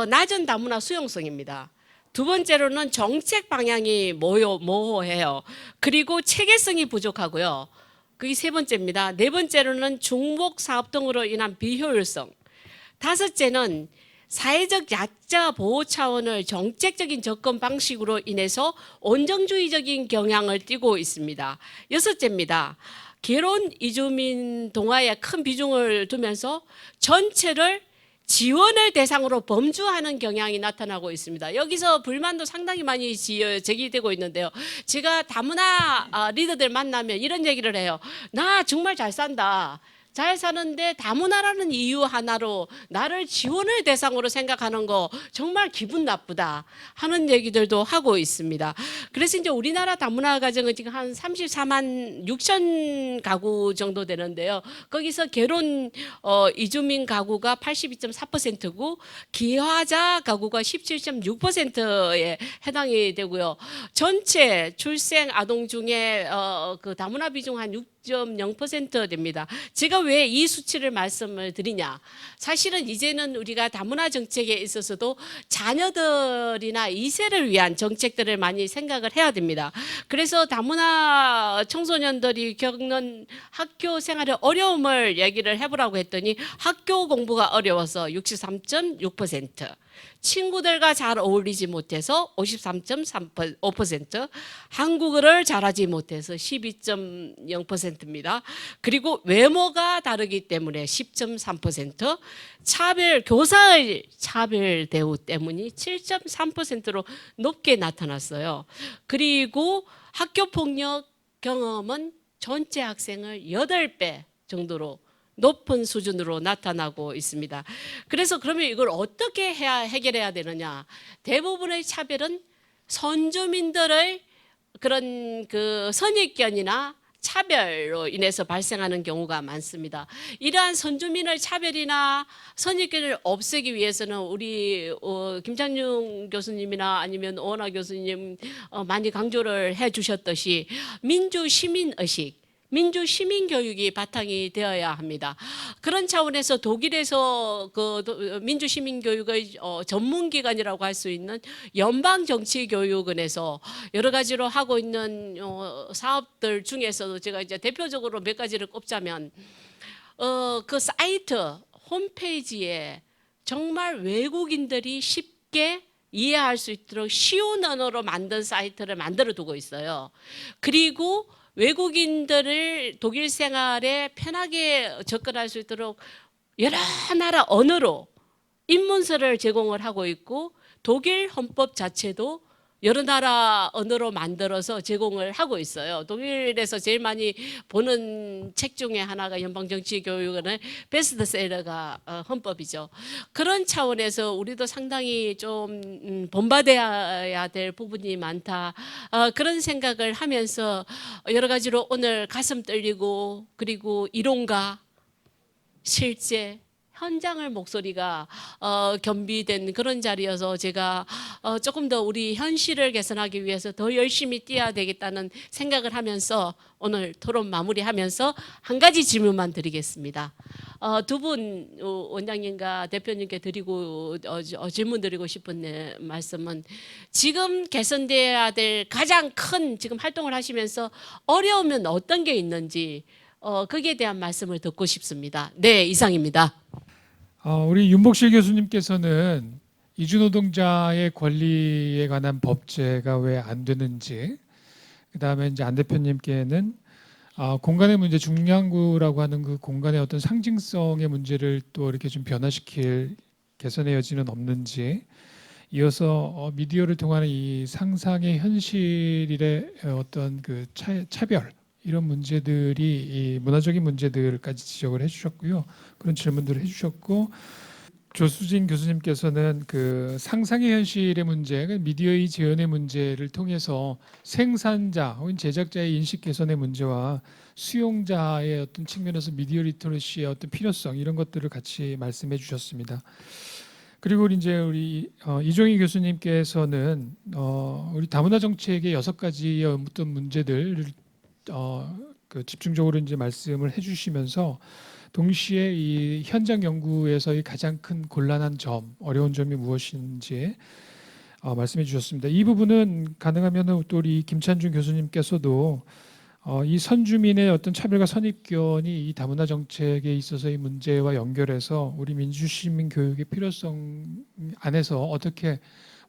낮은 다문화 수용성입니다. 두 번째로는 정책 방향이 모호해요. 그리고 체계성이 부족하고요. 그게 세 번째입니다. 네 번째로는 중복 사업 등으로 인한 비효율성. 다섯째는 사회적 약자 보호 차원을 정책적인 접근 방식으로 인해서 온정주의적인 경향을 띠고 있습니다. 여섯째입니다. 결혼 이주민 동화에 큰 비중을 두면서 전체를 지원을 대상으로 범주하는 경향이 나타나고 있습니다. 여기서 불만도 상당히 많이 제기되고 있는데요. 제가 다문화 리더들 만나면 이런 얘기를 해요. 나 정말 잘 산다. 잘 사는데 다문화라는 이유 하나로 나를 지원을 대상으로 생각하는 거 정말 기분 나쁘다 하는 얘기들도 하고 있습니다. 그래서 이제 우리나라 다문화 가정은 지금 한 34만 6천 가구 정도 되는데요. 거기서 결혼 이주민 가구가 82.4%고 기화자 가구가 17.6%에 해당이 되고요. 전체 출생 아동 중에 그 다문화 비중 한 6.0% 됩니다. 제가 왜 이 수치를 말씀을 드리냐? 사실은 이제는 우리가 다문화 정책에 있어서도 자녀들이나 2세를 위한 정책들을 많이 생각을 해야 됩니다. 그래서 다문화 청소년들이 겪는 학교 생활의 어려움을 얘기를 해보라고 했더니 학교 공부가 어려워서 63.6%, 친구들과 잘 어울리지 못해서 53.5%, 한국어를 잘하지 못해서 12.0%입니다. 그리고 외모가 다르기 때문에 10.3%, 교사의 차별 대우 때문이 7.3%로 높게 나타났어요. 그리고 학교 폭력 경험은 전체 학생을 8배 정도로 높은 수준으로 나타나고 있습니다. 그래서 그러면 이걸 어떻게 해결해야 되느냐? 대부분의 차별은 선주민들의 그런 그 선입견이나 차별로 인해서 발생하는 경우가 많습니다. 이러한 선주민의 차별이나 선입견을 없애기 위해서는 우리 김창중 교수님이나 아니면 오은하 교수님 많이 강조를 해주셨듯이 민주 시민의식, 민주 시민 교육이 바탕이 되어야 합니다. 그런 차원에서 독일에서 그 민주 시민 교육의 전문 기관이라고 할 수 있는 연방 정치 교육원에서 여러 가지로 하고 있는 사업들 중에서도 제가 이제 대표적으로 몇 가지를 꼽자면 그 사이트 홈페이지에 정말 외국인들이 쉽게 이해할 수 있도록 쉬운 언어로 만든 사이트를 만들어 두고 있어요. 그리고 외국인들을 독일 생활에 편하게 접근할 수 있도록 여러 나라 언어로 입문서를 제공을 하고 있고 독일 헌법 자체도 여러 나라 언어로 만들어서 제공을 하고 있어요. 독일에서 제일 많이 보는 책 중에 하나가 연방정치교육원의 베스트셀러가 헌법이죠. 그런 차원에서 우리도 상당히 좀 본받아야 될 부분이 많다. 그런 생각을 하면서 여러 가지로 오늘 가슴 떨리고 그리고 이론과 실제 현장을 목소리가 겸비된 그런 자리여서 제가 조금 더 우리 현실을 개선하기 위해서 더 열심히 뛰어야 되겠다는 생각을 하면서 오늘 토론 마무리하면서 한 가지 질문만 드리겠습니다. 두 분 원장님과 대표님께 드리고 질문 드리고 싶은 말씀은 지금 개선돼야 될 가장 큰 지금 활동을 하시면서 어려우면 어떤 게 있는지 거기에 대한 말씀을 듣고 싶습니다. 네, 이상입니다. 우리 윤복실 교수님께서는 이주노동자의 권리에 관한 법제가 왜 안 되는지, 그다음에 이제 안 대표님께는 공간의 문제, 중량구라고 하는 그 공간의 어떤 상징성의 문제를 또 이렇게 좀 변화시킬 개선의 여지는 없는지, 이어서 미디어를 통한 이 상상의 현실의 어떤 그 차별 이런 문제들이 이 문화적인 문제들까지 지적을 해주셨고요. 그런 질문들을 해주셨고, 조수진 교수님께서는 그 상상의 현실의 문제, 미디어의 재현의 문제를 통해서 생산자 혹은 제작자의 인식 개선의 문제와 수용자의 어떤 측면에서 미디어 리터러시의 어떤 필요성 이런 것들을 같이 말씀해 주셨습니다. 그리고 이제 우리 이종희 교수님께서는 우리 다문화 정책의 6가지의 어떤 문제들을 그 집중적으로 이제 말씀을 해주시면서 동시에 이 현장 연구에서의 가장 큰 곤란한 점, 어려운 점이 무엇인지 말씀해 주셨습니다. 이 부분은 가능하면 또 우리 김찬준 교수님께서도 이 선주민의 어떤 차별과 선입견이 이 다문화 정책에 있어서의 문제와 연결해서 우리 민주시민 교육의 필요성 안에서 어떻게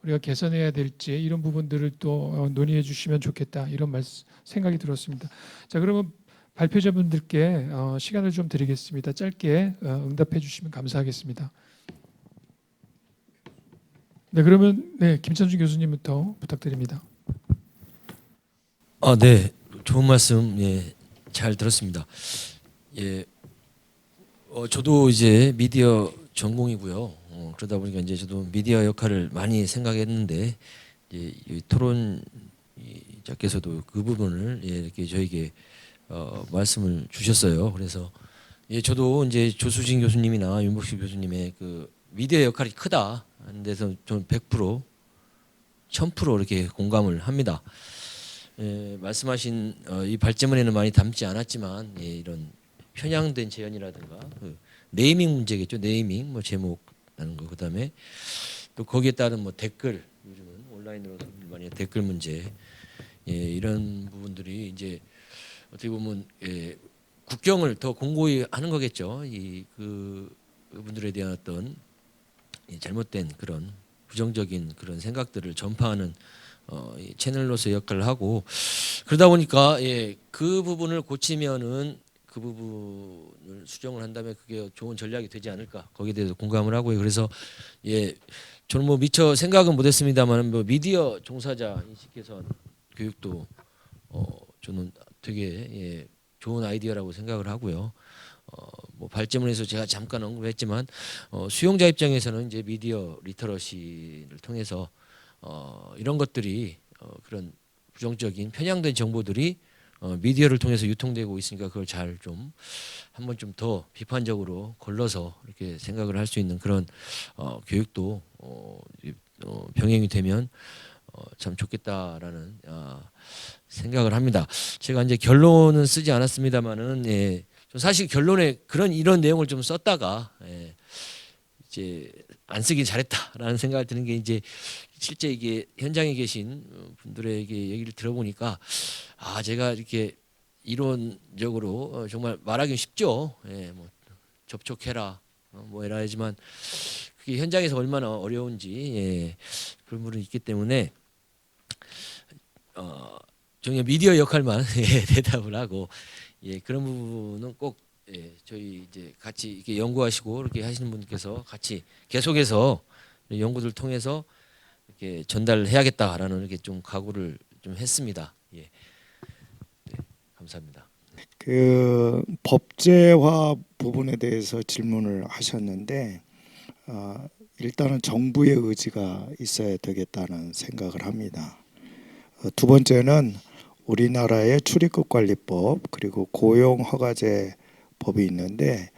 우리가 개선해야 될지 이런 부분들을 또 논의해 주시면 좋겠다 이런 생각이 들었습니다. 자, 그러면 발표자분들께 시간을 좀 드리겠습니다. 짧게 응답해 주시면 감사하겠습니다. 네, 그러면 김찬준 교수님부터 부탁드립니다. 네, 좋은 말씀 잘 들었습니다. 저도 이제 미디어 전공이고요. 그러다 보니까 이제 저도 미디어 역할을 많이 생각했는데 이 토론자께서도 그 부분을 이렇게 저에게 말씀을 주셨어요. 그래서 저도 이제 조수진 교수님이나 윤복실 교수님의 그 미디어 역할이 크다 하는 데서 저는 100%, 1000% 이렇게 공감을 합니다. 말씀하신 이 발제문에는 많이 담지 않았지만 이런 편향된 재현이라든가 그 네이밍 문제겠죠. 네이밍 뭐 제목 하는 거, 그다음에 또 거기에 따른 뭐 댓글, 요즘은 온라인으로 많이 댓글 문제, 이런 부분들이 이제 어떻게 보면 국경을 더 공고히 하는 거겠죠. 그분들에 대한 어떤 잘못된 그런 부정적인 그런 생각들을 전파하는 채널로서 역할을 하고, 그러다 보니까 그 부분을 고치면은 그 부분을 수정을 한다면 그게 좋은 전략이 되지 않을까, 거기에 대해서 공감을 하고요. 그래서 저는 뭐 미처 생각은 못했습니다만 뭐 미디어 종사자 인식 개선 교육도 저는 되게 좋은 아이디어라고 생각을 하고요. 뭐 발제문에서 제가 잠깐 언급했지만 수용자 입장에서는 이제 미디어 리터러시를 통해서 이런 것들이 그런 부정적인 편향된 정보들이 미디어를 통해서 유통되고 있으니까 그걸 잘 좀 한번 좀 더 비판적으로 걸러서 이렇게 생각을 할 수 있는 그런 교육도 병행이 되면 참 좋겠다라는 생각을 합니다. 제가 이제 결론은 쓰지 않았습니다만은 사실 결론에 이런 내용을 좀 썼다가 이제 안 쓰긴 잘했다라는 생각이 드는 게, 이제 실제 이게 현장에 계신 분들에게 얘기를 들어보니까 제가 이렇게 이론적으로 정말 말하기 쉽죠. 뭐 접촉해라 뭐 이라 하지만 그게 현장에서 얼마나 어려운지 그런 부분이 있기 때문에 정말 미디어 역할만 예, 대답을 하고 예, 그런 부분은 꼭 예, 저희 이제 같이 이렇게 연구하시고 이렇게 하시는 분께서 같이 계속해서 연구들 통해서 이렇게 전달해야겠다라는 이렇게 좀 각오를 좀 했습니다. 예. 네, 감사합니다. 그 법제화 부분에 대해서 질문을 하셨는데 일단은 정부의 의지가 있어야 되겠다는 생각을 합니다. 두 번째는 우리나라의 출입국관리법 그리고 고용허가제 법이 있는데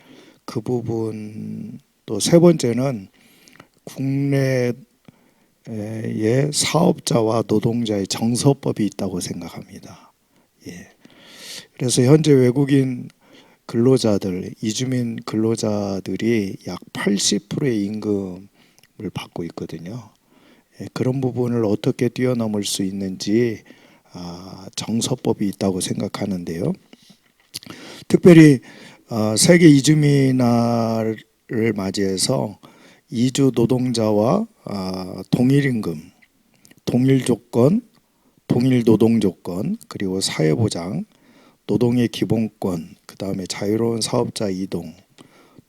그 부분, 또 세 번째는 국내의 사업자와 노동자의 정서법이 있다고 생각합니다. 예. 그래서 현재 외국인 근로자들, 이주민 근로자들이 약 80%의 임금을 받고 있거든요. 예, 그런 부분을 어떻게 뛰어넘을 수 있는지 정서법이 있다고 생각하는데요. 특별히 세계 이주민 날을 맞이해서 이주 노동자와 동일 임금, 동일 조건, 동일 노동 조건, 그리고 사회보장, 노동의 기본권, 그 다음에 자유로운 사업자 이동,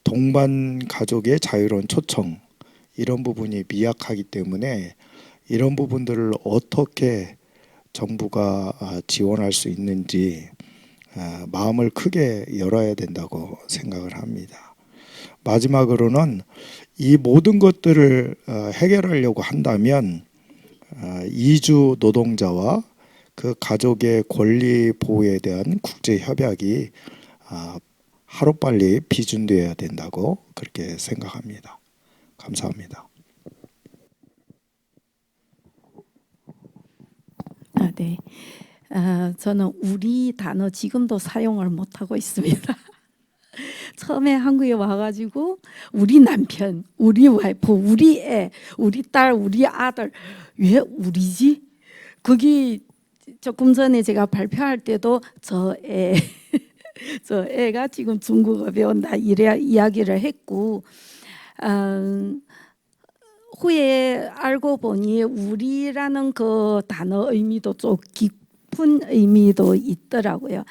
동반 가족의 자유로운 초청, 이런 부분이 미약하기 때문에 이런 부분들을 어떻게 정부가 지원할 수 있는지 마음을 크게 열어야 된다고 생각을 합니다. 마지막으로는 이 모든 것들을 해결하려고 한다면 이주 노동자와 그 가족의 권리 보호에 대한 국제 협약이 하루빨리 비준되어야 된다고 그렇게 생각합니다. 감사합니다. 네. 저는 우리 단어 지금도 사용을 못하고 있습니다. 처음에 한국에 와가지고 우리 남편, 우리 와이프, 우리 애, 우리 딸, 우리 아들, 왜 우리지? 거기 조금 전에 제가 발표할 때도 저 애가 지금 중국어 배운다 이래 이야기를 했고, 후에 알고 보니 우리라는 그 단어 의미도 좀 깊은 의미도 있더라고요.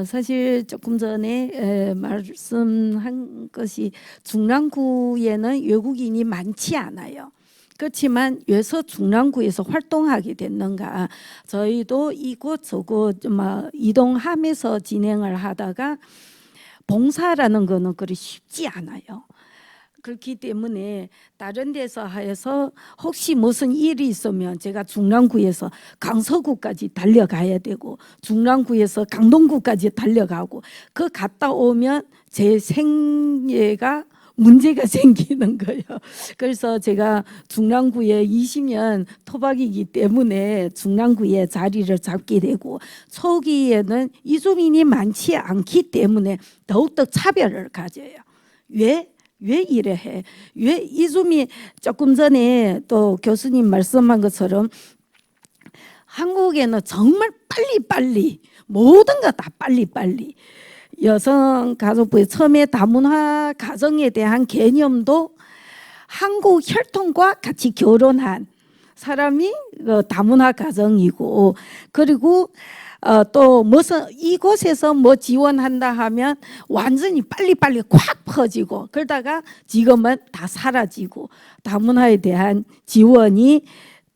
사실 조금 전에 말씀한 것이 중랑구에는 외국인이 많지 않아요. 그렇지만 왜서 중랑구에서 활동하게 됐는가? 저희도 이곳 저곳 이동하면서 진행을 하다가 봉사라는 거는 그리 쉽지 않아요. 그렇기 때문에 다른 데서 해서 혹시 무슨 일이 있으면 제가 중랑구에서 강서구까지 달려가야 되고 중랑구에서 강동구까지 달려가고 그 갔다 오면 제 생애가 문제가 생기는 거예요. 그래서 제가 중랑구에 20년 토박이기 때문에 중랑구에 자리를 잡게 되고 초기에는 이주민이 많지 않기 때문에 더욱더 차별을 가져요. 왜 이래 해? 왜 이주민 조금 전에 또 교수님 말씀한 것처럼 한국에는 정말 빨리빨리 모든 거 다 빨리빨리 여성가족부의 처음에 다문화 가정에 대한 개념도 한국 혈통과 같이 결혼한 사람이 다문화 가정이고 그리고 또 무슨 이곳에서 뭐 지원한다 하면 완전히 빨리빨리 콱 퍼지고 그러다가 지금은 다 사라지고 다문화에 대한 지원이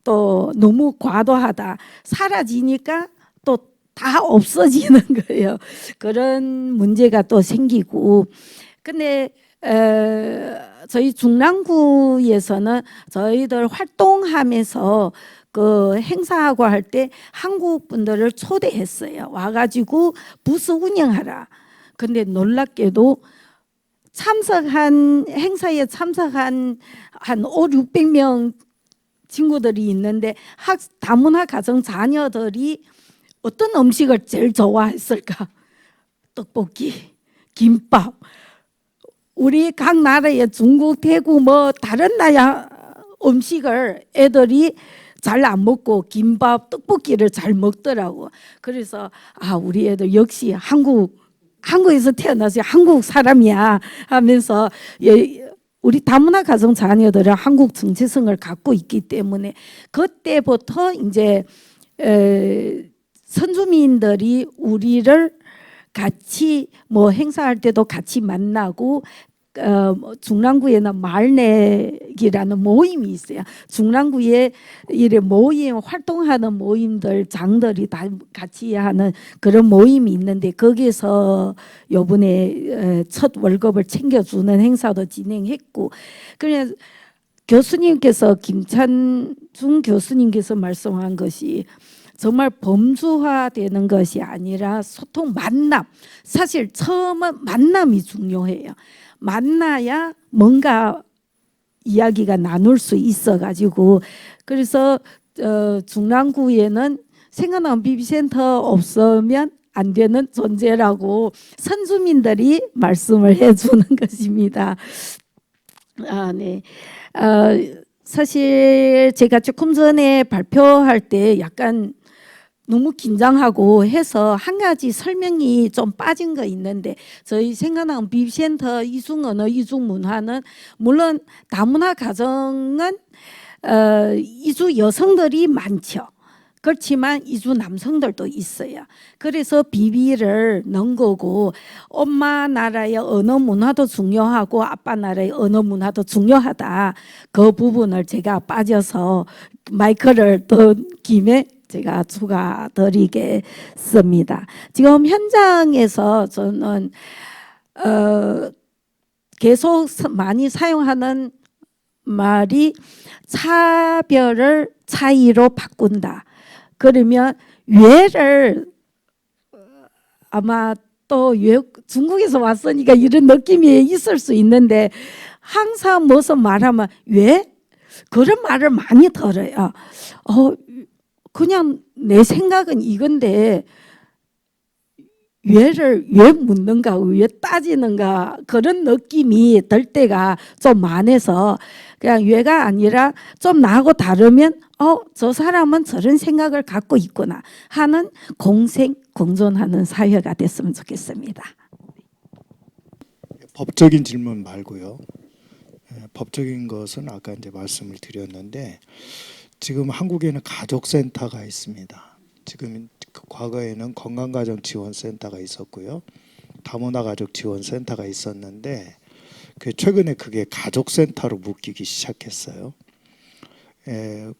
또 너무 과도하다 사라지니까 또 다 없어지는 거예요. 그런 문제가 또 생기고 근데 저희 중랑구에서는 저희들 활동하면서 그 행사하고 할 때 한국 분들을 초대했어요. 와가지고 부스 운영하라. 근데 놀랍게도 행사에 참석한 한 500-600명 친구들이 있는데 다문화 가정 자녀들이 어떤 음식을 제일 좋아했을까? 떡볶이, 김밥. 우리 각 나라의 중국, 태국 뭐 다른 나라 음식을 애들이 잘 안 먹고 김밥, 떡볶이를 잘 먹더라고. 그래서 우리 애들 역시 한국에서 태어나서 한국 사람이야 하면서 우리 다문화 가정 자녀들은 한국 정체성을 갖고 있기 때문에 그때부터 이제 선주민들이 우리를 같이 뭐 행사할 때도 같이 만나고 중랑구에는 마을내기라는 모임이 있어요. 중랑구에 이래 모임 활동하는 모임들 장들이 다 같이 하는 그런 모임이 있는데 거기서 요번에 첫 월급을 챙겨주는 행사도 진행했고 그래서 교수님께서 김찬중 교수님께서 말씀한 것이 정말 범주화되는 것이 아니라 소통 만남 사실 처음은 만남이 중요해요. 만나야 뭔가 이야기가 나눌 수 있어가지고 그래서 중랑구에는 생각나는 비비센터 없으면 안 되는 존재라고 선주민들이 말씀을 해주는 것입니다. 네. 사실 제가 조금 전에 발표할 때 약간 너무 긴장하고 해서 한 가지 설명이 좀 빠진 거 있는데 저희 생각나는 비비센터 이중언어 이중문화는 물론 다문화 가정은 이주 여성들이 많죠. 그렇지만 이주 남성들도 있어요. 그래서 비비를 넣은 거고 엄마 나라의 언어 문화도 중요하고 아빠 나라의 언어 문화도 중요하다. 그 부분을 제가 빠져서 마이크를 던 김에 제가 추가 드리겠습니다. 지금 현장에서 저는 계속 많이 사용하는 말이 차별을 차이로 바꾼다. 그러면 외를 아마 또 중국에서 왔으니까 이런 느낌이 있을 수 있는데 항상 무슨 말하면 왜? 그런 말을 많이 들어요. 그냥 내 생각은 이건데 왜를 왜 묻는가 왜 따지는가 그런 느낌이 들 때가 좀 많아서 그냥 왜가 아니라 좀 나하고 다르면 저 사람은 저런 생각을 갖고 있구나 하는 공존하는 사회가 됐으면 좋겠습니다. 법적인 질문 말고요. 법적인 것은 아까 이제 말씀을 드렸는데 지금 한국에는 가족센터가 있습니다. 지금 과거에는 건강가정지원센터가 있었고요. 다문화가족지원센터가 있었는데 최근에 그게 가족센터로 묶이기 시작했어요.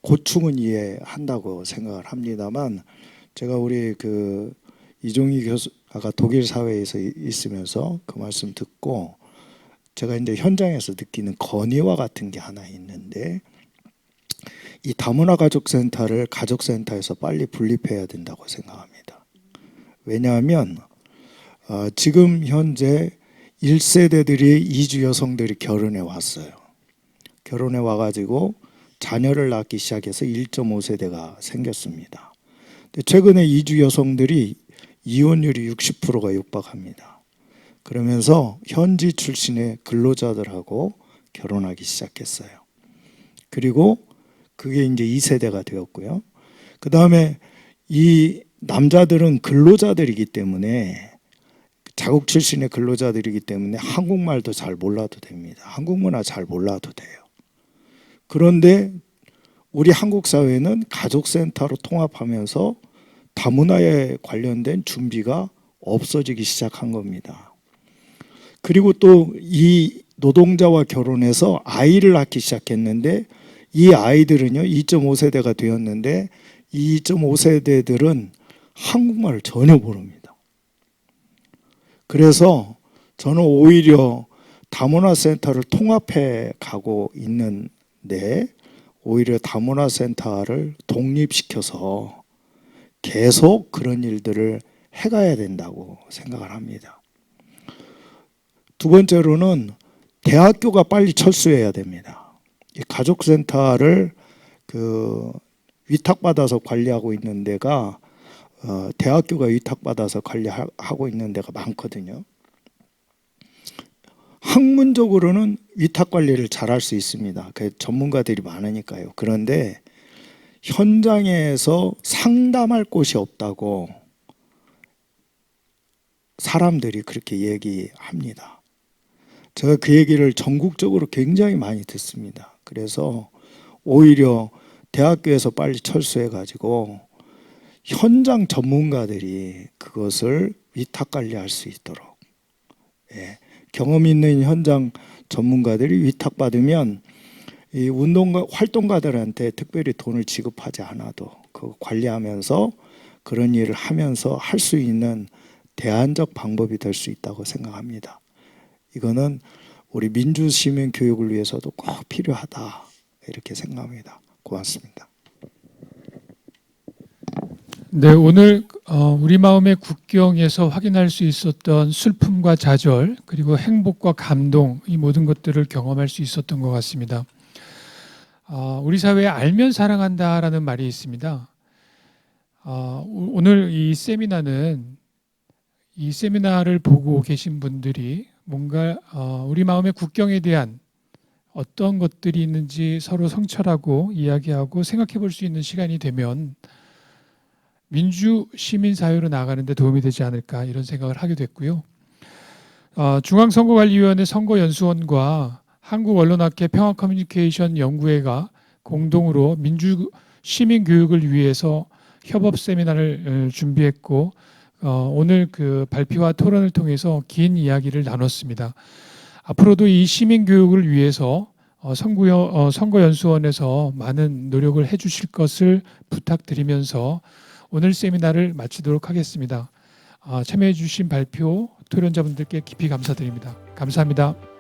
고충은 이해한다고 생각을 합니다만 제가 우리 이종희 교수 아까 독일 사회에서 있으면서 그 말씀 듣고 제가 이제 현장에서 느끼는 건의와 같은 게 하나 있는데 이 다문화 가족센터를 가족센터에서 빨리 분립해야 된다고 생각합니다. 왜냐하면 지금 현재 1세대들이 이주 여성들이 결혼해 왔어요. 결혼해 와가지고 자녀를 낳기 시작해서 1.5세대가 생겼습니다. 근데 최근에 이주 여성들이 이혼율이 60%가 육박합니다. 그러면서 현지 출신의 근로자들하고 결혼하기 시작했어요. 그리고 그게 이제 2세대가 되었고요. 그 다음에 이 남자들은 근로자들이기 때문에 자국 출신의 근로자들이기 때문에 한국말도 잘 몰라도 됩니다. 한국 문화 잘 몰라도 돼요. 그런데 우리 한국 사회는 가족센터로 통합하면서 다문화에 관련된 준비가 없어지기 시작한 겁니다. 그리고 또 이 노동자와 결혼해서 아이를 낳기 시작했는데 이 아이들은요 2.5세대가 되었는데 이 2.5세대들은 한국말을 전혀 모릅니다. 그래서 저는 오히려 다문화 센터를 통합해 가고 있는데 오히려 다문화 센터를 독립시켜서 계속 그런 일들을 해가야 된다고 생각을 합니다. 두 번째로는 대학교가 빨리 철수해야 됩니다. 이 가족센터를 위탁받아서 관리하고 있는 데가 대학교가 위탁받아서 관리하고 있는 데가 많거든요. 학문적으로는 위탁 관리를 잘할 수 있습니다. 전문가들이 많으니까요. 그런데 현장에서 상담할 곳이 없다고 사람들이 그렇게 얘기합니다. 제가 그 얘기를 전국적으로 굉장히 많이 듣습니다. 그래서 오히려 대학교에서 빨리 철수해가지고 현장 전문가들이 그것을 위탁 관리할 수 있도록, 예, 경험 있는 현장 전문가들이 위탁받으면 이 운동가 활동가들한테 특별히 돈을 지급하지 않아도 그 관리하면서 그런 일을 하면서 할 수 있는 대안적 방법이 될 수 있다고 생각합니다. 이거는 우리 민주 시민 교육을 위해서도 꼭 필요하다 이렇게 생각합니다. 고맙습니다. 네, 오늘 우리 마음의 국경에서 확인할 수 있었던 슬픔과 좌절 그리고 행복과 감동 이 모든 것들을 경험할 수 있었던 것 같습니다. 우리 사회에 알면 사랑한다라는 말이 있습니다. 오늘 이 세미나를 보고 계신 분들이 뭔가 우리 마음의 국경에 대한 어떤 것들이 있는지 서로 성찰하고 이야기하고 생각해 볼 수 있는 시간이 되면 민주 시민 사회로 나아가는 데 도움이 되지 않을까 이런 생각을 하게 됐고요. 중앙선거관리위원회 선거연수원과 한국언론학회 평화커뮤니케이션 연구회가 공동으로 민주 시민 교육을 위해서 협업 세미나를 준비했고 오늘 그 발표와 토론을 통해서 긴 이야기를 나눴습니다. 앞으로도 이 시민 교육을 위해서 선거연수원에서 많은 노력을 해주실 것을 부탁드리면서 오늘 세미나를 마치도록 하겠습니다. 참여해 주신 발표 토론자분들께 깊이 감사드립니다. 감사합니다.